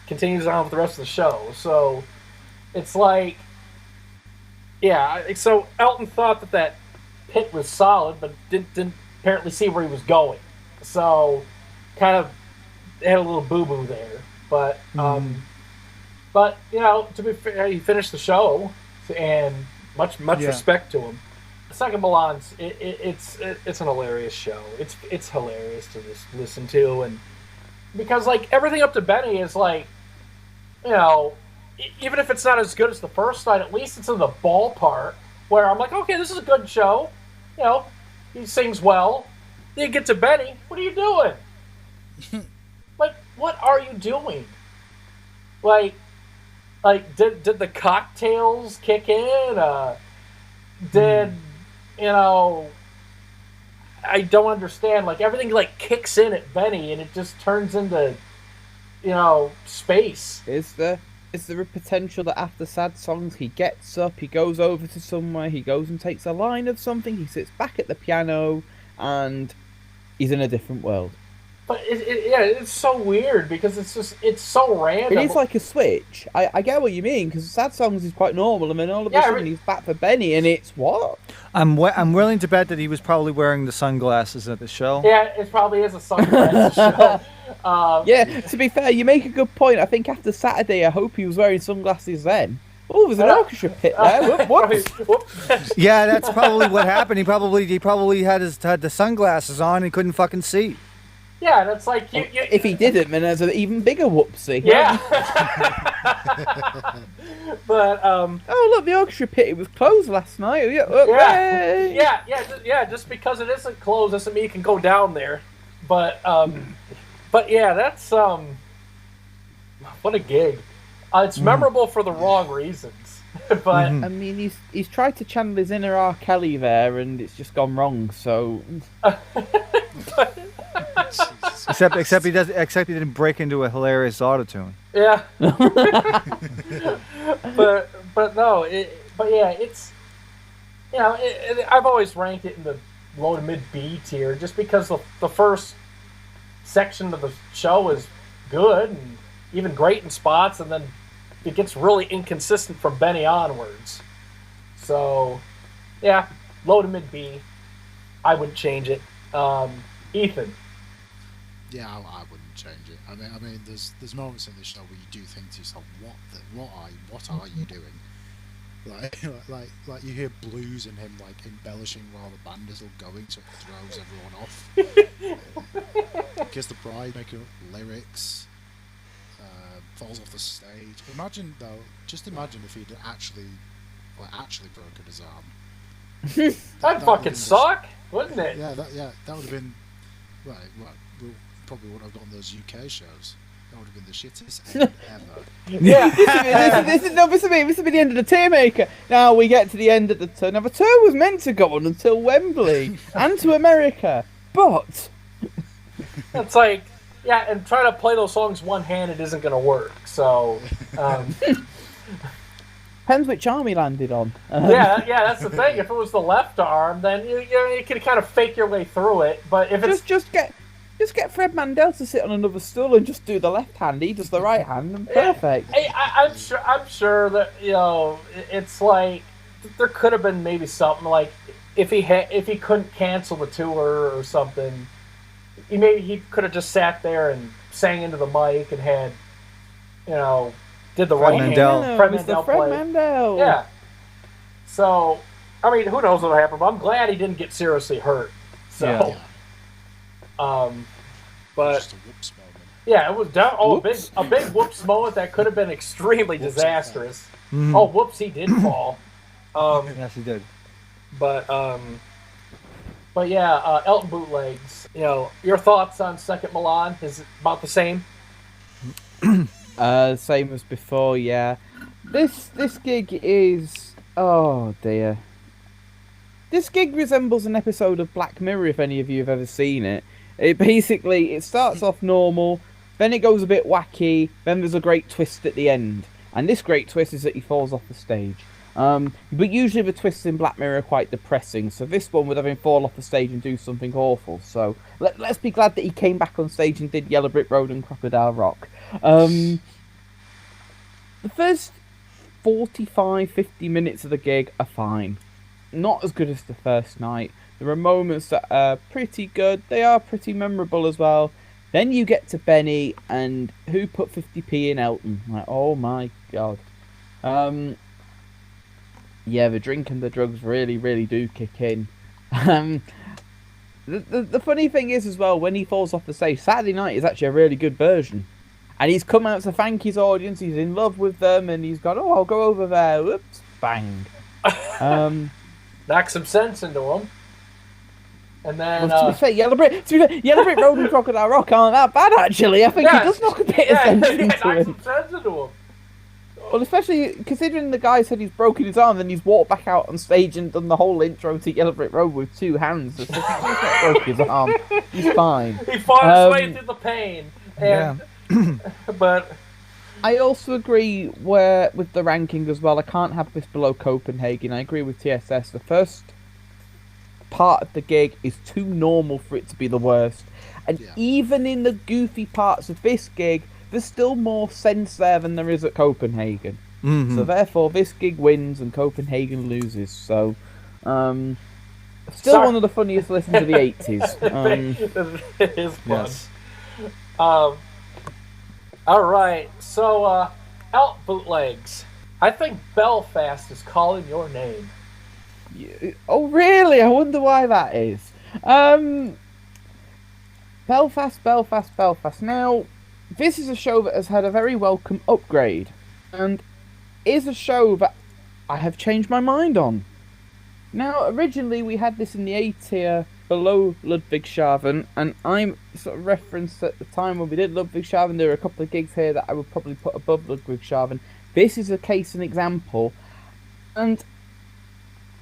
continues on with the rest of the show. So it's so Elton thought that pit was solid, but didn't apparently see where he was going. So kind of had a little boo-boo there. But to be fair, he finished the show, and much respect to him. Second Milan's it's an hilarious show. It's hilarious to just listen to, and because everything up to Benny is even if it's not as good as the first night, at least it's in the ballpark where I'm okay, this is a good show. He sings well. Then you get to Benny, what are you doing? What are you doing? Did the cocktails kick in? I don't understand. Everything kicks in at Benny, and it just turns into space. Is there a potential that after sad songs he gets up, he goes over to somewhere, he goes and takes a line of something, he sits back at the piano, and he's in a different world? But it's so weird because it's so random. It is like a switch. I get what you mean, because sad songs is quite normal, and then all of a sudden he's back for Benny, and it's what? I'm willing to bet that he was probably wearing the sunglasses at the show. Yeah, it probably is a sunglasses show. To be fair, you make a good point. I think after Saturday, I hope he was wearing sunglasses then. Oh, there's an orchestra pit there. Whoops. Whoops. Yeah, that's probably what happened. He probably had the sunglasses on and couldn't fucking see. Yeah, that's like you. If he didn't, then there's an even bigger whoopsie. Yeah. But oh look, the orchestra pit, it was closed last night. Yeah. Just because it isn't closed doesn't mean you can go down there. But yeah, that's what a gig. It's memorable for the wrong reasons. But I mean, he's tried to channel his inner R. Kelly there, and it's just gone wrong. So. Except he didn't break into a hilarious autotune. Yeah. but no, it's I've always ranked it in the low to mid B tier just because the first section of the show is good and even great in spots, and then it gets really inconsistent from Benny onwards. So yeah, low to mid B. I wouldn't change it. Ethan. Yeah, I wouldn't change it. I mean, there's moments in this show where you do think to yourself, what are you doing? Like you hear blues and him like embellishing while the band is all going, so it throws everyone off. Kiss the Bride, making up lyrics, falls off the stage. Imagine if he'd actually broken his arm. That'd fucking suck, wouldn't it? Yeah, that would have been right. We probably wouldn't have gotten those UK shows. That would have been the shittest end ever. Yeah. This is the end of the Tiermaker. Now we get to the end of the tour. Now the tour was meant to go on until Wembley and to America, but it's like, yeah, and trying to play those songs one-handed isn't going to work. So, depends which arm he landed on. yeah, that's the thing. If it was the left arm, then you could kind of fake your way through it. But if it's just get Fred Mandel to sit on another stool and just do the left hand. He does the right hand, and perfect. I'm sure that it's like there could have been maybe something like if he couldn't cancel the tour or something, he could have just sat there and sang into the mic and had did the right Mandel. hand. Fred Mandel. Yeah. So I mean, who knows what'll happen? But I'm glad he didn't get seriously hurt. So. Yeah. But just a whoops moment. Yeah, it was a big whoops moment that could have been extremely disastrous. Mm. Oh, whoops, he did fall. Yes, he did. But yeah, Elton bootlegs. Your thoughts on Second Milan is it about the same? Same as before. Yeah, this gig is dear. This gig resembles an episode of Black Mirror, if any of you have ever seen it. It starts off normal, then it goes a bit wacky, then there's a great twist at the end. And this great twist is that he falls off the stage. But usually the twists in Black Mirror are quite depressing, so this one would have him fall off the stage and do something awful. So let's be glad that he came back on stage and did Yellow Brick Road and Crocodile Rock. The first 45-50 minutes of the gig are fine. Not as good as the first night. There are moments that are pretty good. They are pretty memorable as well. Then you get to Benny, and who put 50p in Elton? Like, oh my god. Yeah, the drink and the drugs really, really do kick in. The funny thing is as well, when he falls off the stage, Saturday Night is actually a really good version. And he's come out to thank his audience, he's in love with them, and he's gone, I'll go over there. Whoops, bang. Knock some sense into him. And then, to be fair, Yellow Brick Road and Crocodile Rock aren't that bad, actually. I think he does knock a bit of sense into knock him. some sense into him. Well, especially considering the guy said he's broken his arm, then he's walked back out on stage and done the whole intro to Yellow Brick Road with two hands. He's not broke his arm. He's fine. He fought his way through the pain. And, but I also agree with the ranking as well. I can't have this below Copenhagen. I agree with TSS. The first part of the gig is too normal for it to be the worst. And even in the goofy parts of this gig, there's still more sense there than there is at Copenhagen. Mm-hmm. So therefore, this gig wins and Copenhagen loses. So, still one of the funniest listens of the 80s. It is fun. Yes. All right. So, Elton bootlegs. I think Belfast is calling your name. Oh, really? I wonder why that is. Belfast, Belfast, Belfast. Now, this is a show that has had a very welcome upgrade, and is a show that I have changed my mind on. Now, originally we had this in the A tier below Ludwigshafen, and I'm sort of referenced at the time when we did Ludwigshafen, there were a couple of gigs here that I would probably put above Ludwigshafen. This is a case and example, and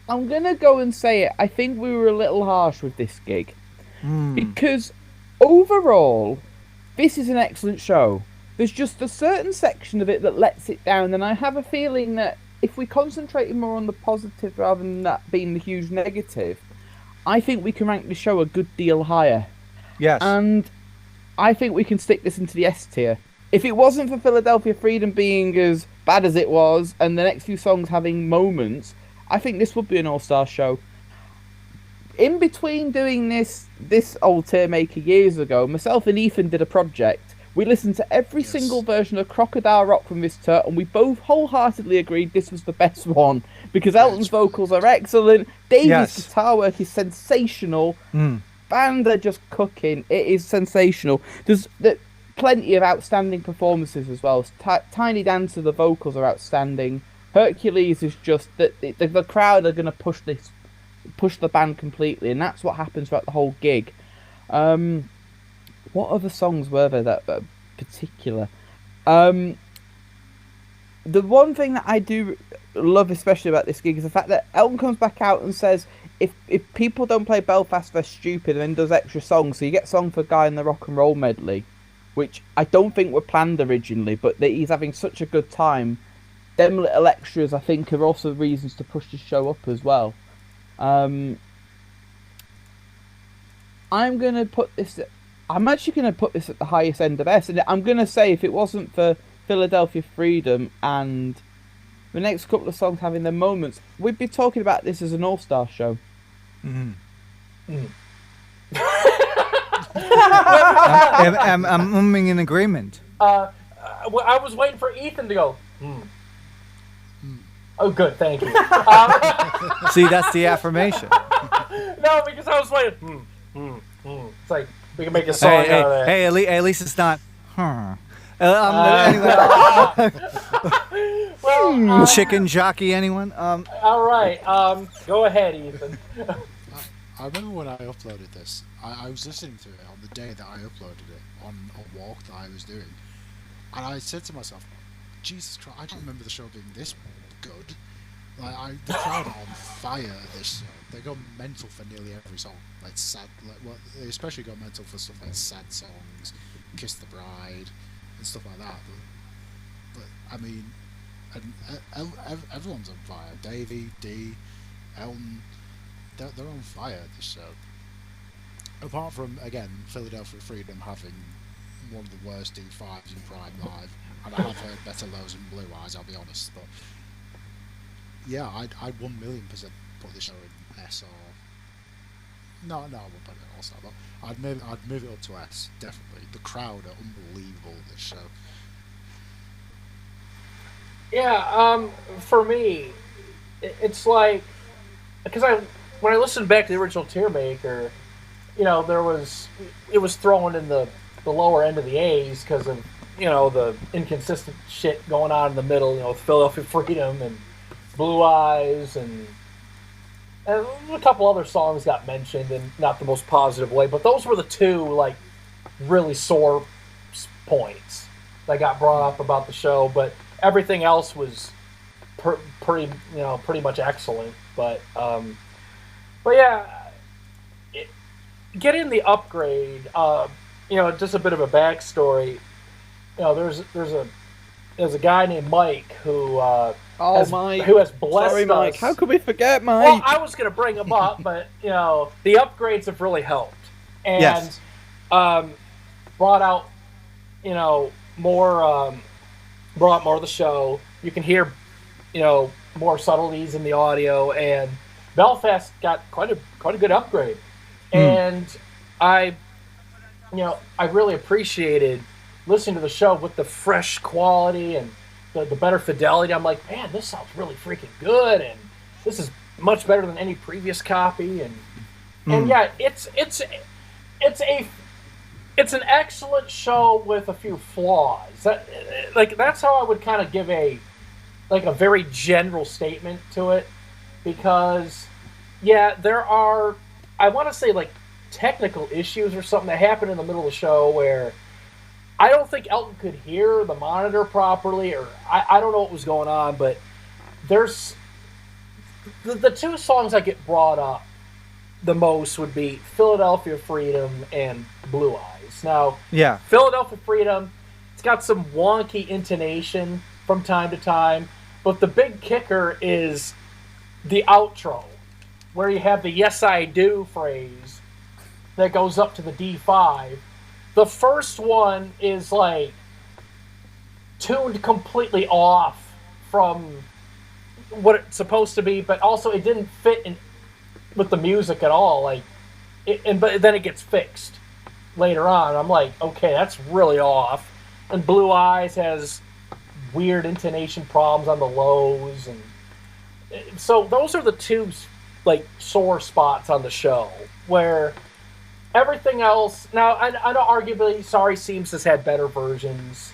I'm going to go and say it, I think we were a little harsh with this gig. Because overall, this is an excellent show. There's just a certain section of it that lets it down, and I have a feeling that if we concentrated more on the positive rather than that being the huge negative, I think we can rank the show a good deal higher. Yes. And I think we can stick this into the S tier. If it wasn't for Philadelphia Freedom being as bad as it was, and the next few songs having moments, I think this would be an all-star show. In between doing this old tier maker years ago, myself and Ethan did a project. We listened to every single version of Crocodile Rock from this tour, and we both wholeheartedly agreed this was the best one. Because Elton's vocals are excellent, Davy's guitar work is sensational, band are just cooking, it is sensational. There's plenty of outstanding performances as well. Tiny Dancer, the vocals are outstanding. Hercules is just, the crowd are going to push the band completely, and that's what happens throughout the whole gig. What other songs were there that were particular? The one thing that I do love especially about this gig is the fact that Elton comes back out and says, if people don't play Belfast, they're stupid, and then does extra songs. So you get Song for Guy and the Rock and Roll medley, which I don't think were planned originally, but he's having such a good time. Them little extras, I think, are also reasons to push the show up as well. I'm actually going to put this at the highest end of S, and I'm going to say if it wasn't for Philadelphia Freedom and the next couple of songs having their moments, we'd be talking about this as an all-star show. I'm in agreement. I was waiting for Ethan to go, Oh, good, thank you. See, that's the affirmation. No, because I was like, It's like, we can make a song out of that. Hey, at least it's not, anyway. Well, chicken jockey, anyone? All right, go ahead, Ethan. I remember when I uploaded this, I was listening to it on the day that I uploaded it on a walk that I was doing, and I said to myself, Jesus Christ, I don't remember the show being this good. The crowd are on fire at this show. They go mental for nearly every song. Like sad, they especially go mental for stuff like sad songs, Kiss the Bride, and stuff like that. But I mean, everyone's on fire. Davey, D, Elton, they're on fire at this show. Apart from, again, Philadelphia Freedom having one of the worst D5s in Prime Live, and I have heard better lows and Blue Eyes, I'll be honest, but yeah, I'd 1,000,000% put this show in S or no, I wouldn't put it in all-star, but I'd move it up to S, definitely. The crowd are unbelievable at this show. Yeah, for me, it's like, because when I listened back to the original Tiermaker, it was thrown in the lower end of the A's because of, the inconsistent shit going on in the middle, with Philadelphia Freedom and Blue Eyes, and a couple other songs got mentioned in not the most positive way, but those were the two, really sore points that got brought up about the show, but everything else was pretty much excellent, but yeah, getting the upgrade, just a bit of a backstory, there's a guy named Mike who Mike. Who has blessed Sorry, Mike. us. How could we forget Mike? Well, I was going to bring him up, but the upgrades have really helped, and Yes. Brought out more of the show. You can hear more subtleties in the audio, and Belfast got quite a good upgrade, and I really appreciated listening to the show with the fresh quality and the better fidelity. I'm like, man, this sounds really freaking good, and this is much better than any previous copy. And yeah, it's an excellent show with a few flaws. That's how I would kind of give a very general statement to it, because yeah, there are, I want to say, like, technical issues or something that happened in the middle of the show where I don't think Elton could hear the monitor properly, or I don't know what was going on, but there's the two songs that get brought up the most would be Philadelphia Freedom and Blue Eyes. Now, Yeah. Philadelphia Freedom, it's got some wonky intonation from time to time, but the big kicker is the outro, where you have the "yes I do" phrase that goes up to the D5. The first one is like tuned completely off from what it's supposed to be, but also it didn't fit in with the music at all. But then it gets fixed later on. I'm like, okay, that's really off. And Blue Eyes has weird intonation problems on the lows, and so those are the two like sore spots on the show. Where everything else, now I know arguably Sorry Seems has had better versions,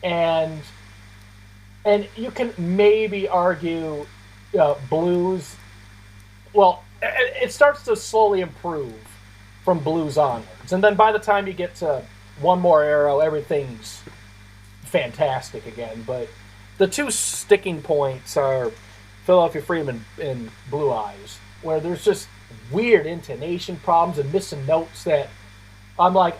and you can maybe argue Blues. Well, it starts to slowly improve from Blues onwards, and then by the time you get to One More Arrow, everything's fantastic again. But the two sticking points are Philadelphia Freedom and Blue Eyes, where there's just weird intonation problems and missing notes that I'm like,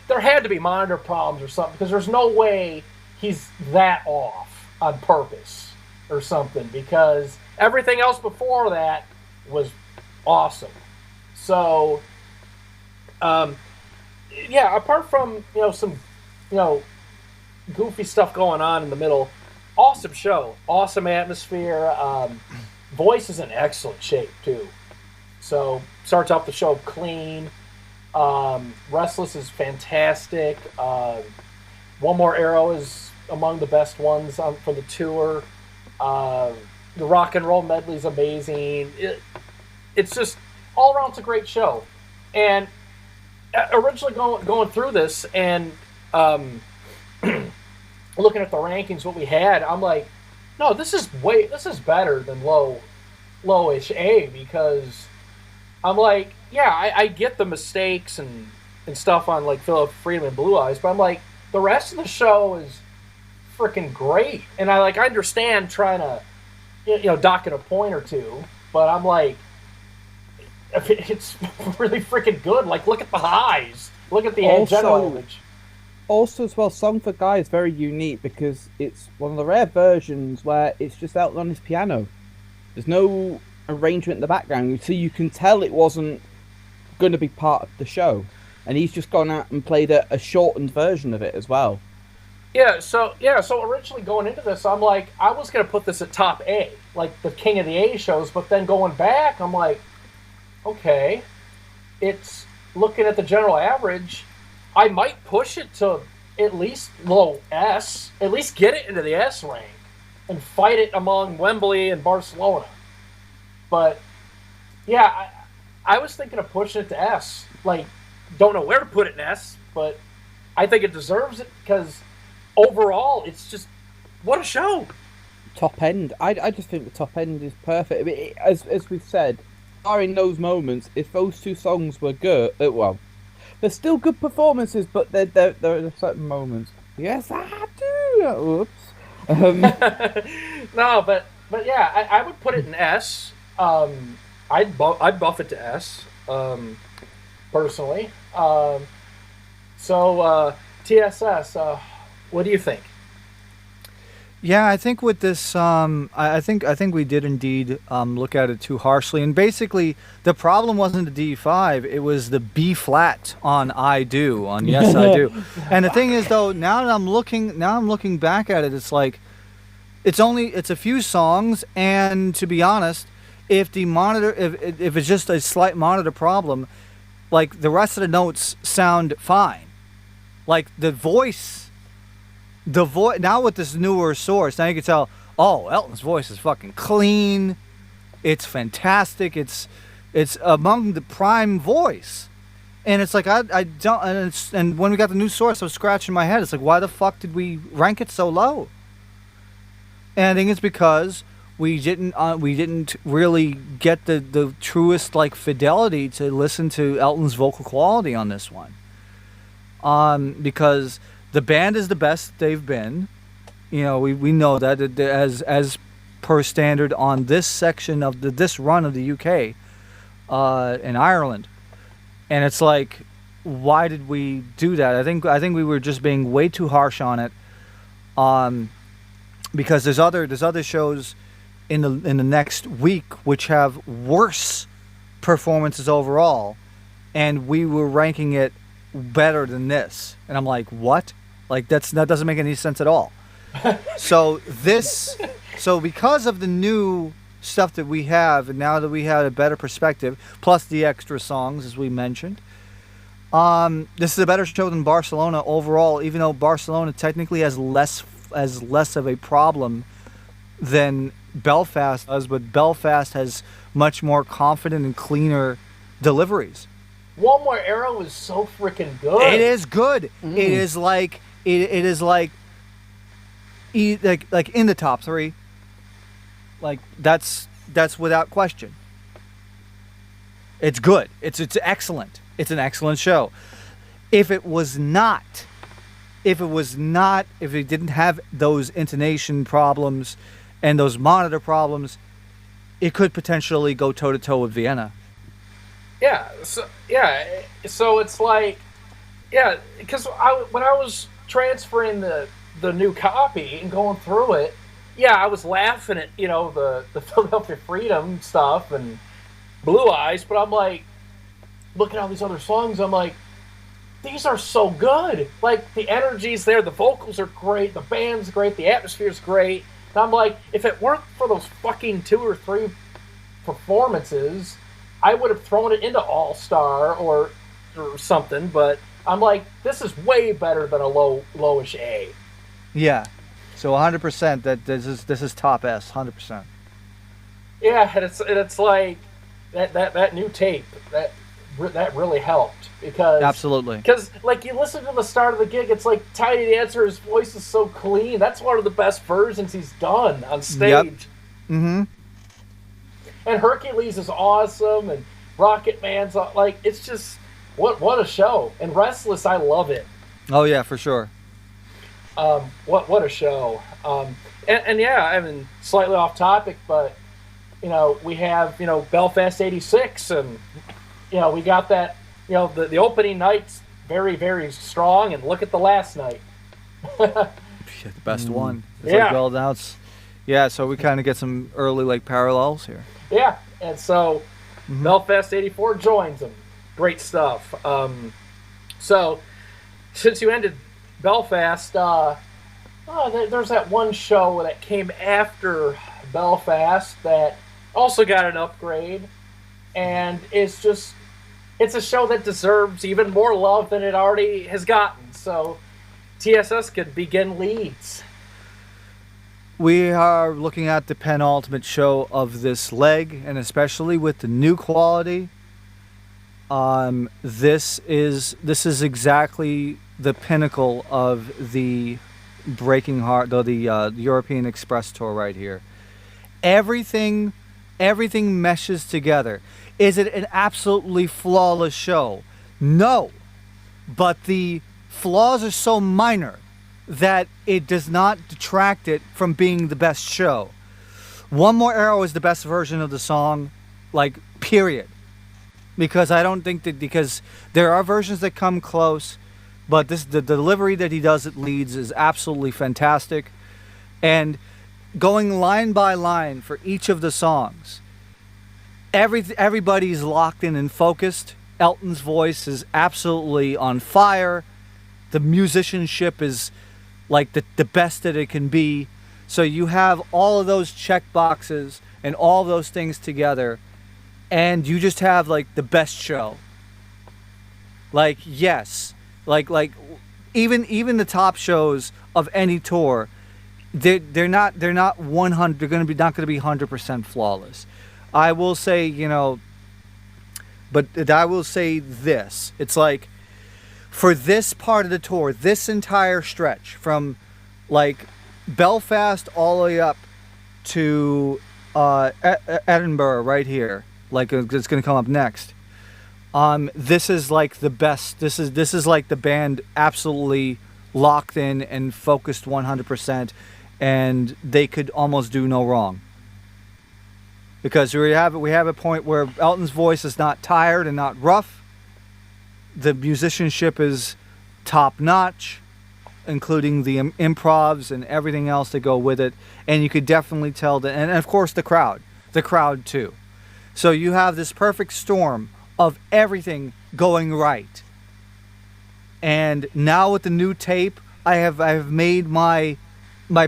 there had to be monitor problems or something, because there's no way he's that off on purpose or something, because everything else before that was awesome. So, yeah, apart from, some, goofy stuff going on in the middle, awesome show, awesome atmosphere. Voice is in excellent shape too. So starts off the show clean. Restless is fantastic. One More Arrow is among the best ones for the tour. The rock and roll medley is amazing. It's just all around, it's a great show. And originally going through this and looking at the rankings, what we had, I'm like, no, this is better than lowish A, because I'm like, yeah, I get the mistakes and stuff on like Philadelphia Freedom and Blue Eyes, but I'm like, the rest of the show is freaking great, and I understand trying to dock it a point or two, but I'm like, it's really freaking good. Like, look at the highs, look at the general image. Also, as well, Song for Guy is very unique because it's one of the rare versions where it's just Elton on his piano. There's no arrangement in the background, so you can tell it wasn't going to be part of the show. And he's just gone out and played a shortened version of it as well. So originally going into this, I'm like, I was going to put this at top A, like the king of the A shows, but then going back, I'm like, okay, it's looking at the general average, I might push it to at least low S, at least get it into the S rank, and fight it among Wembley and Barcelona. But, yeah, I was thinking of pushing it to S. Like, don't know where to put it in S, but I think it deserves it, because overall, it's just, what a show. Top end. I just think the top end is perfect. I mean, as we've said, barring those moments, if those two songs were good, well, they're still good performances, but there are certain moments. Yes, I do. Oops. No, but yeah, I would put it in S. I'd buff it to S, personally. So TSS, what do you think? Yeah, I think with this, I think we did indeed look at it too harshly. And basically, the problem wasn't the D5; it was the B flat on "I Do" on "Yes I Do." And the thing is, though, now I'm looking back at it, it's like it's a few songs, and to be honest, if it's just a slight monitor problem, like the rest of the notes sound fine. Like the voice the voice now with this newer source, now you can tell. Oh, Elton's voice is fucking clean. It's fantastic. It's among the prime voice. And it's like I don't and when we got the new source, I was scratching my head. It's like, why the fuck did we rank it so low? And I think it's because we didn't really get the truest like fidelity to listen to Elton's vocal quality on this one. Because the band is the best they've been. You know, we know that as per standard on this section of this run of the UK in Ireland. And it's like, why did we do that? I think we were just being way too harsh on it. Because there's other shows in the next week which have worse performances overall, and we were ranking it better than this. And I'm like, what? Like that doesn't make any sense at all. So because of the new stuff that we have, and now that we have a better perspective, plus the extra songs as we mentioned, this is a better show than Barcelona overall. Even though Barcelona technically has less of a problem than Belfast does, but Belfast has much more confident and cleaner deliveries. One More Arrow is so freaking good. It is good. It is like like in the top 3. Like that's without question. It's good. It's excellent. It's an excellent show. If it didn't have those intonation problems and those monitor problems, it could potentially go toe to toe with Vienna. So it's like, because when I was transferring the new copy and going through it, I was laughing at the Philadelphia Freedom stuff and Blue Eyes, but I'm like looking at all these other songs, I'm like, these are so good. Like, the energy's there, the vocals are great, the band's great, the atmosphere's great. And I'm like, if it weren't for those fucking 2 or 3 performances, I would have thrown it into All-Star or something, but I'm like, this is way better than a lowish A. Yeah. So 100% that this is top S, 100%. Yeah, and it's like that new tape that really helped because absolutely, because like you listen to the start of the gig, it's like Tiny Dancer, his voice is so clean. That's one of the best versions he's done on stage. Yep. Mm-hmm. And Hercules is awesome, and Rocket Man's like, it's just what a show. And Restless, I love it. Oh yeah, for sure. What a show. And yeah, I mean, slightly off topic, but we have Belfast '86, and we got that the opening night's very, very strong, and look at the last night. The best one. It's yeah. Like, well, now it's so we kind of get some early like parallels here. Yeah, and so Belfast '84 joins them. Great stuff. So since you ended Belfast, there's that one show that came after Belfast that also got an upgrade, and it's a show that deserves even more love than it already has gotten. So TSS could begin Leeds. We are looking at the penultimate show of this leg, and especially with the new quality, this is exactly the pinnacle of the Breaking Heart, the European Express tour right here. Everything meshes together. Is it an absolutely flawless show? No, but the flaws are so minor that it does not detract it from being the best show. One More Arrow is the best version of the song, like, period. Because I don't think that, because there are versions that come close, but the delivery that he does at Leeds is absolutely fantastic. And going line by line for each of the songs, everybody's locked in and focused. Elton's voice is absolutely on fire. The musicianship is like the best that it can be. So you have all of those check boxes and all those things together, and you just have like the best show. Like, yes, like even the top shows of any tour, they're not 100. They're going to be not going to be 100% flawless. I will say, but I will say this: it's like for this part of the tour, this entire stretch from like Belfast all the way up to Edinburgh, right here, like it's going to come up next. This is like the best. This is like the band absolutely locked in and focused 100%, and they could almost do no wrong. Because we have a point where Elton's voice is not tired and not rough. The musicianship is top notch, including the improvs and everything else that go with it. And you could definitely tell that, and of course the crowd too. So you have this perfect storm of everything going right. And now with the new tape, I have made my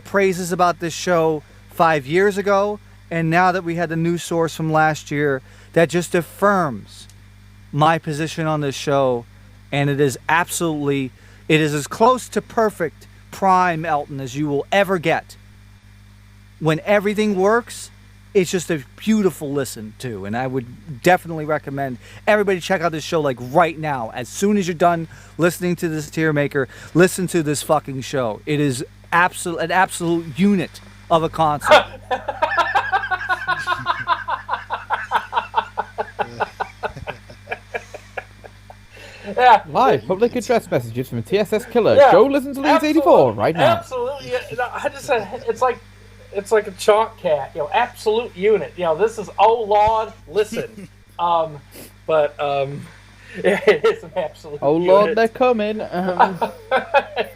praises about this show 5 years ago, and now that we had the new source from last year, that just affirms my position on this show, and it is as close to perfect prime Elton as you will ever get. When everything works, it's just a beautiful listen to, and I would definitely recommend everybody check out this show like right now. As soon as you're done listening to this Tier Maker, listen to this fucking show. It is an absolute unit of a concert. Yeah. Live public address messages from a TSS killer. Yeah, Go listen to Leeds 84 right now. Absolutely. I just said it's like a chalk cat. Absolute unit. This is oh Lord, listen. It is an absolute. Oh unit. Lord, they're coming.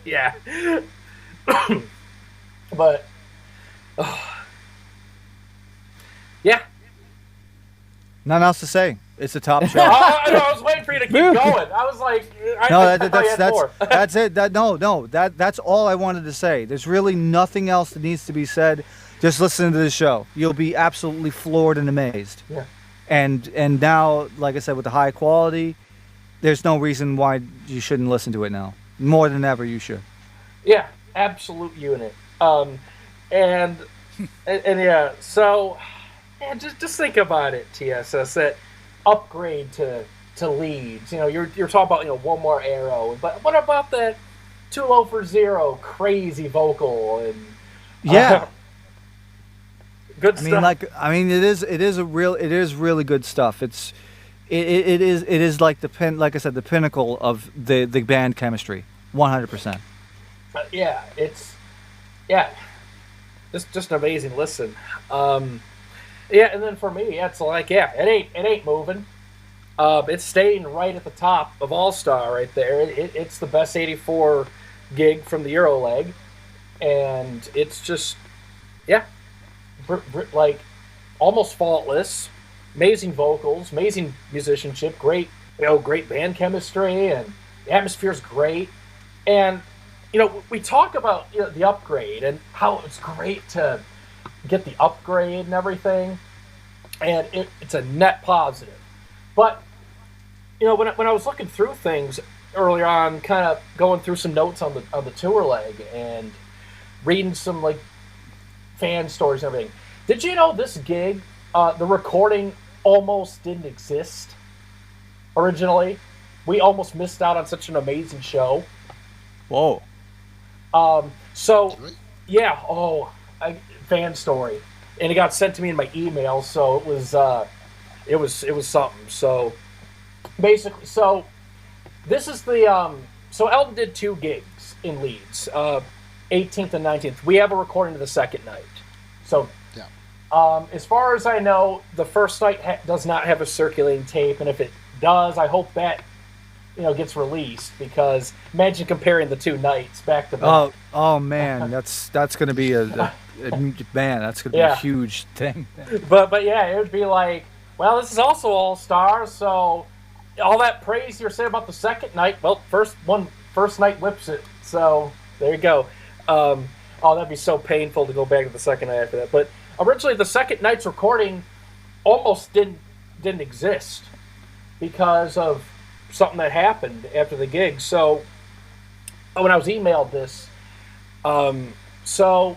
Yeah. But. Yeah. Nothing else to say. It's a top show. I was waiting for you to keep going. I was like, that's it. That's all I wanted to say. There's really nothing else that needs to be said. Just listen to this show. You'll be absolutely floored and amazed. Yeah. And now, like I said, with the high quality, there's no reason why you shouldn't listen to it now. More than ever, you should. Yeah, absolute unit. And yeah, so just think about it, TSS. That upgrade to Leeds. You're talking about one more arrow, but what about that Too Low for Zero crazy vocal and yeah. Good stuff. It is really good stuff. It is like like I said, the pinnacle of the band chemistry, 100%. Yeah, it's just an amazing listen. Yeah, and then for me, it's like it ain't moving. It's staying right at the top of All Star right there. It's the best 84 gig from the Euroleg, and it's just like almost faultless, amazing vocals, amazing musicianship, great band chemistry, and the atmosphere's great. And we talk about the upgrade and how it's great to get the upgrade and everything, and it's a net positive. But when I was looking through things earlier on, kind of going through some notes on the tour leg and reading some like fan stories and everything. Did you know this gig, the recording almost didn't exist originally? We almost missed out on such an amazing show. Whoa. Fan story, and it got sent to me in my email, so it was something. So basically, this is the so Elton did 2 gigs in Leeds, 18th and 19th. We have a recording of the second night. So as far as I know, the first night does not have a circulating tape, and if it does, I hope that gets released, because imagine comparing the 2 nights back to back. Oh man, that's going to be that's going to be a huge thing. But yeah, it would be like, well, this is also All Stars, so all that praise you're saying about the second night, well, first night whips it. So there you go. That'd be so painful to go back to the second night after that. But originally, the second night's recording almost didn't exist because of something that happened after the gig. So when I was emailed this. So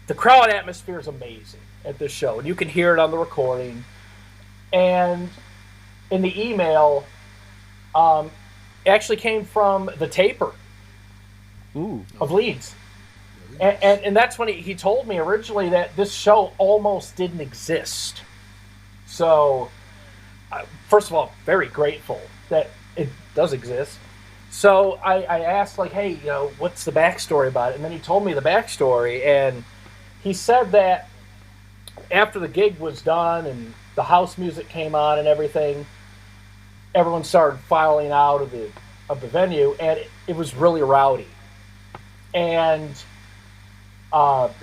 the crowd atmosphere is amazing at this show, and you can hear it on the recording. And in the email, it actually came from the taper of Leeds. And that's when he told me originally that this show almost didn't exist. So, first of all, very grateful that it does exist. So I asked, like, hey, what's the backstory about it? And then he told me the backstory, and he said that after the gig was done and the house music came on and everything, everyone started filing out of the venue, and it was really rowdy. And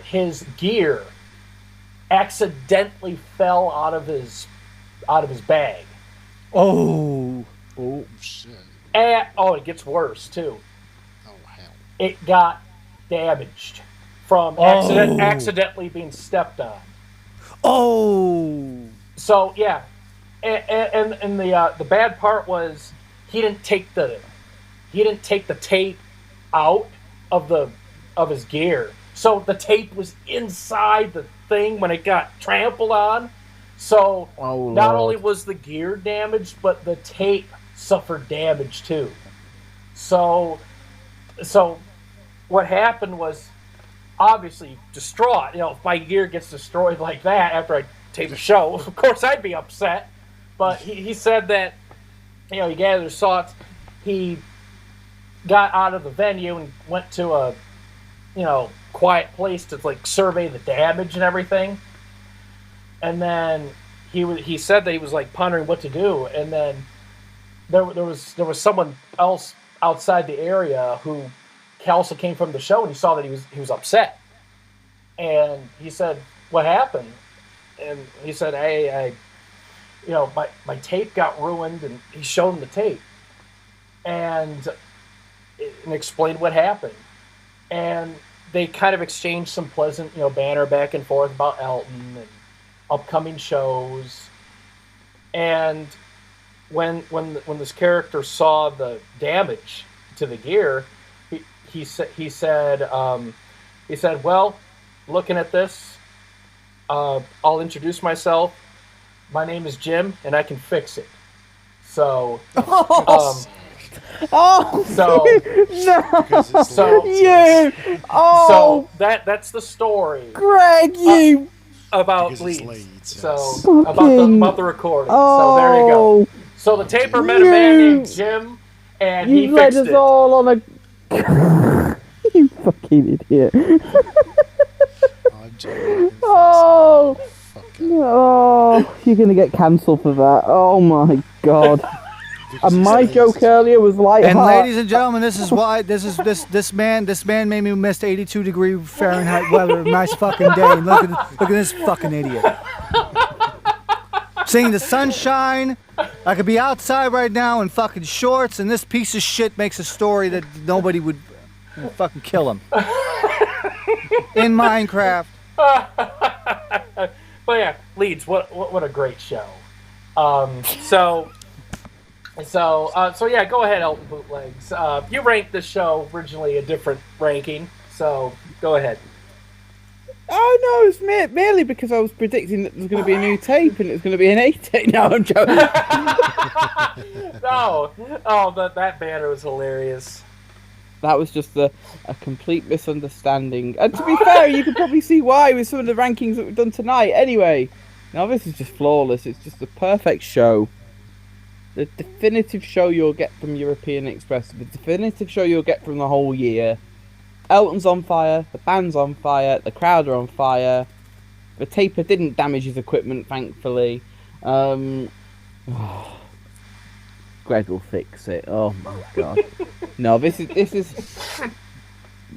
his gear accidentally fell out of his bag. Oh shit. And it gets worse too. Oh hell. It got damaged from accidentally being stepped on. Oh. So yeah, and the bad part was he didn't take the tape out of his gear. So the tape was inside the thing when it got trampled on. So not only was the gear damaged, but the tape suffered damage too. So what happened was, obviously distraught. If my gear gets destroyed like that after I tape the show, of course I'd be upset. But he said that, he gathered his thoughts. He got out of the venue and went to a, quiet place to like survey the damage and everything. And then he said that he was like pondering what to do. And then there was someone else outside the area who also came from the show, and he saw that he was upset. And he said, "What happened?" And he said, "Hey, my tape got ruined." And he showed him the tape and explained what happened. And they kind of exchanged some pleasant, banter back and forth about Elton and upcoming shows. And when this character saw the damage to the gear, he said, "Well, looking at this, I'll introduce myself. My name is Jim, and I can fix it." So, so that's the story, Greg, you about Leeds. Leeds. Yes. So about the recording. So there you go. So the taper met a man named Jim, and he you led fixed us it. all on a. You fucking idiot! I'm joking. Oh, Fucker. oh, you're gonna get cancelled for that. Oh my god. And my joke earlier was like, And ladies and gentlemen, this is why this man made me miss 82-degree Fahrenheit weather. Nice fucking day. And look at this fucking idiot. Seeing the sunshine, I could be outside right now in fucking shorts, and this piece of shit makes a story that nobody would fucking kill him. In Minecraft. But yeah, Leeds, what a great show. So yeah, go ahead, Elton Bootlegs. You ranked this show originally a different ranking, so go ahead. oh no, it's merely because I was predicting that there's going to be a new tape and it's going to be an 8-tape. No, I'm joking. That banner was hilarious. That was just a complete misunderstanding. And to be fair, you can probably see why with some of the rankings that we've done tonight. Anyway, now this is just flawless. It's just a perfect show. The definitive show you'll get from European Express. The definitive show you'll get from the whole year. Elton's on fire. The band's on fire. The crowd are on fire. The taper didn't damage his equipment, thankfully. Greg will fix it. Oh my god. No, this is.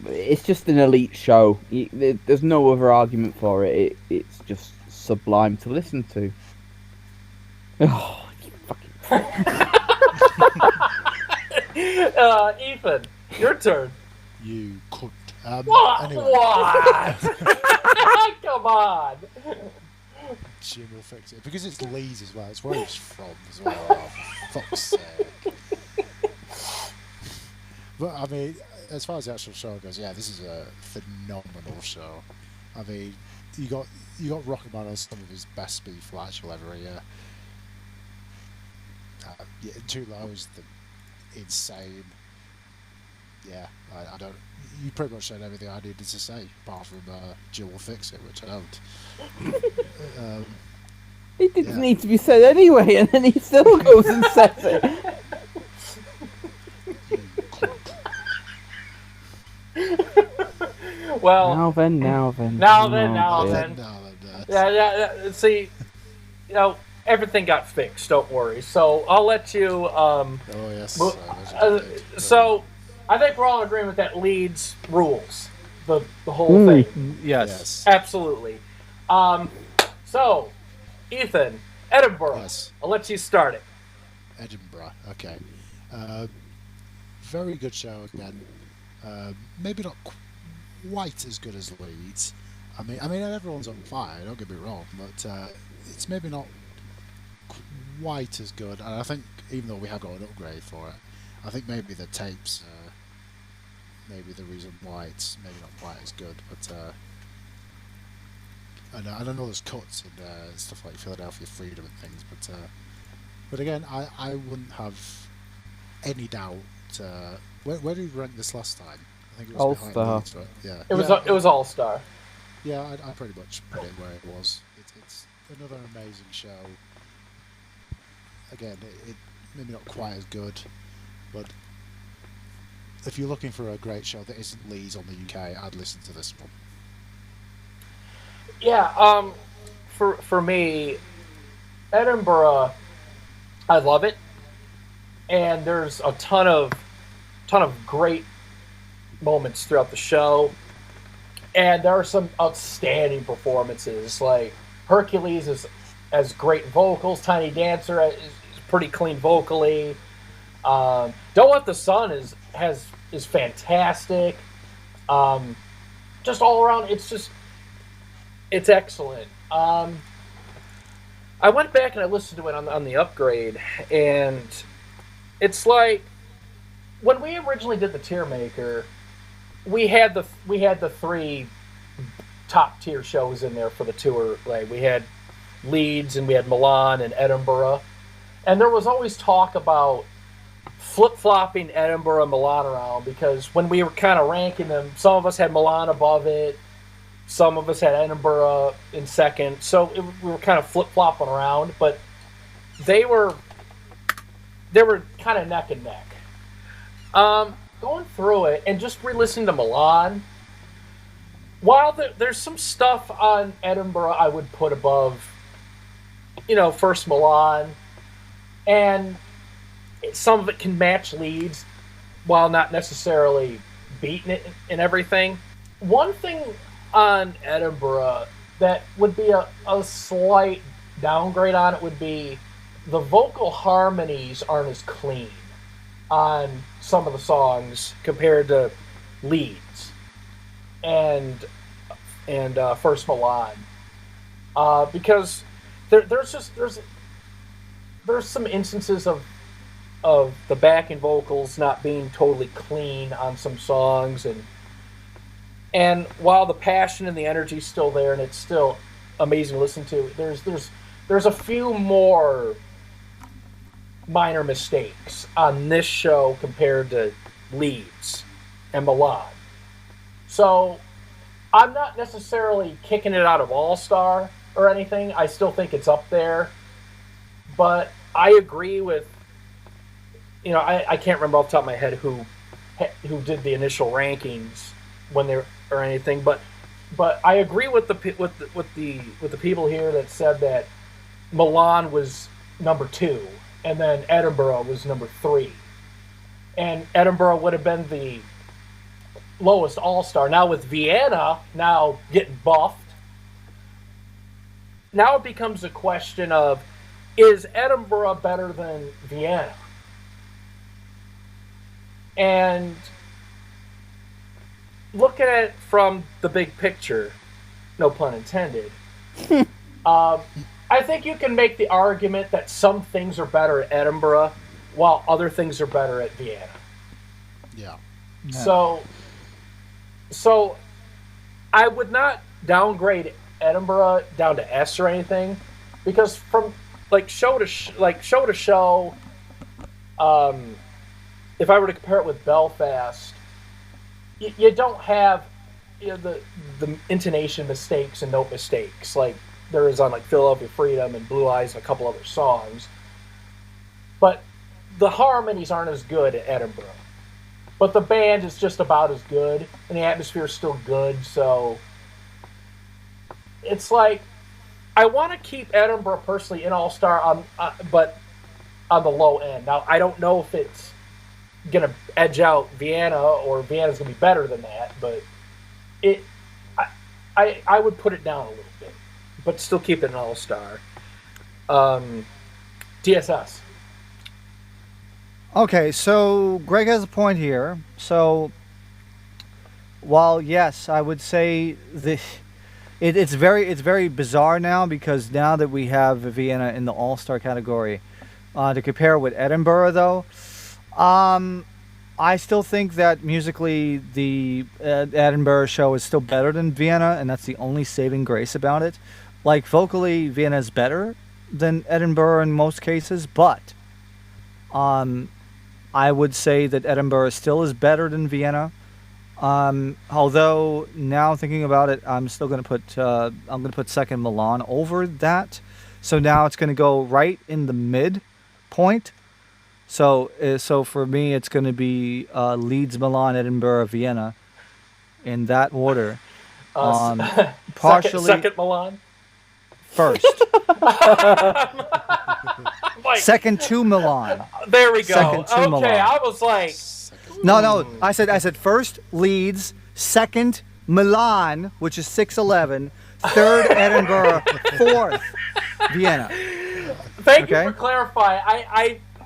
It's just an elite show. There's no other argument for it. It's just sublime to listen to. Oh, you fucking. Ethan, your turn. You could. What? Anyway, What? Come on. Jim will fix it because it's Leeds as well. It's where it's from as well. Oh, for fuck's sake. But I mean, as far as the actual show goes, yeah, this is a phenomenal show. I mean, you got Rocketman on some of his best B flats you'll ever hear. Yeah, Too Low is the insane. Yeah, I don't. You pretty much said everything I needed to say, apart from Jill will fix it, which I don't. It didn't need to be said anyway, and then he still goes and says it. Well, Now then. Yeah. See, everything got fixed. Don't worry. So I'll let you. Oh yes. So I think we're all in agreement that Leeds rules the whole thing. Yes. Absolutely. So, Ethan, Edinburgh. Yes. I'll let you start it. Edinburgh. Okay. Very good show again. Maybe not quite as good as Leeds. I mean, everyone's on fire. Don't get me wrong, but it's maybe not quite as good. And I think, even though we have got an upgrade for it, I think maybe the tapes, maybe the reason why it's maybe not quite as good. But and I know there's cuts and stuff like Philadelphia Freedom and things, but again, I wouldn't have any doubt. Where did we rank this last time? I think it was All-Star. Leeds, right? Yeah. It was All Star. Yeah, I pretty much put it where it was. It's another amazing show. Again, it maybe not quite as good, but if you're looking for a great show that isn't Leeds on the UK, I'd listen to this one. Yeah. For me, Edinburgh, I love it, and there's a ton of great moments throughout the show, and there are some outstanding performances. Like Hercules has great vocals. Tiny Dancer is pretty clean vocally. Don't Let the Sun is fantastic. Just all around, it's excellent. I went back and I listened to it on the upgrade, and it's like when we originally did the tier maker, we had the three top tier shows in there for the tour. Like we had Leeds and we had Milan and Edinburgh, and there was always talk about flip-flopping Edinburgh and Milan around, because when we were kind of ranking them, some of us had Milan above it, some of us had Edinburgh in second, so we were kind of flip-flopping around, but they were kind of neck and neck. Going through it and just re-listening to Milan, while there's some stuff on Edinburgh I would put above, first Milan, and some of it can match Leeds while not necessarily beating it and everything. One thing on Edinburgh that would be a slight downgrade on it would be the vocal harmonies aren't as clean on some of the songs compared to Leeds and First Milan, because there's some instances of the backing vocals not being totally clean on some songs, and while the passion and the energy is still there and it's still amazing to listen to, there's a few more minor mistakes on this show compared to Leeds and Milan. So I'm not necessarily kicking it out of All-Star or anything. I still think it's up there. But I agree with, I can't remember off the top of my head who did the initial rankings when they or anything, but I agree with the people here that said that Milan was number 2 and then Edinburgh was number 3, and Edinburgh would have been the lowest All-Star. Now with Vienna now getting buffed, now it becomes a question of, is Edinburgh better than Vienna? And looking at it from the big picture, no pun intended, I think you can make the argument that some things are better at Edinburgh while other things are better at Vienna. Yeah. So I would not downgrade Edinburgh down to S or anything, because from like show to show, if I were to compare it with Belfast, you don't have the intonation mistakes and note mistakes like there is on like Philadelphia Freedom and Blue Eyes and a couple other songs. But the harmonies aren't as good at Edinburgh. But the band is just about as good, and the atmosphere is still good, so it's like I want to keep Edinburgh personally in All-Star, but on the low end. Now, I don't know if it's going to edge out Vienna or Vienna's going to be better than that, but I would put it down a little bit, but still keep it an All-Star. DSS. Okay, so Greg has a point here. So, while yes, I would say it's very bizarre now, because now that we have Vienna in the All-Star category, to compare with Edinburgh though, I still think that musically the Edinburgh show is still better than Vienna, and that's the only saving grace about it. Like vocally, Vienna is better than Edinburgh in most cases, but I would say that Edinburgh still is better than Vienna. Although now thinking about it, I'm still going to put second Milan over that. So now it's going to go right in the mid point. So for me, it's going to be Leeds, Milan, Edinburgh, Vienna, in that order. Partially second Milan. First. Like, second to Milan. There we go. Second to Milan. I was like, no. I said first Leeds, second Milan, which is 6-11, third Edinburgh, fourth Vienna. Thank you for clarifying.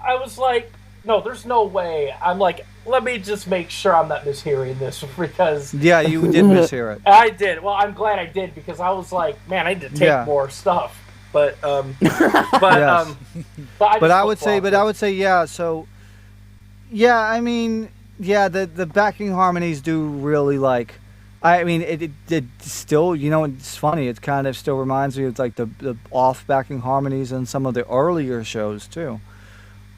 I was like, no, there's no way. I'm like, let me just make sure I'm not mishearing this, because yeah, you did mishear it. I did. Well, I'm glad I did, because I was like, man, I need to take more stuff. But I would say yeah. So yeah, I mean, yeah, the backing harmonies do really like. I mean, it still, it's funny. It kind of still reminds me of like the off backing harmonies in some of the earlier shows too.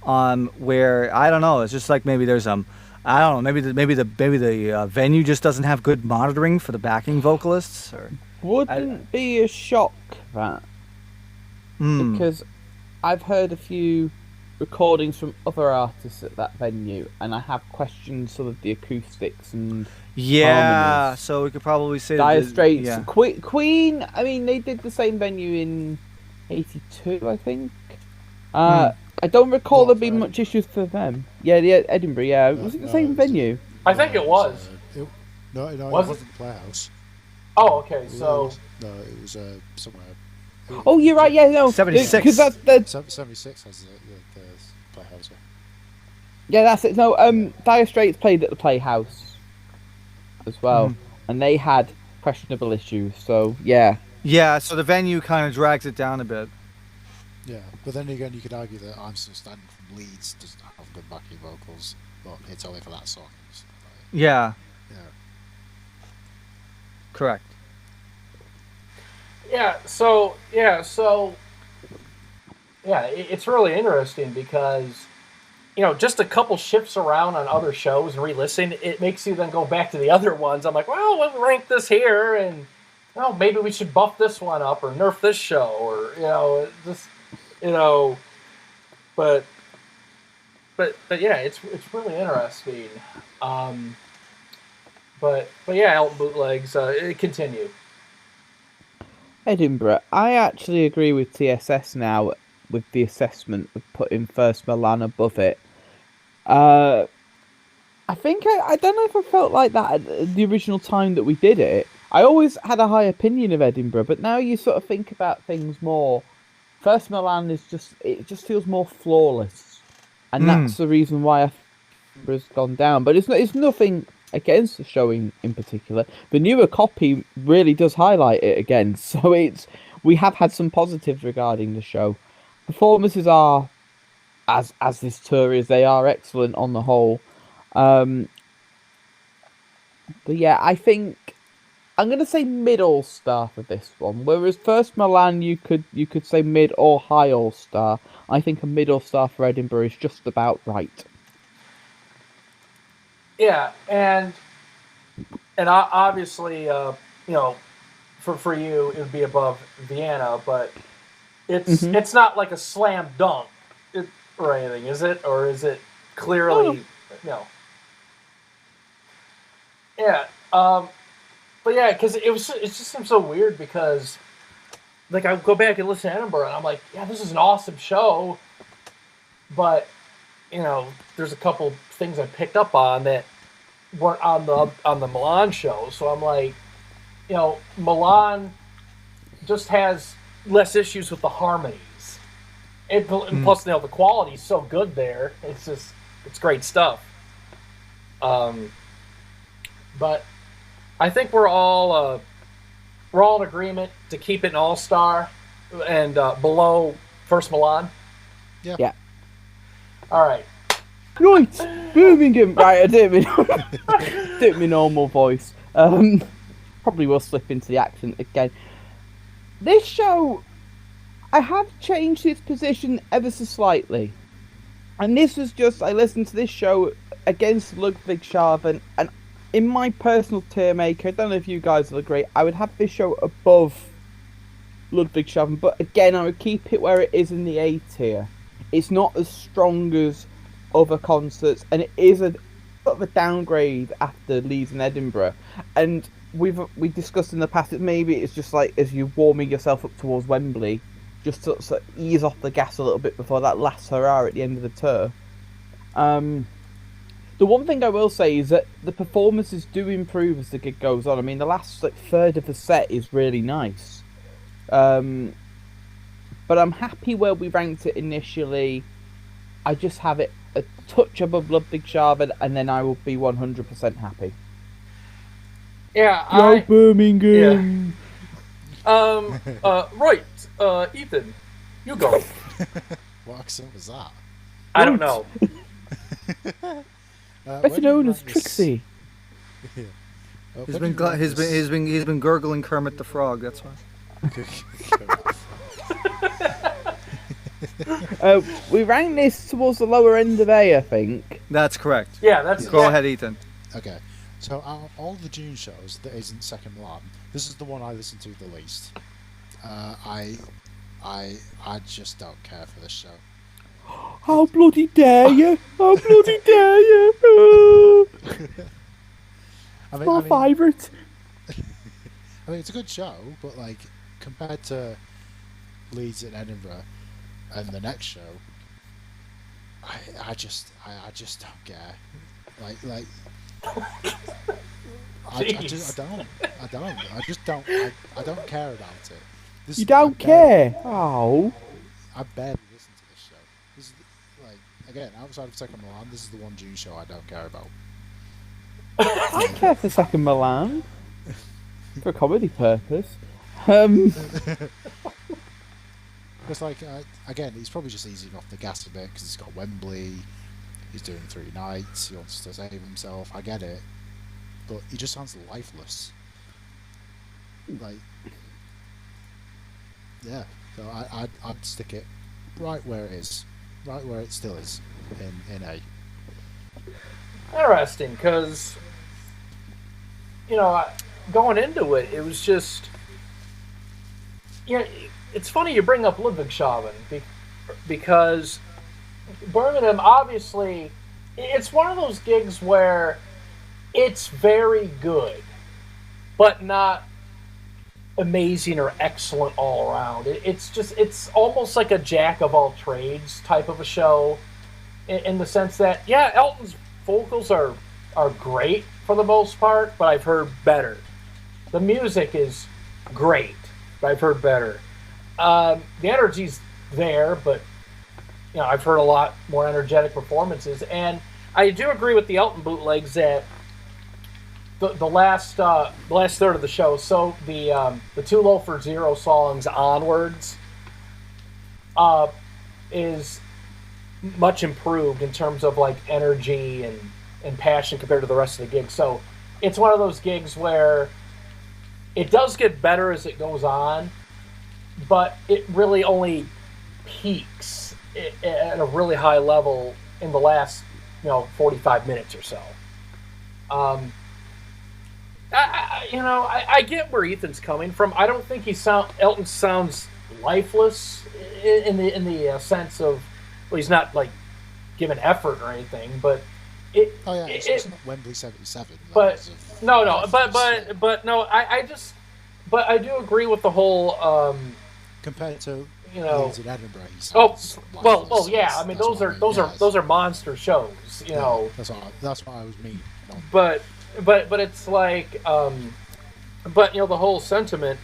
Where I don't know, it's just like maybe there's I don't know, maybe the venue just doesn't have good monitoring for the backing vocalists, or wouldn't be a shock that. Because I've heard a few recordings from other artists at that venue, and I have questioned some of the acoustics and harmonies. So we could probably say Dire Straits, Queen. I mean, they did the same venue in '82, I think. I don't recall there being much issues for them. Yeah, Edinburgh. Yeah, was it the same venue? I think it was. No, it wasn't Playhouse. Oh, okay. So it was somewhere. Oh, you're right. Yeah, no, 76. Because that's 76 has the Playhouse. Yeah, that's it. No, Dire Straits played at the Playhouse as well, and they had questionable issues. So yeah. Yeah, so the venue kind of drags it down a bit. Yeah, but then again, you could argue that I'm Still Standing from Leeds doesn't have good backing vocals, but it's only for that song. So, yeah. Yeah. Correct. So it's really interesting, because just a couple shifts around on other shows and re-listen, it makes you then go back to the other ones. I'm like, well, let's rank this here, and maybe we should buff this one up or nerf this show, or but yeah, it's really interesting. But yeah, Elton Bootlegs, continue. Edinburgh. I actually agree with TSS now with the assessment of putting first Milan above it. I think I don't know if I felt like that at the original time that we did it. I always had a high opinion of Edinburgh, but now you sort of think about things more. First Milan it just feels more flawless, and that's the reason why Edinburgh's gone down. But it's nothing against the showing in particular. The newer copy really does highlight it again, so we have had some positives regarding the show. Performances are, as this tour is, they are excellent on the whole. But yeah, I think I'm gonna say mid all star for this one. Whereas first Milan, you could say mid or high all star. I think a mid all star for Edinburgh is just about right. Yeah, and obviously, for you it would be above Vienna, but it's not like a slam dunk or anything, is it? Or is it clearly, Yeah, but yeah, because it just seems so weird because, like, I go back and listen to Edinburgh and I'm like, yeah, this is an awesome show, but there's a couple things I picked up on that weren't on the Milan show. So I'm like, Milan just has less issues with the harmonies, and plus the quality's so good there. It's great stuff. But I think we're all in agreement to keep it an all-star and below first Milan. Yeah. All right. Right, Birmingham. Right, I did my normal voice. Probably will slip into the accent again. This show, I have changed its position ever so slightly, and this was just I listened to this show against Ludwigshafen, and in my personal tier maker, I don't know if you guys will agree, I would have this show above Ludwigshafen, but again, I would keep it where it is in the A tier. It's not as strong as other concerts, and it is a sort of a downgrade after Leeds and Edinburgh. And we discussed in the past that maybe it's just like as you warming yourself up towards Wembley, just to sort of ease off the gas a little bit before that last hurrah at the end of the tour. The one thing I will say is that the performances do improve as the gig goes on. I mean, the last third of the set is really nice. But I'm happy where we ranked it initially. I just have it a touch above Ludwigshafen, and then I will be 100% happy. Yeah, Birmingham. Yeah. Right, Ethan, you go. What accent was that? I don't know. Better known as Trixie. Yeah. He's been gurgling Kermit the Frog. That's why. We rank this towards the lower end of A, I think. That's correct. Yeah, that's Go ahead, Ethan. Okay, so out of all the June shows that isn't second Milan, this is the one I listen to the least. I just don't care for this show. How bloody dare you! How bloody dare you! My favourite. I mean, it's a good show, but like compared to Leeds and Edinburgh and the next show, I just don't care. I don't care about it. You don't care? Oh. I barely listen to this show. This is again, outside of second Milan, this is the one June show I don't care about. I care for second Milan for a comedy purpose. Because again, he's probably just easing off the gas a bit because he's got Wembley. He's doing 3 nights. He wants to save himself. I get it, but he just sounds lifeless. Yeah. So I'd stick it right where it is, right where it still is in A. Interesting, because going into it, it was just it's funny you bring up Ludwigshafen because Birmingham, obviously, it's one of those gigs where it's very good, but not amazing or excellent all around. It's almost like a jack of all trades type of a show, in the sense that Elton's vocals are great for the most part, but I've heard better. The music is great, but I've heard better. The energy's there, but I've heard a lot more energetic performances, and I do agree with the Elton bootlegs that the last third of the show. So the Too Low for Zero songs onwards is much improved in terms of energy and passion compared to the rest of the gig. So it's one of those gigs where it does get better as it goes on, but it really only peaks at a really high level in the last 45 minutes or so. I get where Ethan's coming from. I don't think Elton sounds lifeless in the sense of, well, he's not like giving effort or anything, but it's not Wembley '77. But no, but I do agree with the whole. Compared to Leeds in Edinburgh, he sounds well, yeah. I mean, those are monster shows. That's what I was meaning. But it's like, but the whole sentiment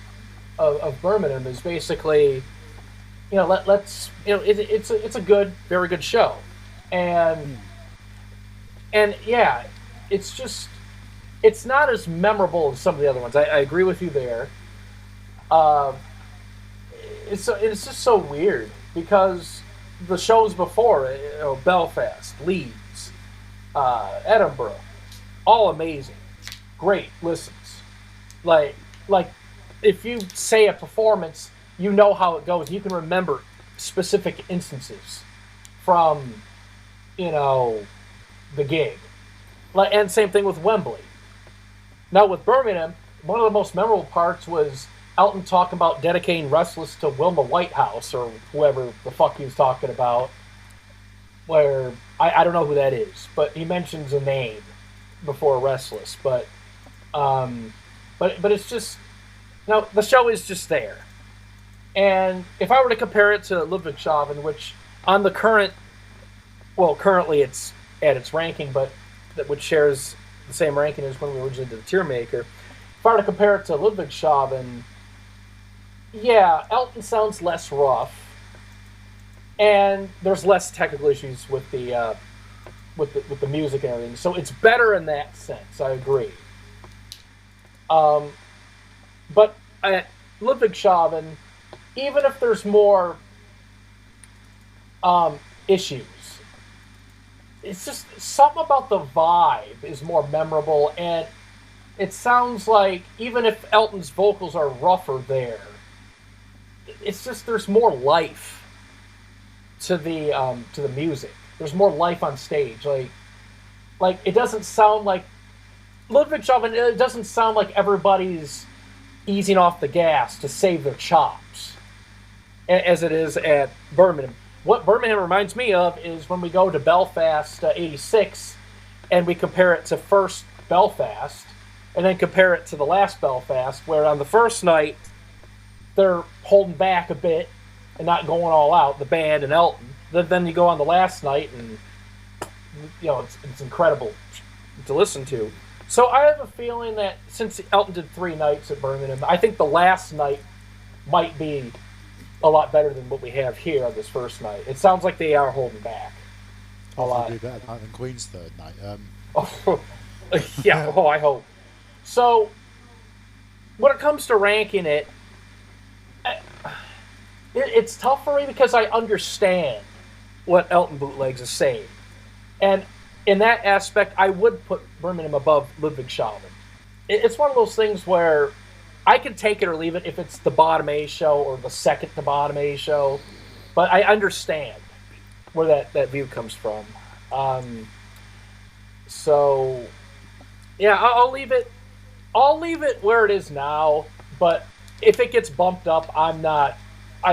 of Birmingham is basically, let's it's a good, very good show, and yeah, it's not as memorable as some of the other ones. I agree with you there. It's just so weird because the shows before, Belfast, Leeds, Edinburgh, all amazing, great listens. Like if you say a performance, you know how it goes. You can remember specific instances from the gig. And same thing with Wembley. Now with Birmingham, one of the most memorable parts was Elton talking about dedicating Restless to Wilma Whitehouse or whoever the fuck he was talking about. Where I don't know who that is, but he mentions a name before Restless. But it's just the show is just there. And if I were to compare it to Ludwigshafen, which on the currently it's at its ranking, but which shares the same ranking as when we originally did the Tier Maker. If I were to compare it to Ludwigshafen, yeah, Elton sounds less rough, and there's less technical issues with the music and everything. So it's better in that sense. I agree. But at Ludwigshafen, even if there's more issues, it's just something about the vibe is more memorable, and it sounds like even if Elton's vocals are rougher there, it's just there's more life to the music. There's more life on stage. Like it doesn't sound like Ludwigshafen. It doesn't sound like everybody's easing off the gas to save their chops, as it is at Birmingham. What Birmingham reminds me of is when we go to Belfast '86, and we compare it to first Belfast, and then compare it to the last Belfast, where on the first night they're holding back a bit and not going all out, the band and Elton. Then you go on the last night, and it's incredible to listen to. So I have a feeling that since Elton did 3 nights at Birmingham, I think the last night might be a lot better than what we have here on this first night. It sounds like they are holding back a lot. Probably better than Queen's third night. Yeah, I hope. So when it comes to ranking it, it's tough for me because I understand what Elton Bootlegs is saying. And in that aspect, I would put Birmingham above Ludwigshafen. It's one of those things where I can take it or leave it if it's the bottom A show or the second to bottom A show. But I understand where that view comes from. So, yeah, I'll leave it. I'll leave it where it is now. But if it gets bumped up, I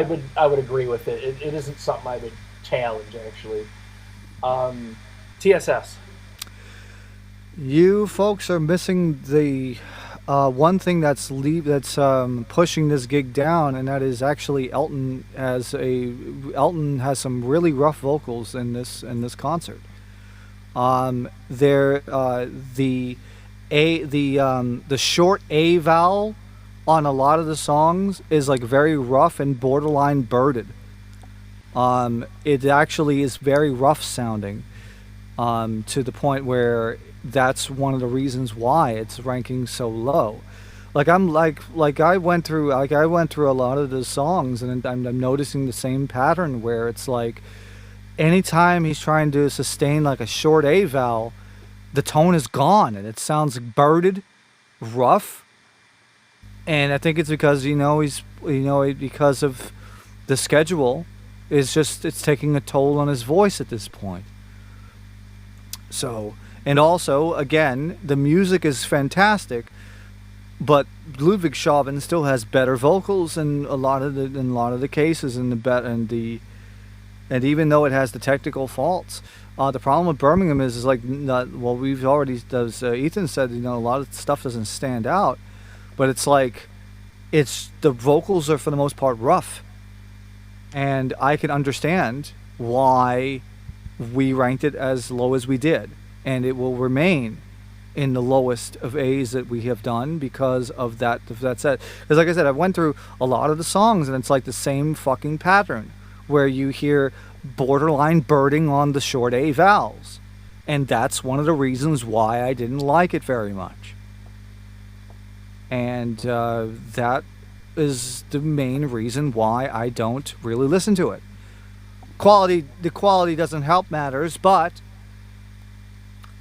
would agree with it. It isn't something I would challenge, actually. TSS. You folks are missing the one thing that's pushing this gig down, and that is actually Elton has some really rough vocals in this concert. The short A vowel on a lot of the songs is like very rough and borderline birded. It actually is very rough sounding, to the point where that's one of the reasons why it's ranking so low. I went through a lot of the songs, and I'm noticing the same pattern where it's like anytime he's trying to sustain like a short A vowel, the tone is gone and it sounds birded, rough. And I think it's because because of the schedule, it's taking a toll on his voice at this point. So, and also again, the music is fantastic, but Ludwig still has better vocals in a lot of the cases, and even though it has the technical faults, the problem with Birmingham is like we've already, as Ethan said, a lot of stuff doesn't stand out. But it's like, the vocals are for the most part rough. And I can understand why we ranked it as low as we did. And it will remain in the lowest of A's that we have done because of that set. Because like I said, I went through a lot of the songs and it's like the same fucking pattern where you hear borderline birding on the short A vowels. And that's one of the reasons why I didn't like it very much. And that is the main reason why I don't really listen to it. The quality doesn't help matters, but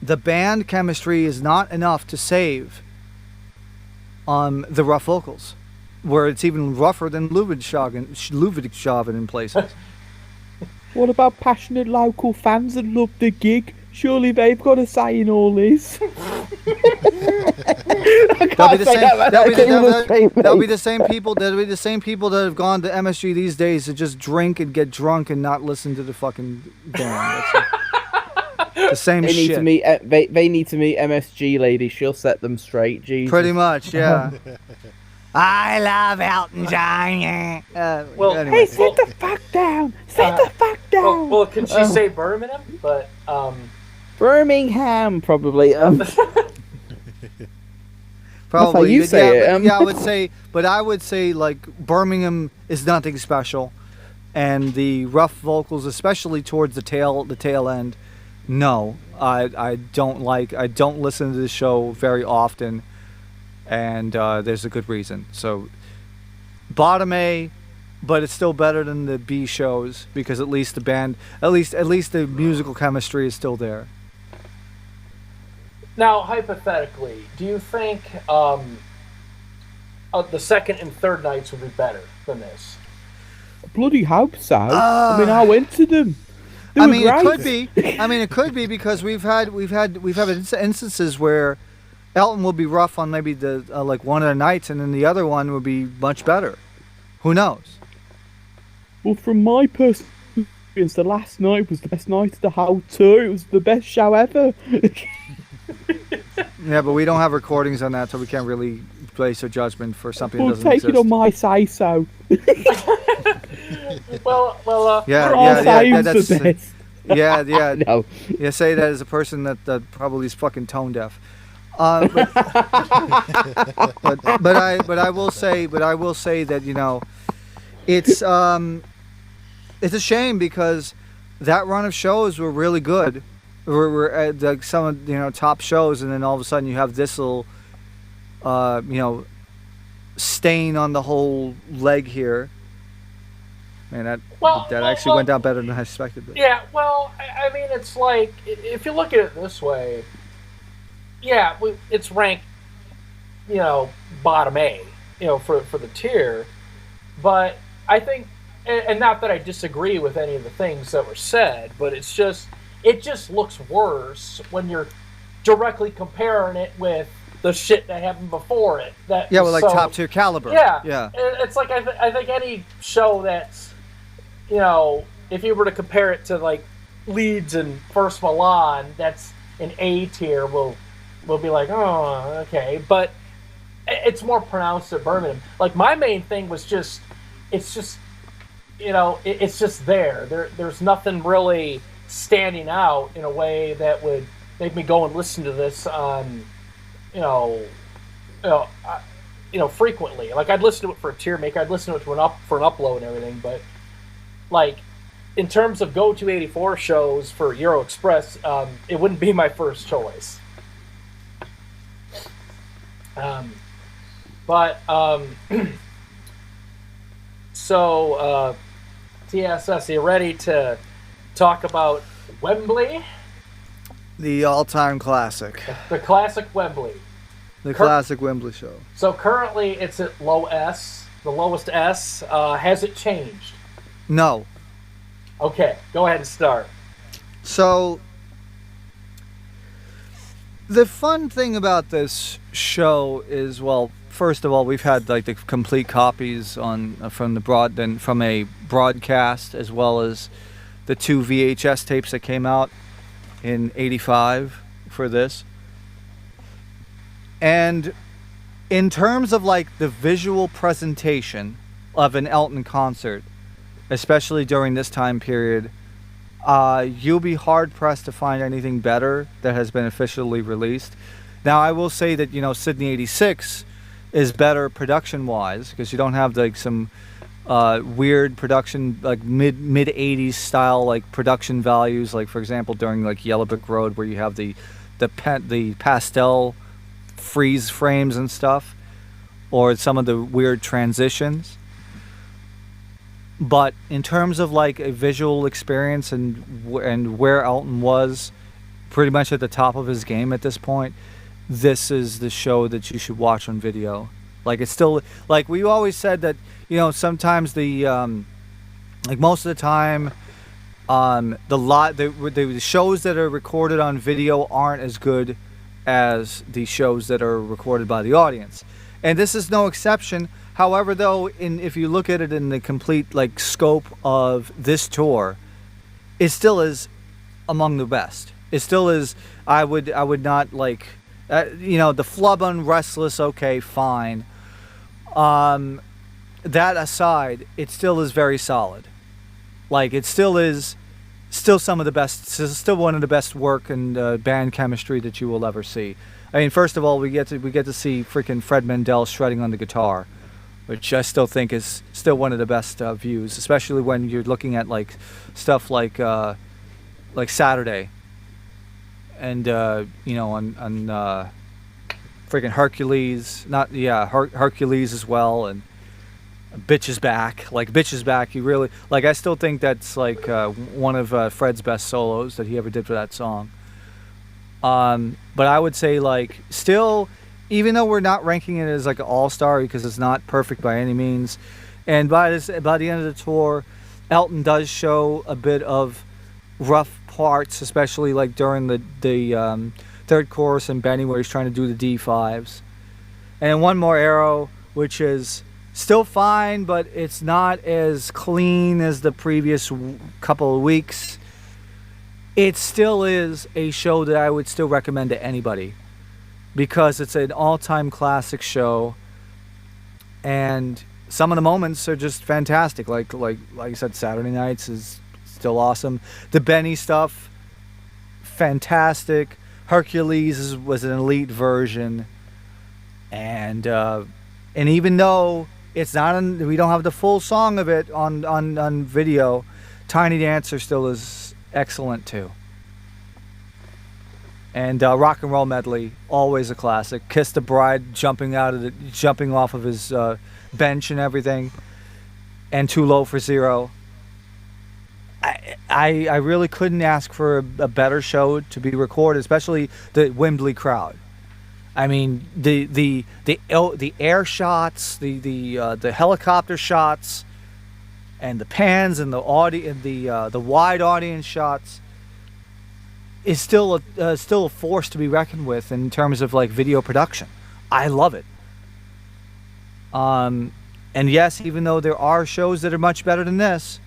the band chemistry is not enough to save the rough vocals, where it's even rougher than Ludwig in places. What about passionate local fans that love the gig? Surely they've got a say in all this. That'll be the same people that have gone to MSG these days to just drink and get drunk and not listen to the fucking band. The same they shit. They need to meet MSG lady. She'll set them straight. Jesus. Pretty much, yeah. I love Elton John. Hey, sit the fuck down. Sit the fuck down. Well, can she say Birmingham? But Birmingham, probably. Probably. That's how you say it. I would say like Birmingham is nothing special, and the rough vocals, especially towards the tail end. No, I don't listen to the show very often, and there's a good reason. So, bottom A, but it's still better than the B shows because at least the band, at least the musical chemistry is still there. Now, hypothetically, do you think the second and third nights would be better than this? Bloody hope so. I went to them. It could be because we've had instances where Elton will be rough on maybe the like one of the nights, and then the other one would be much better. Who knows? Well, from my personal experience, the last night was the best night of the whole tour. It was the best show ever. Yeah, but we don't have recordings on that, so we can't really place a judgment for something that doesn't take exist. it on my say so. That's the best. No. Yeah, say that as a person that probably is fucking tone deaf. But I will say that it's a shame because that run of shows were really good. We're at some of top shows, and then all of a sudden you have this little stain on the whole leg here. Man, that actually went down better than I expected. But. Yeah, well, I mean, it's like, if you look at it this way, yeah, it's ranked, bottom A, for the tier. But I think, and not that I disagree with any of the things that were said, but it just looks worse when you're directly comparing it with the shit that happened before it. Top tier caliber. Yeah. It's like I think any show that's, if you were to compare it to like Leeds and First Milan, that's an A tier. Will be like, oh, okay, but it's more pronounced at Birmingham. Like my main thing was it's just there. There's nothing really standing out in a way that would make me go and listen to this on, frequently. Like I'd listen to it for a tier maker, I'd listen to it for an upload and everything, but like in terms of go-to 84 shows for Euro Express, it wouldn't be my first choice. So TSS, are you ready to talk about Wembley? The all-time classic. The classic Wembley. The classic Wembley show. So currently it's at low S, the lowest S. Has it changed? No. Okay, go ahead and start. So, the fun thing about this show is, well, first of all, we've had like the complete copies from a broadcast, as well as the 2 VHS tapes that came out in '85 for this. And in terms of like the visual presentation of an Elton concert, especially during this time period, you'll be hard pressed to find anything better that has been officially released. Now, I will say that, Sydney '86 is better production wise, because you don't have like some weird production, like mid '80s style like production values, like for example during like Yellow Brick Road, where you have the pastel freeze frames and stuff, or some of the weird transitions. But in terms of like a visual experience and where Elton was pretty much at the top of his game at this point, this is the show that you should watch on video. Like, it's still, like we always said that, sometimes the like most of the time the shows that are recorded on video aren't as good as the shows that are recorded by the audience, and this is no exception. However, though, if you look at it in the complete like scope of this tour, it still is among the best. It still is. I would not like, the flub on Restless. Okay, fine. That aside, it still is very solid. Like, it still is, some of the best. It's still one of the best work and band chemistry that you will ever see. I mean, first of all, we get to see freaking Fred Mendel shredding on the guitar, which I still think is still one of the best views, especially when you're looking at like stuff like Saturday, and on freaking Hercules, Hercules as well, and Bitch is Back. Like, Bitch is Back, you really like. I still think that's like one of Fred's best solos that he ever did for that song. But I would say, like, still, even though we're not ranking it as like an all-star because it's not perfect by any means, and by the end of the tour, Elton does show a bit of rough parts, especially like during the third chorus and Benny, where he's trying to do the D5s, and One More Arrow, which is still fine, but it's not as clean as the previous couple of weeks. It still is a show that I would still recommend to anybody, because it's an all-time classic show, and some of the moments are just fantastic. Like I said, Saturday Nights is still awesome. The Benny stuff, fantastic. Hercules was an elite version, and even though it's not we don't have the full song of it on video, Tiny Dancer still is excellent too. And Rock and Roll Medley, always a classic. Kiss the Bride, jumping off of his bench and everything, and Too Low for Zero. I really couldn't ask for a better show to be recorded, especially the Wembley crowd. I mean, the air shots, the helicopter shots, and the pans and the wide audience shots is still a force to be reckoned with in terms of like video production. I love it. And yes, even though there are shows that are much better than this,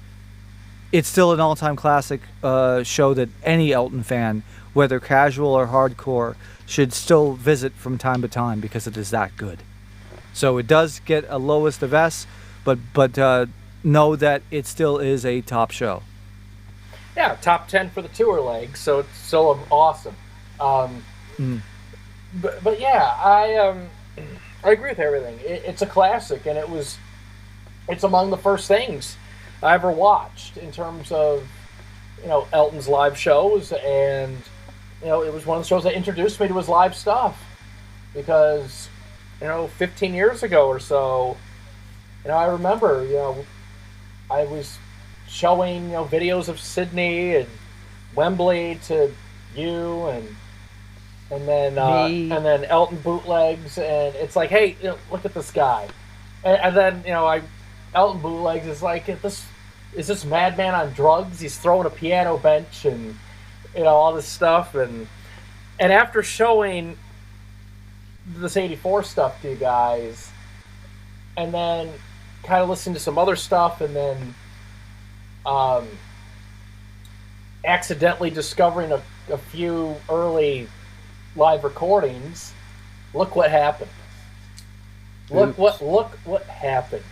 it's still an all-time classic show that any Elton fan, whether casual or hardcore, should still visit from time to time, because it is that good. So it does get a lowest of S, but know that it still is a top show. Yeah, top 10 for the tour leg, so it's still awesome. But yeah, I agree with everything. It's a classic, and it's among the first things I ever watched in terms of, Elton's live shows, and, it was one of the shows that introduced me to his live stuff, because, 15 years ago or so, I remember, I was showing, videos of Sydney and Wembley to you and Me. then Elton bootlegs, and it's like, hey, look at this guy, and then Elton bootlegs is like, this madman on drugs? He's throwing a piano bench and all this stuff, and after showing this '84 stuff to you guys, and then kind of listening to some other stuff, and then accidentally discovering a few early live recordings, look what happened. Look what happened.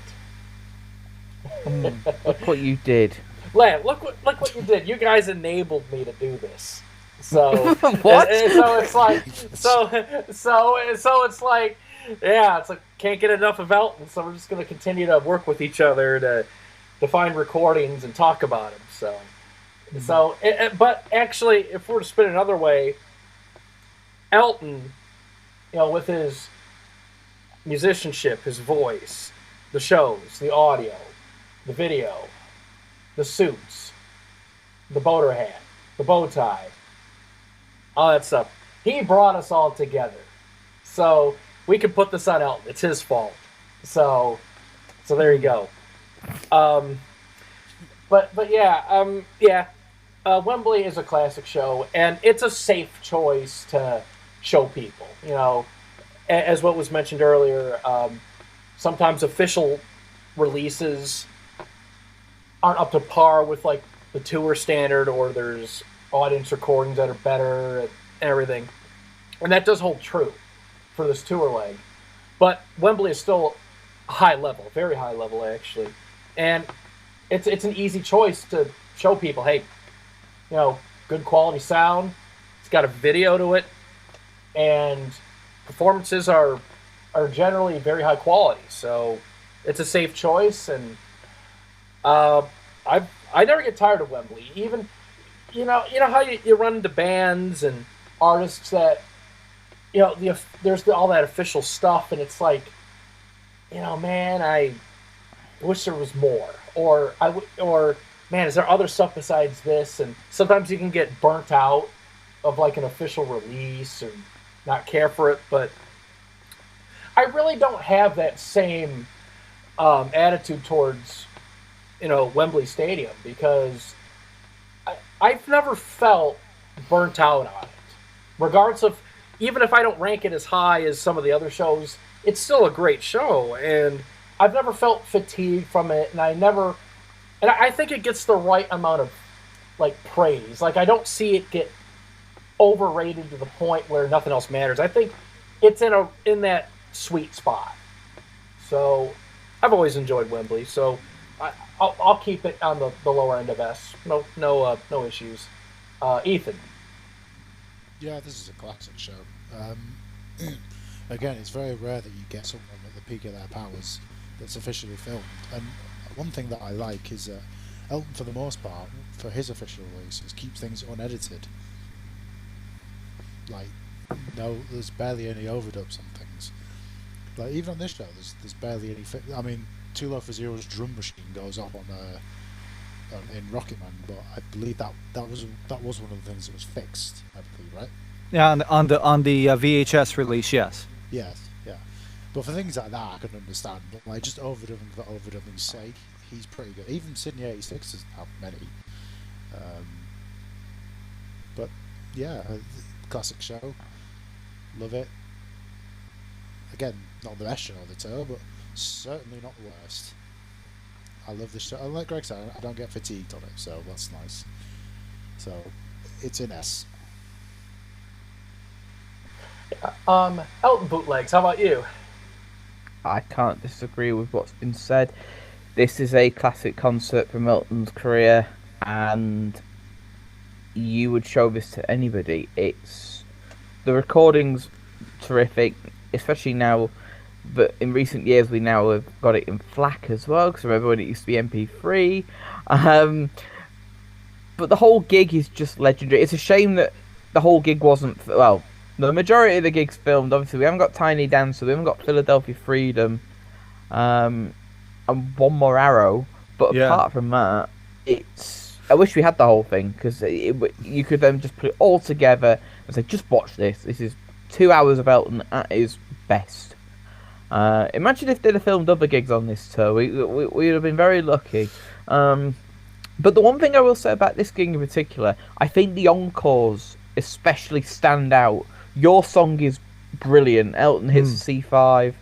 Look what you did. Look what you did. You guys enabled me to do this. So What? So it's like yeah, it's like can't get enough of Elton, so we're just gonna continue to work with each other to find recordings and talk about him. So but actually, if we're to spin it another way, Elton, with his musicianship, his voice, the shows, the audio, the video, the suits, the boater hat, the bow tie, all that stuff. He brought us all together. So we can put this on Elton. It's his fault. So there you go. But yeah, Wembley is a classic show, and it's a safe choice to show people. As what was mentioned earlier, sometimes official releases aren't up to par with like the tour standard, or there's audience recordings that are better and everything, and that does hold true for this tour leg. But Wembley is still high level, very high level actually, and it's an easy choice to show people, hey, good quality sound. It's got a video to it, and performances are generally very high quality. So it's a safe choice, and I never get tired of Wembley. Even how you run into bands and artists that there's all that official stuff, and it's like, man, I wish there was more, or man, is there other stuff besides this? And sometimes you can get burnt out of like an official release or not care for it, but I really don't have that same attitude towards Wembley Stadium, because I've never felt burnt out on it. Regardless of, even if I don't rank it as high as some of the other shows, it's still a great show, and I've never felt fatigued from it, and I think it gets the right amount of like praise. Like, I don't see it get overrated to the point where nothing else matters. I think it's in that sweet spot. So I've always enjoyed Wembley, so I'll keep it on the lower end of S. No issues. Ethan. Yeah, this is a classic show. Again, it's very rare that you get someone at the peak of their powers that's officially filmed. And one thing that I like is that Elton, for the most part, for his official releases, keeps things unedited. Like, no, there's barely any overdubs on things. Like, even on this show, there's barely any. I mean, Too Low for Zero's drum machine goes off in Rocket Man, but I believe that was one of the things that was fixed. I believe, right? Yeah, on the VHS release, yes. Yes, yeah. But for things like that, I can understand. But like just overdubbing for overdubbing's sake, he's pretty good. Even Sydney '86 doesn't have many. But yeah, classic show. Love it. Again, not the best show of the tour, but certainly not the worst. I love this show. Like Greg said, I don't get fatigued on it, so that's nice. So it's in S. Elton bootlegs. How about you? I can't disagree with what's been said. This is a classic concert from Elton's career, and you would show this to anybody. The recording's terrific, especially now. But in recent years, we now have got it in FLAC as well, because remember when it used to be MP3. But the whole gig is just legendary. It's a shame that the whole gig wasn't... Well, the majority of the gig's filmed. Obviously, we haven't got Tiny Dancer, we haven't got Philadelphia Freedom, and One More Arrow. But apart from that, it's I wish we had the whole thing, because you could then just put it all together and say, just watch this. This is 2 hours of Elton at his best. Imagine if they'd have filmed other gigs on this tour. We would have been very lucky. But the one thing I will say about this gig in particular, I think the encores especially stand out. Your song is brilliant. Elton hits the C5.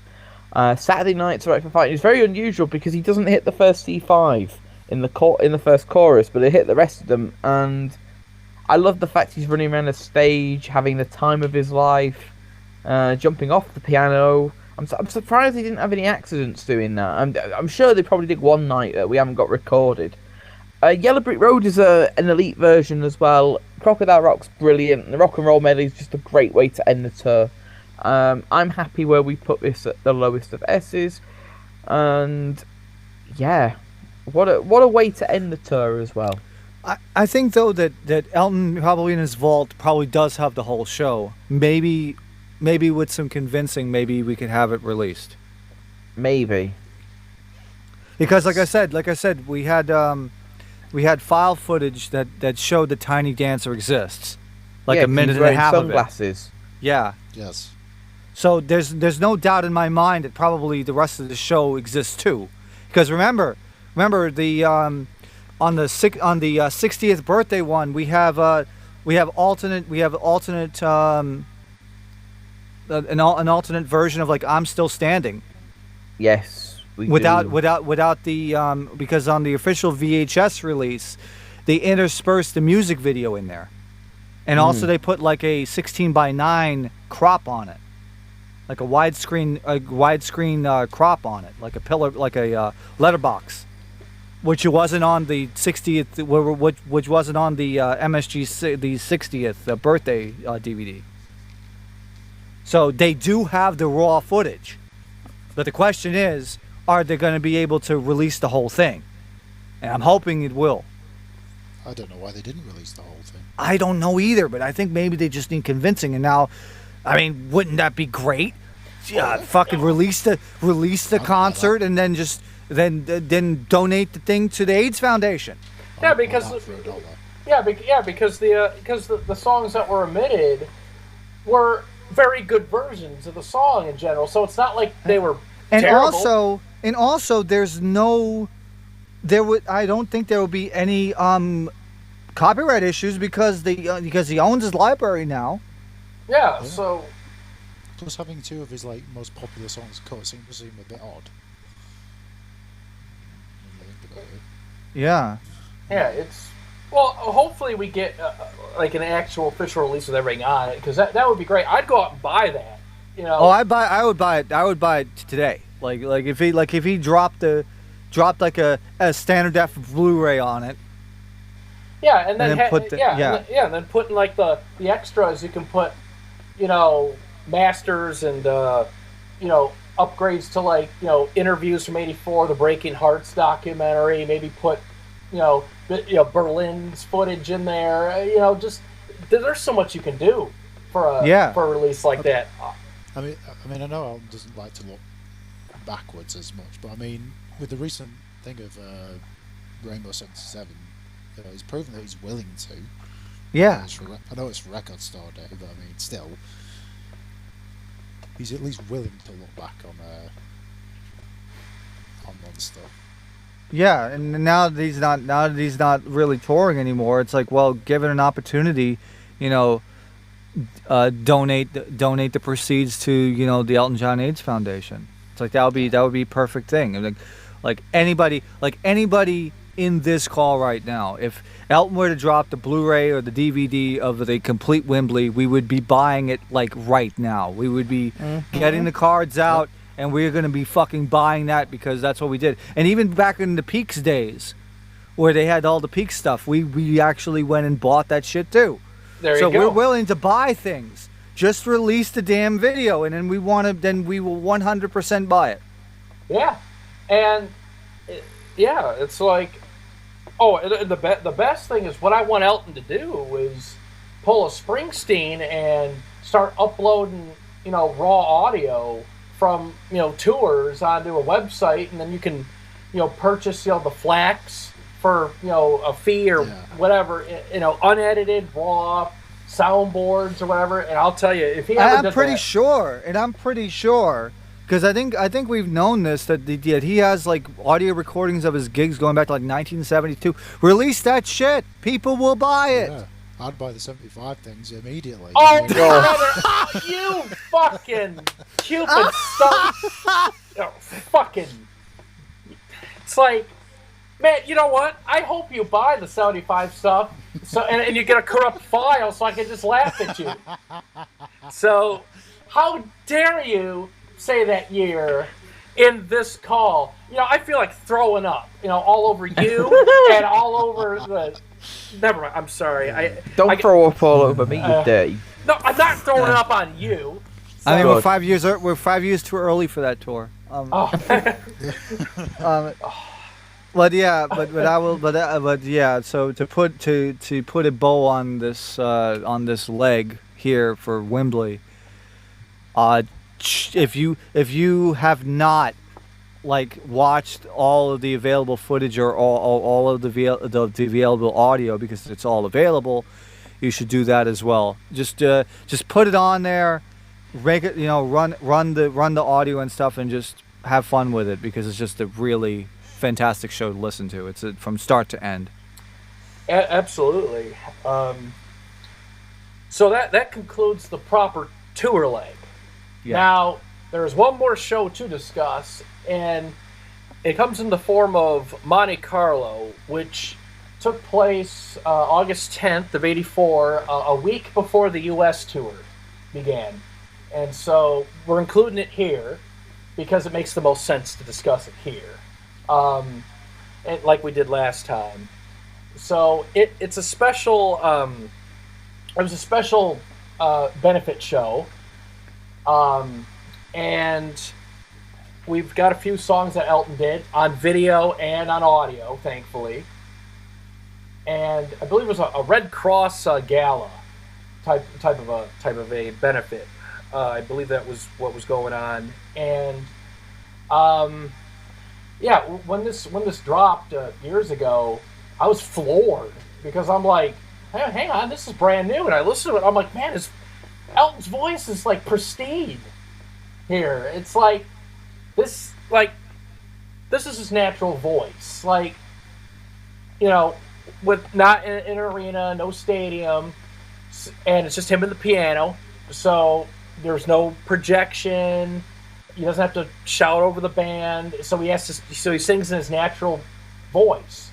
Saturday Night's Right for Fighting is very unusual because he doesn't hit the first C5 in the first chorus, but he hit the rest of them. And I love the fact he's running around the stage, having the time of his life, jumping off the piano. I'm surprised he didn't have any accidents doing that. I'm sure they probably did one night that we haven't got recorded. Yellow Brick Road is an elite version as well. Crocodile Rock's brilliant. The Rock and Roll Medley is just a great way to end the tour. I'm happy where we put this at the lowest of S's. And yeah, what a way to end the tour as well. I think though that Elton probably in his vault probably does have the whole show. Maybe with some convincing, maybe we could have it released. Maybe. Because like I said, we had file footage that showed the Tiny Dancer exists, like a minute and a half sunglasses. of it. Yeah. Yes. So there's no doubt in my mind that probably the rest of the show exists too, because remember the on the 60th birthday one we have alternate an alternate version of like I'm Still Standing. Yes. Without the because on the official VHS release, they interspersed the music video in there, and also they put like a 16:9 crop on it, like a widescreen crop on it, like a pillar, like a letterbox, which wasn't on the 60th, which wasn't on the MSG the 60th birthday DVD. So they do have the raw footage, but the question is, are they going to be able to release the whole thing? And I'm hoping it will. I don't know why they didn't release the whole thing. I don't know either, but I think maybe they just need convincing. And now, I mean, wouldn't that be great? Yeah, fucking release the concert and then just then donate the thing to the AIDS Foundation. Yeah, because because the songs that were omitted were very good versions of the song in general. So it's not like they were terrible. And also, I don't think there will be any copyright issues because he owns his library now. Yeah. So. Plus, having two of his most popular songs cut seems to seem a bit odd. Yeah. Yeah, it's hopefully we get an actual official release with everything on it, because that would be great. I'd go out and buy that. You know. Oh, I would buy it today. Like if he dropped like a standard def Blu-ray on it. Yeah, and then put and then put in like the extras. You can put, masters and upgrades to interviews from '84, the Breaking Hearts documentary. Maybe put Berlin's footage in there. Just there's so much you can do for a release like that. I mean, I know Elton doesn't like to look backwards as much, but I mean, with the recent thing of Rainbow 77, he's proven that he's willing to. Yeah. I know it's for Record Store Day, but I mean, still, he's at least willing to look back on stuff. Yeah, and now that he's not really touring anymore, it's like, well, give it an opportunity, donate the proceeds to the Elton John AIDS Foundation. It's like that would be a perfect thing. Like anybody in this call right now, if Elton were to drop the Blu-ray or the DVD of the complete Wembley, we would be buying it right now. We would be getting the cards out, and we're going to be fucking buying that because that's what we did. And even back in the Peaks days, where they had all the Peaks stuff, we actually went and bought that shit too. There you go. So we're willing to buy things. Just release the damn video, and then we will 100% buy it. Yeah, and it's like, the best thing is what I want Elton to do is pull a Springsteen and start uploading, raw audio from tours onto a website, and then you can, purchase the FLACs for a fee or whatever, unedited raw soundboards or whatever. And I'll tell you, if he ever did I'm pretty sure, because I think we've known this, that he has like audio recordings of his gigs going back to like 1972. Release that shit, people will buy it. Yeah. I'd buy the 75 things immediately. Oh, brother, you fucking Cupid stuff. Fucking. It's like, man, you know what? I hope you buy the 75 stuff, and you get a corrupt file so I can just laugh at you. So, how dare you say that year in this call? I feel like throwing up, all over you and all over the... Never mind. I'm sorry. Don't throw up all over me, you dirty. No, I'm not throwing up on you. So. I mean, we're 5 years. We're 5 years too early for that tour. But yeah, but I will. But yeah. So to put a bow on this leg here for Wembley. If you have not watched all of the available footage or all of the available audio, because it's all available, you should do that as well. Just put it on there, run the audio and stuff, and just have fun with it, because it's just a really fantastic show to listen to. It's from start to end. Absolutely. So that concludes the proper tour leg. Yeah. Now there's one more show to discuss, and it comes in the form of Monte Carlo, which took place August 10th of '84, a week before the U.S. tour began. And so we're including it here because it makes the most sense to discuss it here, like we did last time. So it's a special. It was a special benefit show, and we've got a few songs that Elton did on video and on audio, thankfully. And I believe it was a Red Cross gala type of a benefit. I believe that was what was going on. And when this dropped years ago, I was floored, because I'm like, hey, hang on, this is brand new. And I listened to it, I'm like, man, Elton's voice is like pristine here. It's like this is his natural voice. With not in an arena, no stadium, and it's just him and the piano. So there's no projection. He doesn't have to shout over the band. So he sings in his natural voice.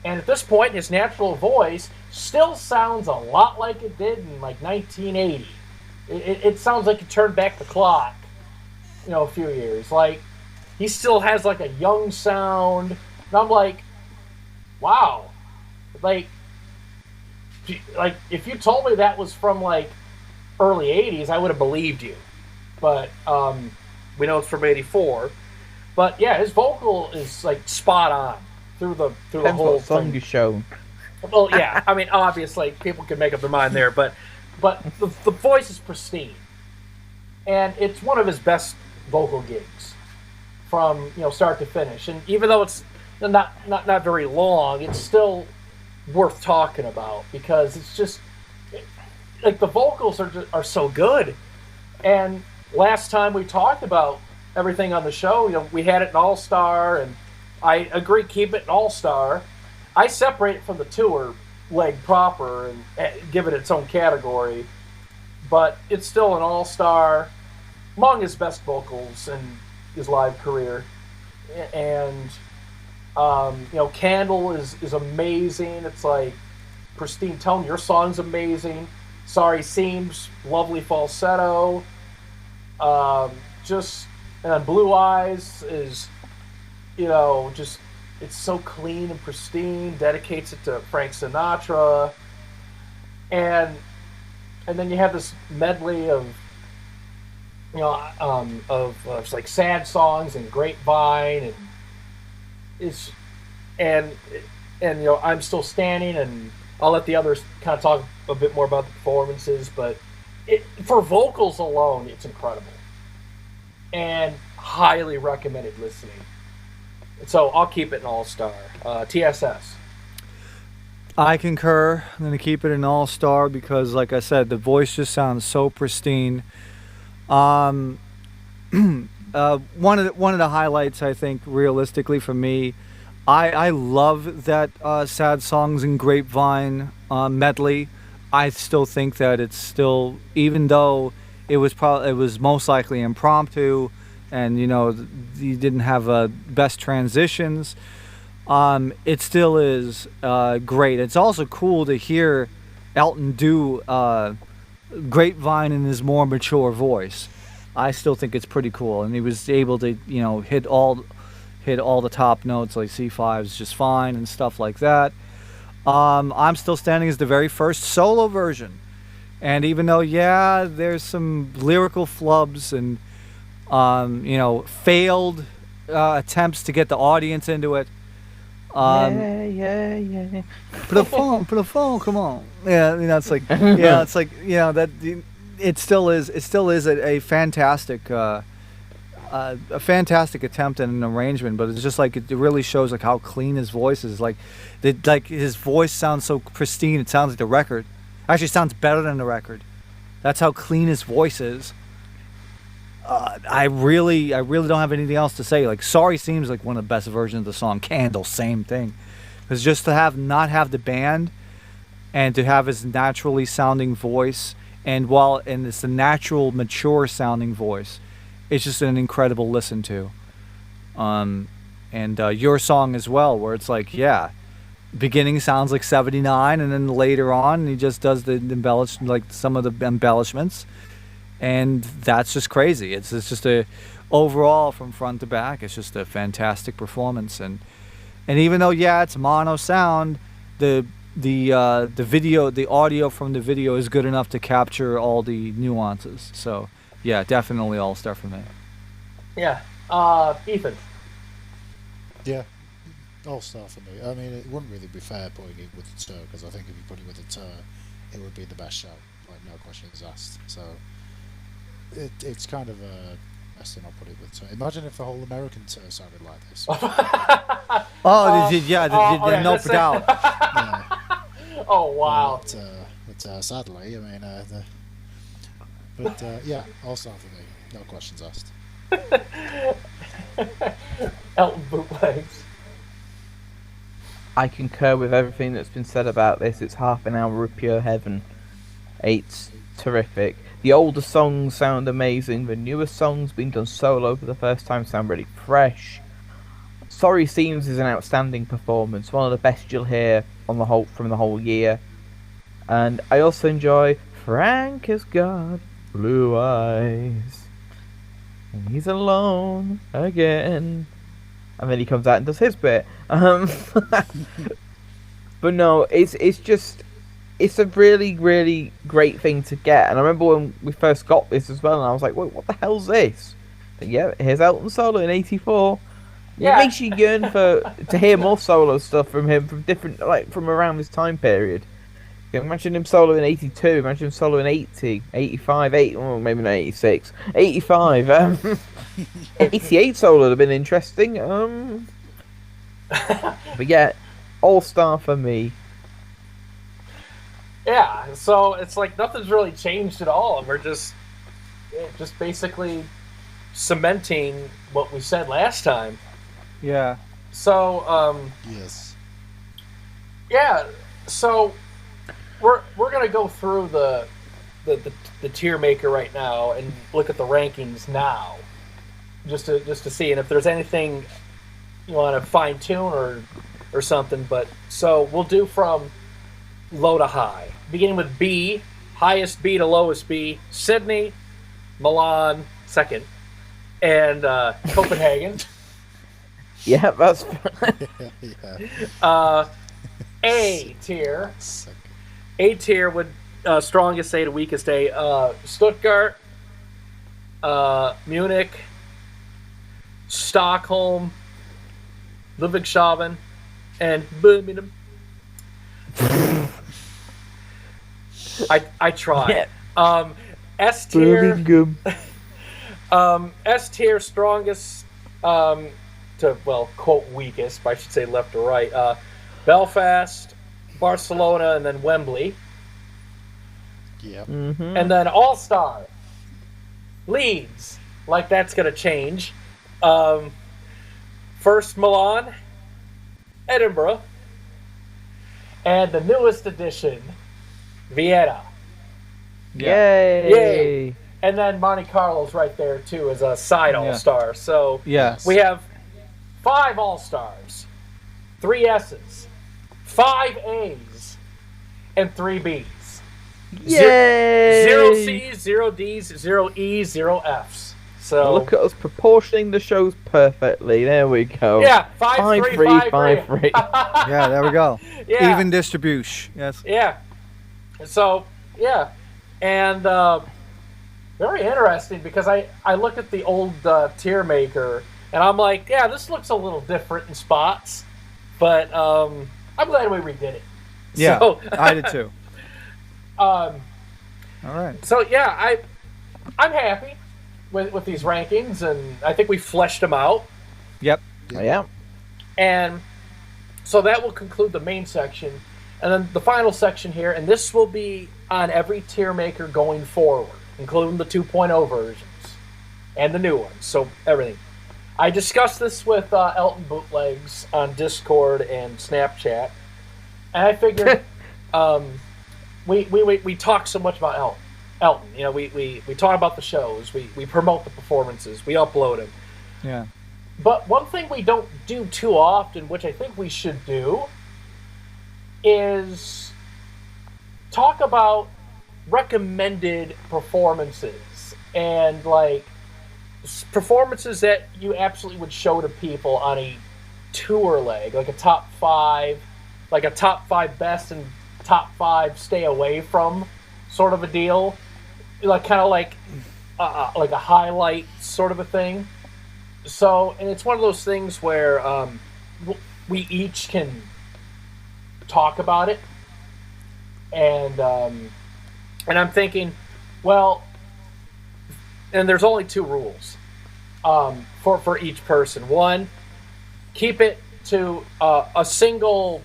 And at this point, his natural voice still sounds a lot like it did in 1980. It sounds like he turned back the clock, a few years. He still has a young sound. And I'm like, wow. If you told me that was from early 80s, I would have believed you. But we know it's from '84. But yeah, his vocal is spot on through the whole song you shown. Well, yeah. I mean, obviously people can make up their mind there, but the voice is pristine, and it's one of his best vocal gigs from start to finish. And even though it's not very long, it's still worth talking about, because it's just the vocals are so good. And last time we talked about everything on the show, we had it in All-Star, and I agree, keep it in All-Star. I separate it from the tour leg proper and give it its own category, but it's still an All-Star, among his best vocals in his live career. And Candle is amazing. It's pristine tone. Your song's amazing. Sorry Seems, lovely falsetto. And Blue Eyes is, just, it's so clean and pristine. Dedicates it to Frank Sinatra. And then you have this medley of sad songs and Grapevine and I'm Still Standing, and I'll let the others kind of talk a bit more about the performances, but for vocals alone, it's incredible and highly recommended listening. So I'll keep it an all-star. TSS. I concur. I'm going to keep it an all-star because, like I said, the voice just sounds so pristine. One of the highlights, I think, realistically for me, I love that Sad Songs and Grapevine medley. I still think that it's still, even though it was most likely impromptu, and you didn't have best transitions. It still is great. It's also cool to hear Elton do Grapevine in his more mature voice. I still think it's pretty cool, and he was able to hit all the top notes like C5s just fine and stuff like that. I'm still standing as the very first solo version, and even though there's some lyrical flubs and failed attempts to get the audience into it. Yeah. Put a phone, come on. Yeah, it's like, it's like, that it still is a fantastic attempt at an arrangement, but it's just like it really shows like how clean his voice is. Like his voice sounds so pristine. It sounds like the record. Actually, sounds better than the record. That's how clean his voice is. I really don't have anything else to say. Like, Sorry seems like one of the best versions of the song. Candle, same thing. Because just to not have the band, and to have his naturally sounding voice, and it's a natural, mature sounding voice, it's just an incredible listen to. And your song as well, where it's like, beginning sounds like 79, and then later on he just does some of the embellishments. And that's just crazy. It's just overall from front to back, it's just a fantastic performance. And even though it's mono sound, the video, the audio from the video is good enough to capture all the nuances. So definitely all-star for me. Yeah. Ethan. Yeah, all-star for me. I mean, it wouldn't really be fair putting it with the tour, because I think if you put it with the tour, it would be the best show, like no questions asked. So it's kind of a best thing I'll put it with tour. Imagine if the whole American tour sounded like this. No doubt. Yeah. Oh wow. But sadly, I mean, all-star for me, no questions asked. Elton Bootlegs. I concur with everything that's been said about this. It's half an hour of pure heaven. It's terrific. The older songs sound amazing. The newer songs being done solo for the first time sound really fresh. Sorry Seems is an outstanding performance, one of the best you'll hear from the whole year. And I also enjoy Frank has got blue eyes, and he's alone again. And then he comes out and does his bit. But no, it's a really, really great thing to get. And I remember when we first got this as well, and I was like, wait, what the hell's this? But here's Elton solo in '84. Yeah. It makes you yearn to hear more solo stuff from him from around this time period. Imagine him solo in '82, imagine him solo in 80, 85, maybe not 86, 85. 88 solo would have been interesting. But all-star for me. Yeah, so it's like nothing's really changed at all, and we're just basically cementing what we said last time. Yeah. So Yes. yeah, so we're gonna go through the tier maker right now and look at the rankings now, just to see, and if there's anything you want to fine tune or something. But so we'll do from low to high, beginning with B, highest B to lowest B. Sydney, Milan second, and Copenhagen. Yeah, that's Yeah. A tier. Second. A tier would strongest A to weakest A. Stuttgart, Munich, Stockholm, Ludwigshafen, and Birmingham. I tried. Yeah. S tier. Birmingham. S tier strongest to to, well, quote weakest, but I should say left or right. Belfast, Barcelona, and then Wembley. Yep. Mm-hmm. And then All-Star, Leeds, like that's going to change. First Milan, Edinburgh, and the newest addition, Vienna. Yay! And then Monte Carlo's right there too as a side All-Star. So Yes. we have 5 All-Stars, 3 S's, 5 A's, and 3 B's. Yay! 0 C's, 0 D's, 0 E's, 0 F's. So Look at us proportioning the shows perfectly. There we go. yeah, 5 3 5 3. Yeah, there we go. Yeah. Even distribution. Yes. Yeah. So, yeah. And very interesting because I look at the old tier maker and I'm like, yeah, this looks a little different in spots, but I'm glad we redid it. Yeah, So, I did too. All right. So yeah, I'm happy with these rankings, and I think we fleshed them out. Yep. Yeah. And so that will conclude the main section. And then the final section here, and this will be on every tier maker going forward, including the 2.0 versions and the new ones. So everything. I discussed this with Elton Bootlegs on Discord and Snapchat, and I figured we talk so much about Elton. You know, we talk about the shows, we promote the performances, we upload them. Yeah. But one thing we don't do too often, which I think we should do, is talk about recommended performances and like performances that you absolutely would show to people on a tour leg, like a top 5, like a top 5 best and top 5 stay away from sort of a deal, like kind of like a highlight sort of a thing. So, and it's one of those things where we each can talk about it, and I'm thinking, well, and there's only 2 rules for each person. One, keep it to a single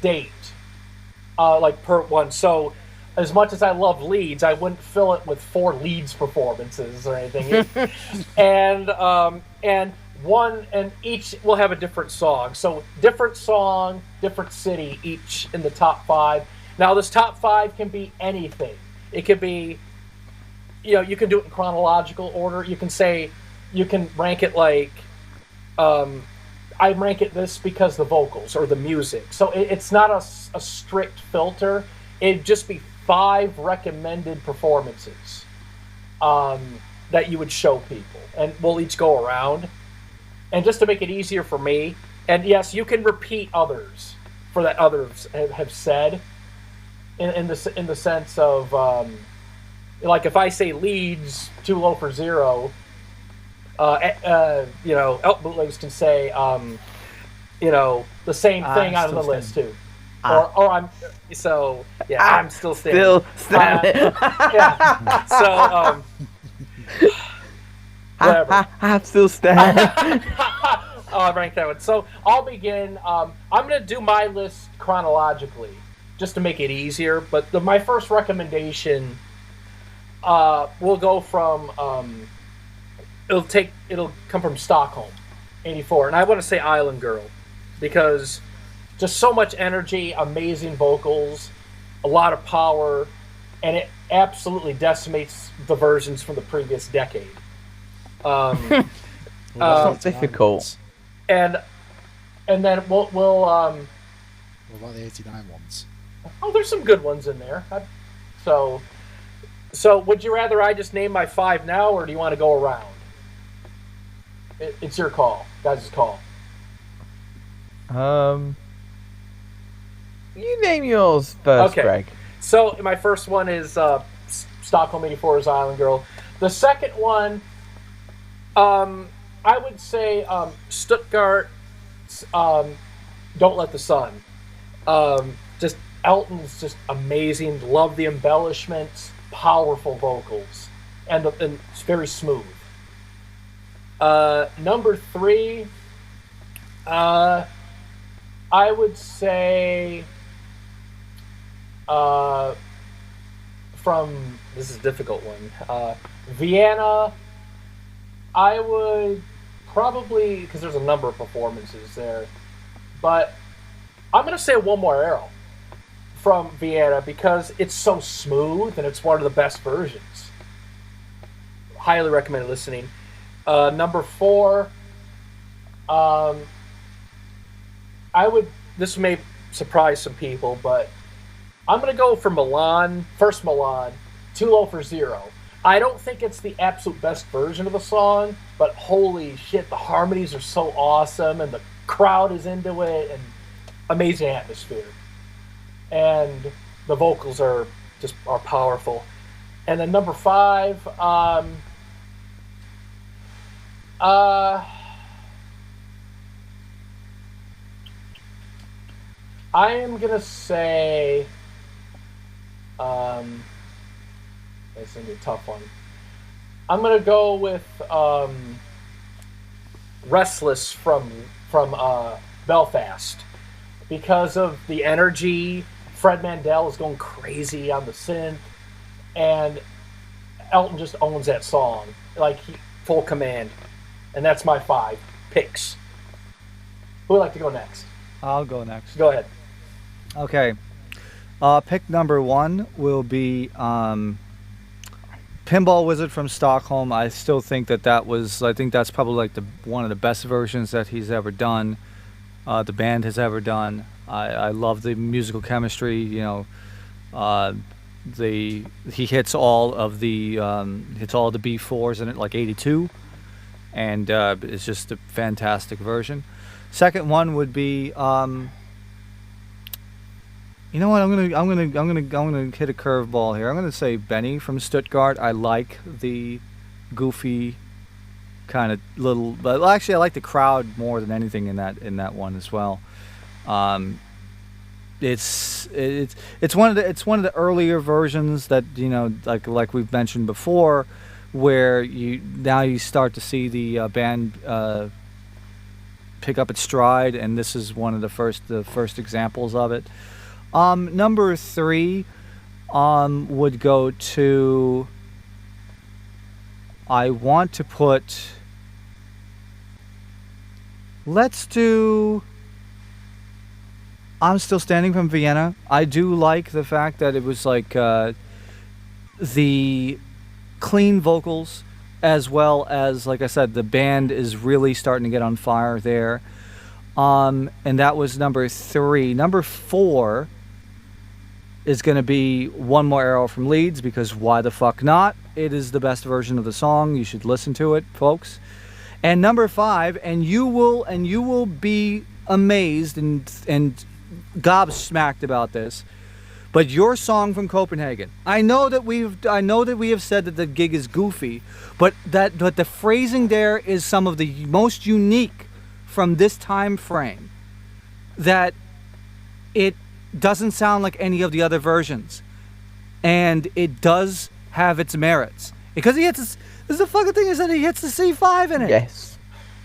date, like per one. So, as much as I love Leeds, I wouldn't fill it with 4 Leeds performances or anything. and each will have a different song. So different song, different city, each in the top 5. Now this top 5 can be anything. It could be, you can do it in chronological order. You can rank it like, I rank it this because the vocals or the music. So it's not a strict filter. It'd just be 5 recommended performances that you would show people, and we'll each go around. And just to make it easier for me, and yes, you can repeat others for that others have said, in the sense of like if I say Leeds Too Low for Zero, Elton Bootlegs can say the same thing on the list too. Or I'm so yeah. I'm still standing. Still standing. Yeah. So whatever. I'm still standing. I ranked that one. So I'll begin. I'm going to do my list chronologically, just to make it easier. But my first recommendation will go from. It'll come from Stockholm, '84, and I want to say Island Girl, because just so much energy, amazing vocals, a lot of power, and it absolutely decimates the versions from the previous decade. That's not difficult. And then we'll what about the 89 ones? Oh, there's some good ones in there. So would you rather I just name my 5 now, or do you want to go around? It's your call, guys' call. You name yours first, Okay. Greg. So my first one is Stockholm '84's Island Girl. The second one, I would say Stuttgart. Don't Let the Sun. Just Elton's just amazing. Love the embellishments, powerful vocals, and it's very smooth. Number 3, uh, I would say uh, from this is a difficult one. Vienna. I would probably because there's a number of performances there, but I'm gonna say One More Arrow from Vienna because it's so smooth and it's one of the best versions. Highly recommend listening. Number 4, I would. This may surprise some people, but I'm gonna go for Milan. First Milan, Too Low for Zero. I don't think it's the absolute best version of the song, but holy shit, the harmonies are so awesome, and the crowd is into it, and amazing atmosphere. And the vocals are powerful. And then number 5, I am gonna say, it's gonna be a tough one. I'm gonna go with "Restless" from Belfast because of the energy. Fred Mandel is going crazy on the synth, and Elton just owns that song, like full command. And that's my 5 picks. Who would like to go next? I'll go next. Go ahead. Okay. Pick number 1 will be Pinball Wizard from Stockholm. I still think I think that's probably like one of the best versions that he's ever done. The band has ever done. I love the musical chemistry. He hits all of the B4s in it, like 82, and it's just a fantastic version. Second one would be, you know what? I'm gonna hit a curveball here. I'm gonna say Benny from Stuttgart. I like the goofy kind of little, but actually I like the crowd more than anything in that one as well. It's one of the earlier versions that like we've mentioned before, where you start to see the band pick up its stride, and this is one of the first examples of it. Number 3 would go to, I want to put, let's do I'm Still Standing from Vienna. I do like the fact that it was like the clean vocals, as well as, like I said, the band is really starting to get on fire there. And that was number 3. Number 4 is going to be One More Arrow from Leeds, because why the fuck not? It is the best version of the song. You should listen to it, folks. And number 5, and you will be amazed and gobsmacked about this, but your song from Copenhagen. I know that we have said that the gig is goofy, but the phrasing there is some of the most unique from this time frame, that it doesn't sound like any of the other versions, and it does have its merits, because he hits this is the fucking thing, is that he hits the C5 in it. Yes,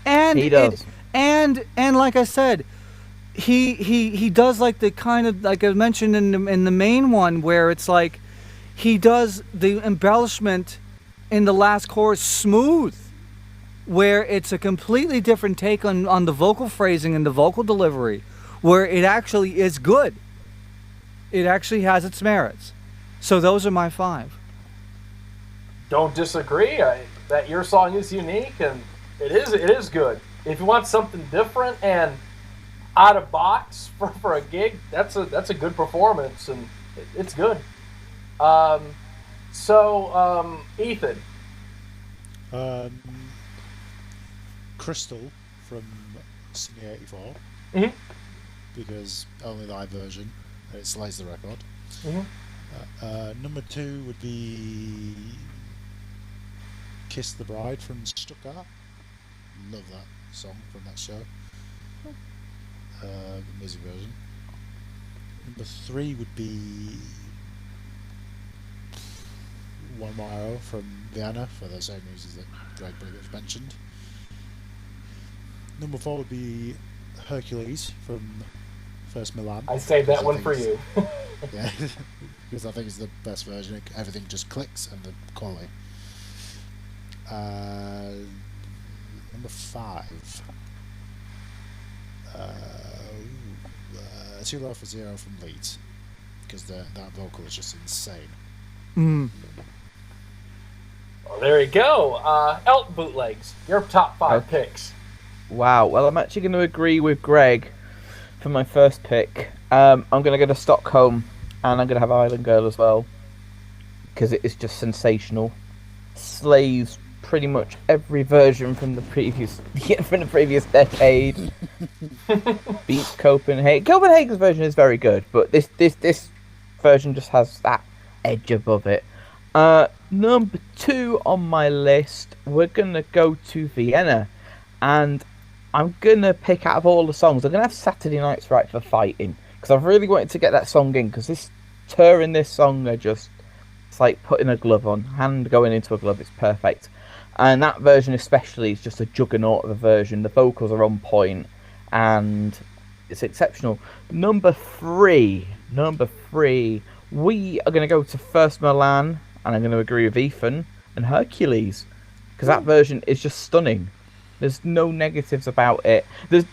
and he does. And like I said, he does like the kind of, like I mentioned in the main one, where it's like he does the embellishment in the last chorus smooth, where it's a completely different take on the vocal phrasing and the vocal delivery, where it actually is good. It actually has its merits. So those are my 5. Don't disagree. That your song is unique, and it is good. If you want something different and out of box for a gig, that's a good performance, and it's good. Ethan. Crystal from Sydney '84, Mm-hmm. because only live version, it slays the record. Mm-hmm. Number 2 would be Kiss the Bride from Stuttgart. Love that song from that show. Music version. Number 3 would be One More Arrow from Vienna, for the same reasons that Greg pretty much mentioned. Number 4 would be Hercules from First Milan. I saved that because I one think for it's- you. Yeah, because I think it's the best version. Everything just clicks and the quality. Number 5. Too Low for Zero from Leeds, because that vocal is just insane. Mm. Well, there you go. Elton Bootlegs, your top 5 Okay. picks. Wow. Well, I'm actually going to agree with Greg for my first pick. I'm going to go to Stockholm, and I'm going to have Island Girl as well, because it is just sensational. Slays pretty much every version from the previous decade. Beats Copenhagen. Copenhagen's version is very good, but this version just has that edge above it. Number 2 on my list, we're gonna go to Vienna, and I'm gonna pick out of all the songs. I'm gonna have Saturday Night's Right for Fighting, because I've really wanted to get that song in, because this Tur and this song are just, it's like putting a glove on, hand going into a glove. It's perfect. And that version especially is just a juggernaut of a version. The vocals are on point, and it's exceptional. Number three, we are going to go to First Milan, and I'm going to agree with Ethan, and Hercules, because that version is just stunning. There's no negatives about it. There's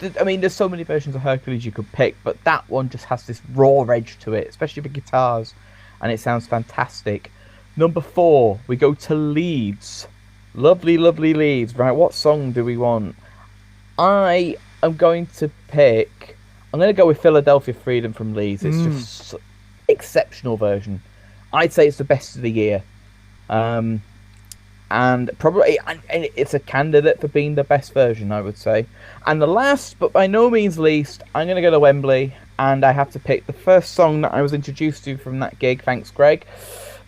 so many versions of Hercules you could pick, but that one just has this raw edge to it, especially with guitars, and it sounds fantastic. Number 4, we go to Leeds. Lovely, lovely Leeds. Right, what song do we want? I am going to pick... I'm going to go with Philadelphia Freedom from Leeds. It's just exceptional version. I'd say it's the best of the year. And probably and it's a candidate for being the best version, I would say. And the last, but by no means least, I'm going to go to Wembley, and I have to pick the first song that I was introduced to from that gig. Thanks, Greg.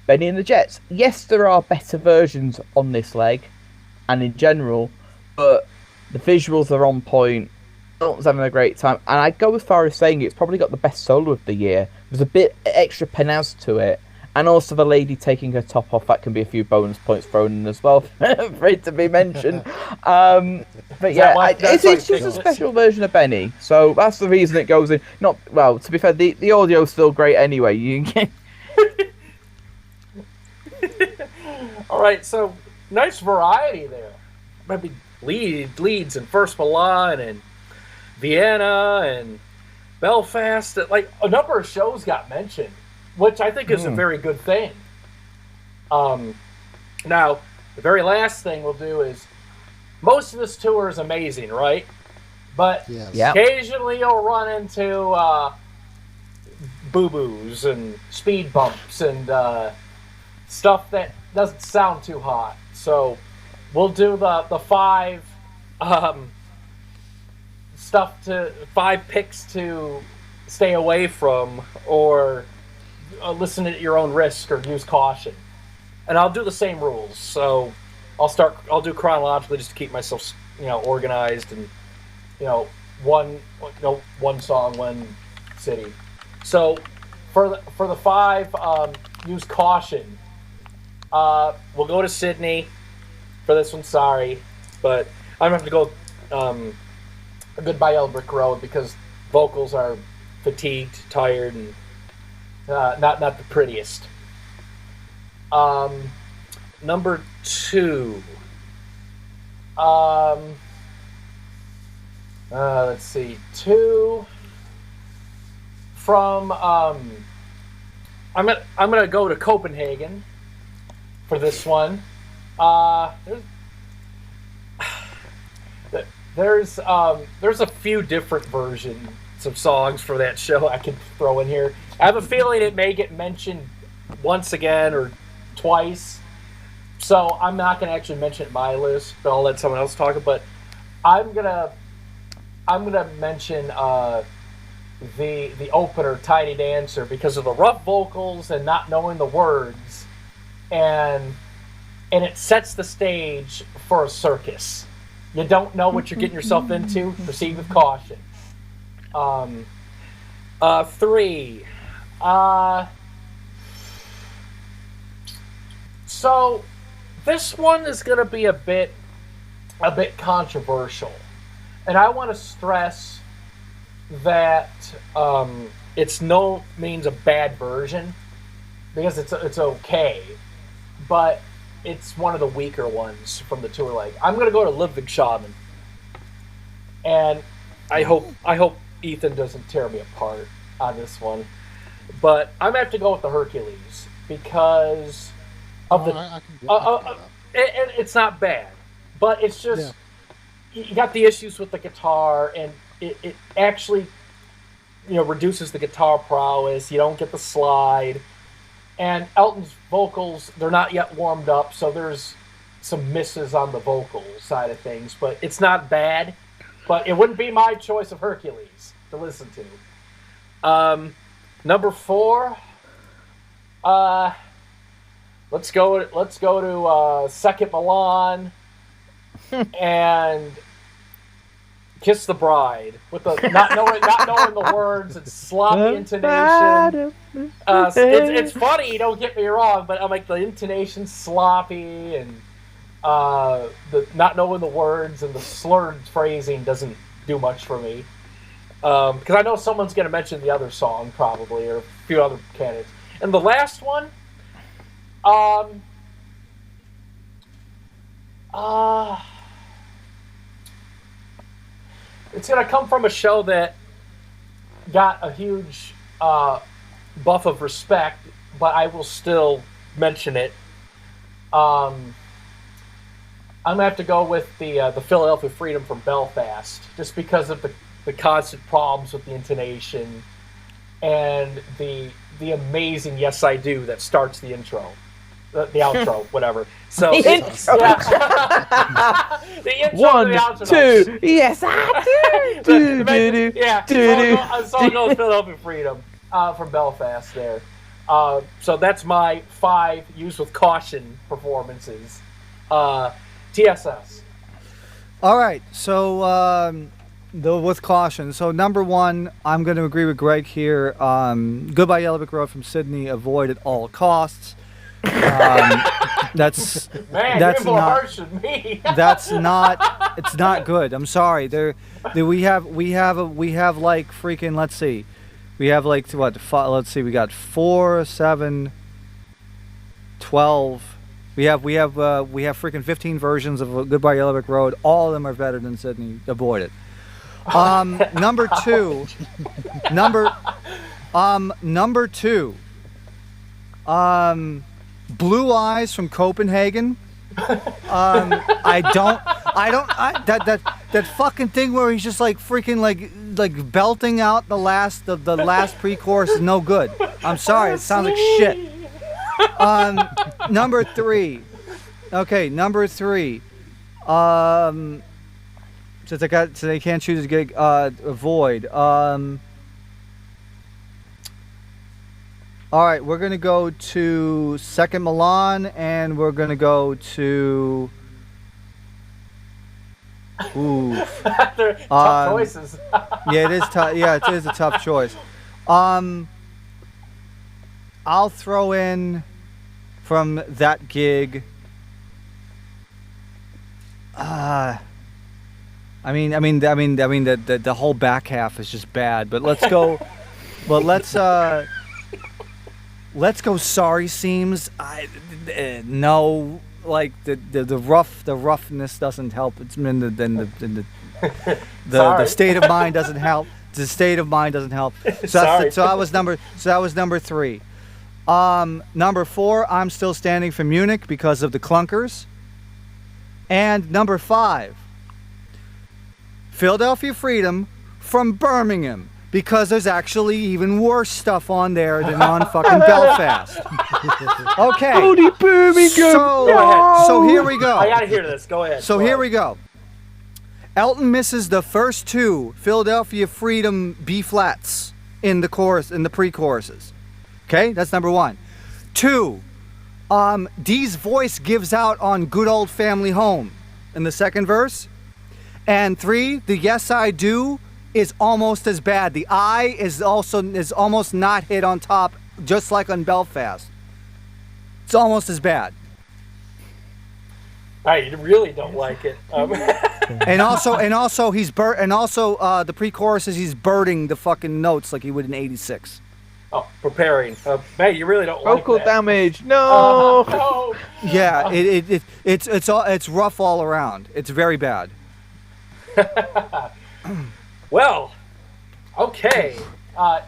Benny and the Jets. Yes, there are better versions on this leg, and in general, but the visuals are on point. Elton's having a great time, and I'd go as far as saying it's probably got the best solo of the year. There's a bit extra panache to it, and also the lady taking her top off. That can be a few bonus points thrown in as well for it to be mentioned. But yeah, it's just a special version of Benny, so that's the reason it goes in. Not well. To be fair, the audio's still great anyway. You can. All right, so nice variety there. Maybe Leeds and First Milan and Vienna and Belfast. Like a number of shows got mentioned, which I think is a very good thing. Now, the very last thing we'll do is most of this tour is amazing, right? But occasionally you'll run into boo-boos and speed bumps and stuff that doesn't sound too hot. So we'll do the 5 5 picks to stay away from, or listen at your own risk, or use caution. And I'll do the same rules. So I'll do chronologically just to keep myself organized, and one song, one city. So for the 5, use caution. We'll go to Sydney for this one. Sorry, but I'm gonna have to go Goodbye Yellow Brick Road, because vocals are fatigued, tired, and not the prettiest. Number 2. Let's see. 2 from I'm gonna go to Copenhagen for this one. There's a few different versions of songs for that show I can throw in here. I have a feeling it may get mentioned once again or twice, so I'm not going to actually mention it in my list, but I'll let someone else talk. But I'm gonna mention the opener, Tiny Dancer, because of the rough vocals and not knowing the words, and it sets the stage for a circus. You don't know what you're getting yourself into. Proceed with caution. 3. So this one is going to be a bit controversial, and I want to stress that it's no means a bad version, because it's okay, but it's one of the weaker ones from the tour leg. I'm gonna go to Ludwig Shaman, and I hope Ethan doesn't tear me apart on this one, but I'm gonna have to go with the Hercules because of I can get that. and it's not bad, but it's just you got the issues with the guitar, and it actually reduces the guitar prowess. You don't get the slide. And Elton's vocals, they're not yet warmed up, so there's some misses on the vocal side of things. But it's not bad. But it wouldn't be my choice of Hercules to listen to. Number 4, let's go to Second Milan and Kiss the Bride with the not knowing the words and sloppy intonation. It's funny, don't get me wrong, but I'm like, the intonation sloppy, and the not knowing the words and the slurred phrasing doesn't do much for me. Because I know someone's going to mention the other song probably, or a few other candidates. And the last one, it's going to come from a show that got a huge buff of respect, but I will still mention it. I'm going to have to go with the Philadelphia Freedom from Belfast, just because of the constant problems with the intonation and the amazing "Yes I Do" that starts the intro. The outro, whatever. So The intro. Yeah. The intro. 1, and the outro. 2, yes I do. So I'll go with Philadelphia Freedom from Belfast there. So that's my 5 used with caution performances. TSS. All right, so with caution. So number 1, I'm going to agree with Greg here. Goodbye Yellow Brick Road from Sydney, avoid at all costs. That's Man, that's you're more not harsh than me. that's not it's not good. I'm sorry. We have like freaking, let's see. We have like what? Let's see. We got 4, 7, 12. We have freaking 15 versions of Goodbye Yellow Brick Road. All of them are better than Sydney. Avoid it. Number 2. Number 2. Blue Eyes from Copenhagen. That fucking thing where he's just like freaking like belting out the last pre-chorus is no good. I'm sorry, it sounds like shit. Number 3. Okay, number 3. Since they can't choose a gig, avoid. All right, we're gonna go to Second Milan, and we're gonna go to. Ooh. They're tough choices. Yeah, it is tough. Yeah, it is a tough choice. I'll throw in from that gig. I mean, the whole back half is just bad. But let's go. But let's go. Sorry seems. No, like the roughness doesn't help. It's in the state of mind doesn't help. The state of mind doesn't help. So that was number 3. Number 4, I'm Still Standing for Munich because of the clunkers. And number 5, Philadelphia Freedom from Birmingham, because there's actually even worse stuff on there than on fucking Belfast. Okay. Bloody Birmingham. So here we go. I gotta hear this. Go ahead. So here we go. Elton misses the first 2 Philadelphia Freedom B flats in the chorus, in the pre-choruses. Okay, that's number 1. 2, Dee's voice gives out on Good Old Family Home in the second verse. And 3, the Yes I Do is almost as bad. The I is almost not hit on top, just like on Belfast. It's almost as bad. I really don't like it. And also, the pre-chorus is he's birding the fucking notes like he would in '86. Oh, preparing. Hey, you really don't like Vocal that. damage. No. No. Yeah, it's rough all around. It's very bad. Well, okay.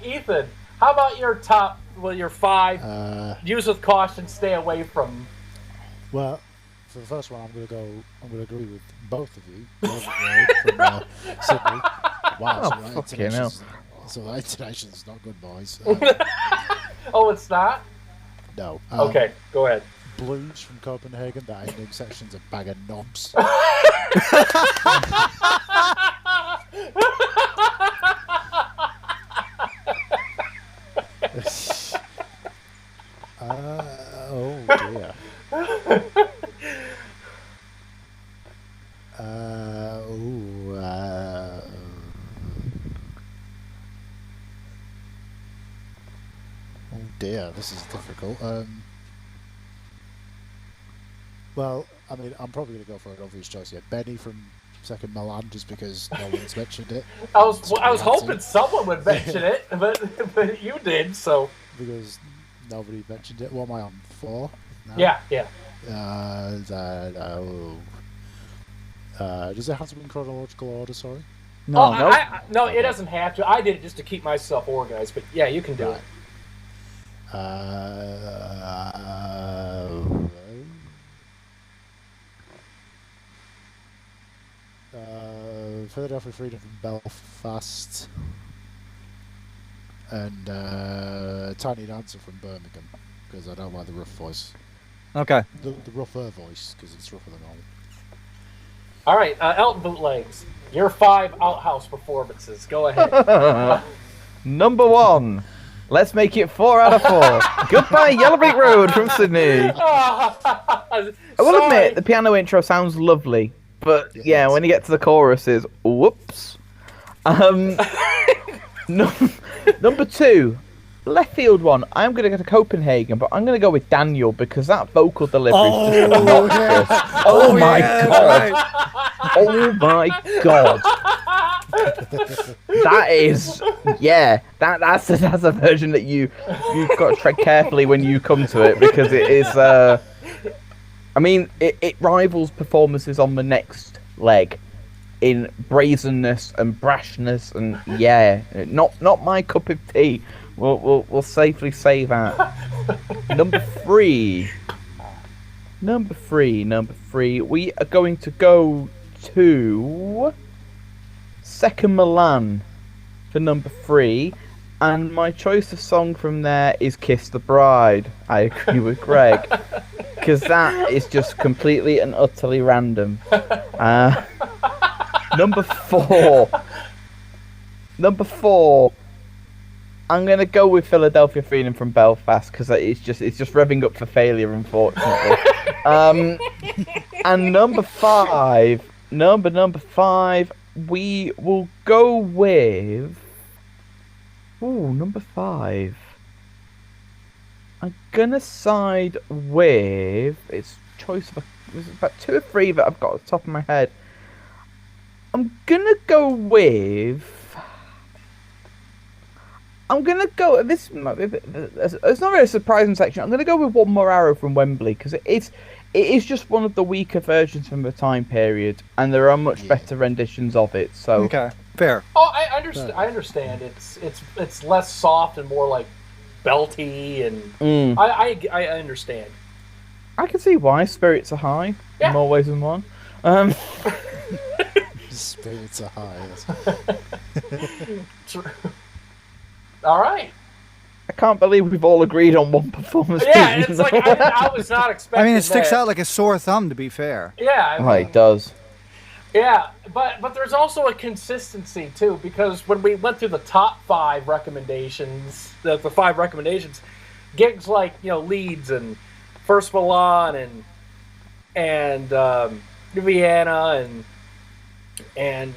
Ethan, how about your top? Well, your 5. Use with caution. Stay away from. Well, for the first one, I'm going to agree with both of you. From Sydney. Wow, fucking hell. So that intonation's not good, boys. Oh, it's not? No. Okay, go ahead. Blues from Copenhagen, that ending section's a bag of knobs. Oh dear. Oh dear, this is difficult. Well, I mean, I'm probably going to go for an obvious choice here. Benny from Second Milan, just because no one's mentioned it. I was hoping someone would mention it, but you did, so. Because nobody mentioned it. What am I on? 4? No? Yeah. Does it have to be in chronological order? Sorry. No, No, it doesn't have to. I did it just to keep myself organized, but yeah, you can do it. Philadelphia Freedom from Belfast, and Tiny Dancer from Birmingham, because I don't like the rough voice. Okay. The rougher voice, because it's rougher than normal. All right, Elton Bootlegs, your 5 outhouse performances. Go ahead. Number 1. Let's make it 4 out of 4. Goodbye, Yellow Brick Road from Sydney. I will admit, the piano intro sounds lovely, but yeah, when you get to the choruses, whoops. Number 2, left field one. I'm going to go to Copenhagen, but I'm going to go with Daniel because that vocal delivery is just obnoxious. Oh my god! Right. Oh my god! That is, that's a version that you've got to tread carefully when you come to it because it is. I mean, it rivals performances on the next leg in brazenness and brashness, and not my cup of tea. We'll safely say that. Number three. We are going to go to Second Milan for number 3, and my choice of song from there is "Kiss the Bride." I agree with Greg because that is just completely and utterly random. Number 4. I'm gonna go with Philadelphia Freedom from Belfast because it's just revving up for failure, unfortunately. And number 5, we will go with. Number 5. I'm gonna side with. It's choice of there's about 2 or 3 that I've got at the top of my head. I'm gonna go with. This. It's not really a surprising section. I'm gonna go with One More Arrow from Wembley because it is just one of the weaker versions from the time period, and there are much better renditions of it. So okay, fair. Oh, I understand. It's less soft and more like belty, and I understand. I can see why spirits are high in more ways than one. Spirits are high. True. All right. I can't believe we've all agreed on one performance. Yeah, it's like I was not expecting. I mean, it sticks out like a sore thumb. To be fair. Yeah. I mean, it does. Yeah, but there's also a consistency too, because when we went through the top 5 recommendations, the 5 recommendations, gigs like Leeds and First Milan and Vienna and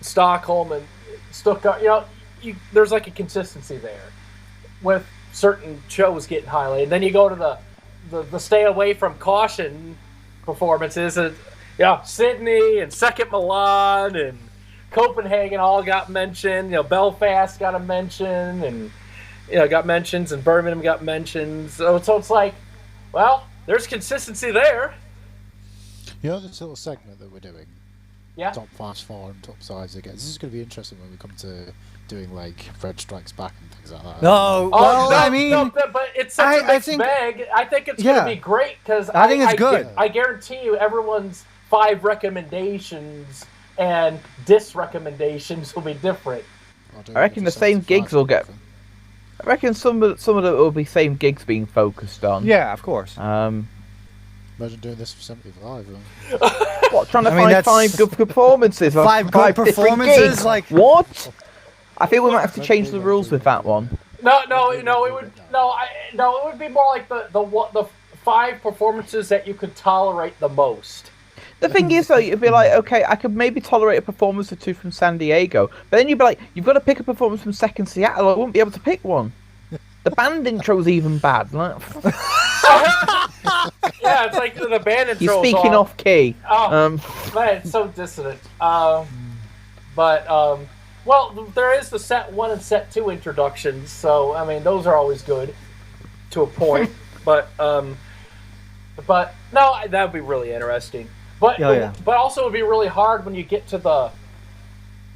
Stockholm and Stuttgart, there's like a consistency there with certain shows getting highlighted. And then you go to the stay away from caution performances. And, yeah, Sydney and Second Milan and Copenhagen all got mentioned. Belfast got a mention, and got mentions, and Birmingham got mentions. So it's like, well, there's consistency there. This little segment that we're doing. Yeah. Top 4 and top sides again. This is going to be interesting when we come to doing like Fred Strikes Back and things like that. No, well, I mean, but it's such a mixed bag. I think it's going to be great because I think it's good. I guarantee you, everyone's 5 recommendations and disrecommendations will be different. I reckon the same gigs will get. I reckon some of them will be same gigs being focused on. Yeah, of course. Imagine doing this for 75. What, trying to find 5 good performances? 5 good performances? Like what? I think we might have to change the rules with that one. No, it would be more like the 5 performances that you could tolerate the most. The thing is, though, you'd be like, okay, I could maybe tolerate a performance or 2 from San Diego, but then you'd be like, you've got to pick a performance from Second Seattle. I wouldn't be able to pick one. The band intro's even bad. Yeah, it's like the band intro. You're speaking off key. Oh, man, it's so dissonant. Well, there is the set 1 and set 2 introductions, so I mean those are always good to a point. but no, that would be really interesting. But but also it would be really hard when you get to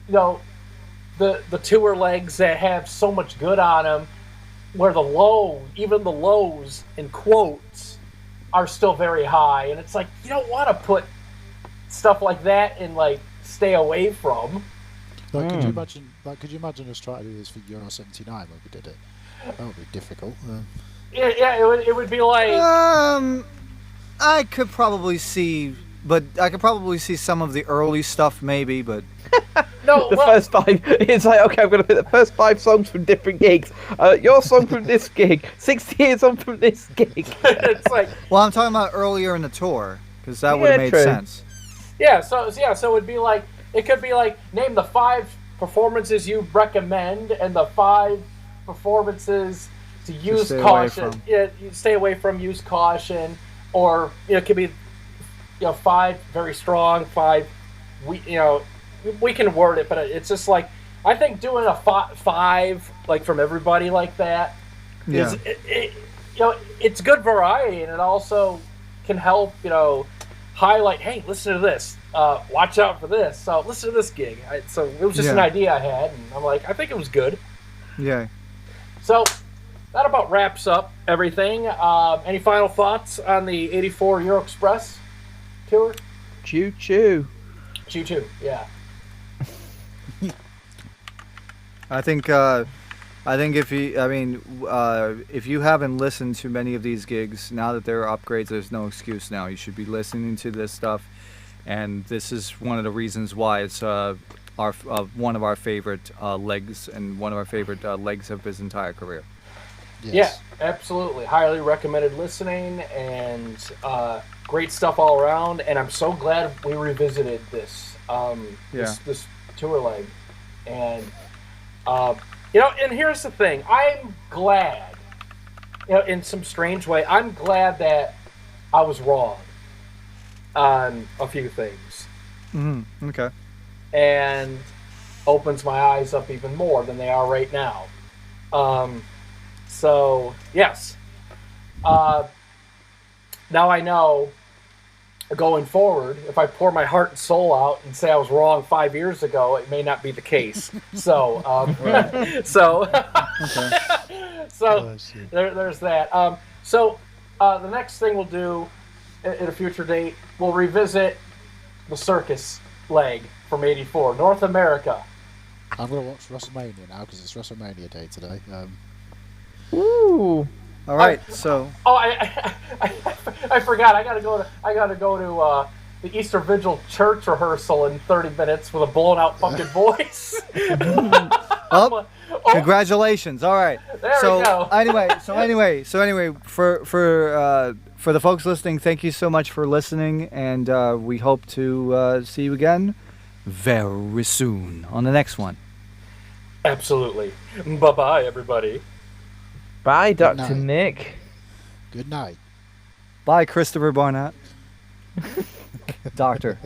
the tour legs that have so much good on them, where even the lows in quotes are still very high, and it's like you don't want to put stuff like that in like stay away from. Like, could you imagine us trying to do this for Euro 79 when we did it? That would be difficult. Yeah, it would be like. I could probably see some of the early stuff, maybe, but. First 5. It's like, okay, I'm going to pick the first 5 songs from different gigs. Your song from this gig. 60 years on from this gig. It's like. Well, I'm talking about earlier in the tour, because that would have made sense. Yeah, so it would be like. It could be like, name the 5 performances you recommend and the 5 performances to use caution. Stay away from, use caution, or it could be 5 very strong, 5 we can word it, but it's just like I think doing a 5 like from everybody like that is it's good variety, and it also can help highlight. Hey, listen to this. Watch out for this. So listen to this gig. So it was just an idea I had, and I'm like, I think it was good. Yeah. So that about wraps up everything. Any final thoughts on the 84 Euro Express tour? Choo choo. Choo choo. Yeah. I think if you haven't listened to many of these gigs, now that there are upgrades, there's no excuse now. You should be listening to this stuff. And this is one of the reasons why it's one of our favorite legs, and one of our favorite legs of his entire career. Yes. Yeah, absolutely. Highly recommended listening, and great stuff all around. And I'm so glad we revisited this this tour leg. And and here's the thing: I'm glad, in some strange way, I'm glad that I was wrong on a few things. Mm-hmm. Okay. And opens my eyes up even more than they are right now. So, yes. Now I know, going forward, if I pour my heart and soul out and say I was wrong 5 years ago, it may not be the case. So, there's that. The next thing we'll do at a future date, we'll revisit the circus leg from '84, North America. I'm going to watch WrestleMania now because it's WrestleMania day today. Ooh. All right. So. Oh, I forgot. I gotta go to the Easter Vigil church rehearsal in 30 minutes with a blown out fucking voice. Congratulations. All right. There we go. Anyway, for the folks listening, thank you so much for listening, and we hope to see you again very soon on the next one. Absolutely. Bye-bye, everybody. Bye, Dr. Nick. Good night. Bye, Christopher Barnett. Doctor,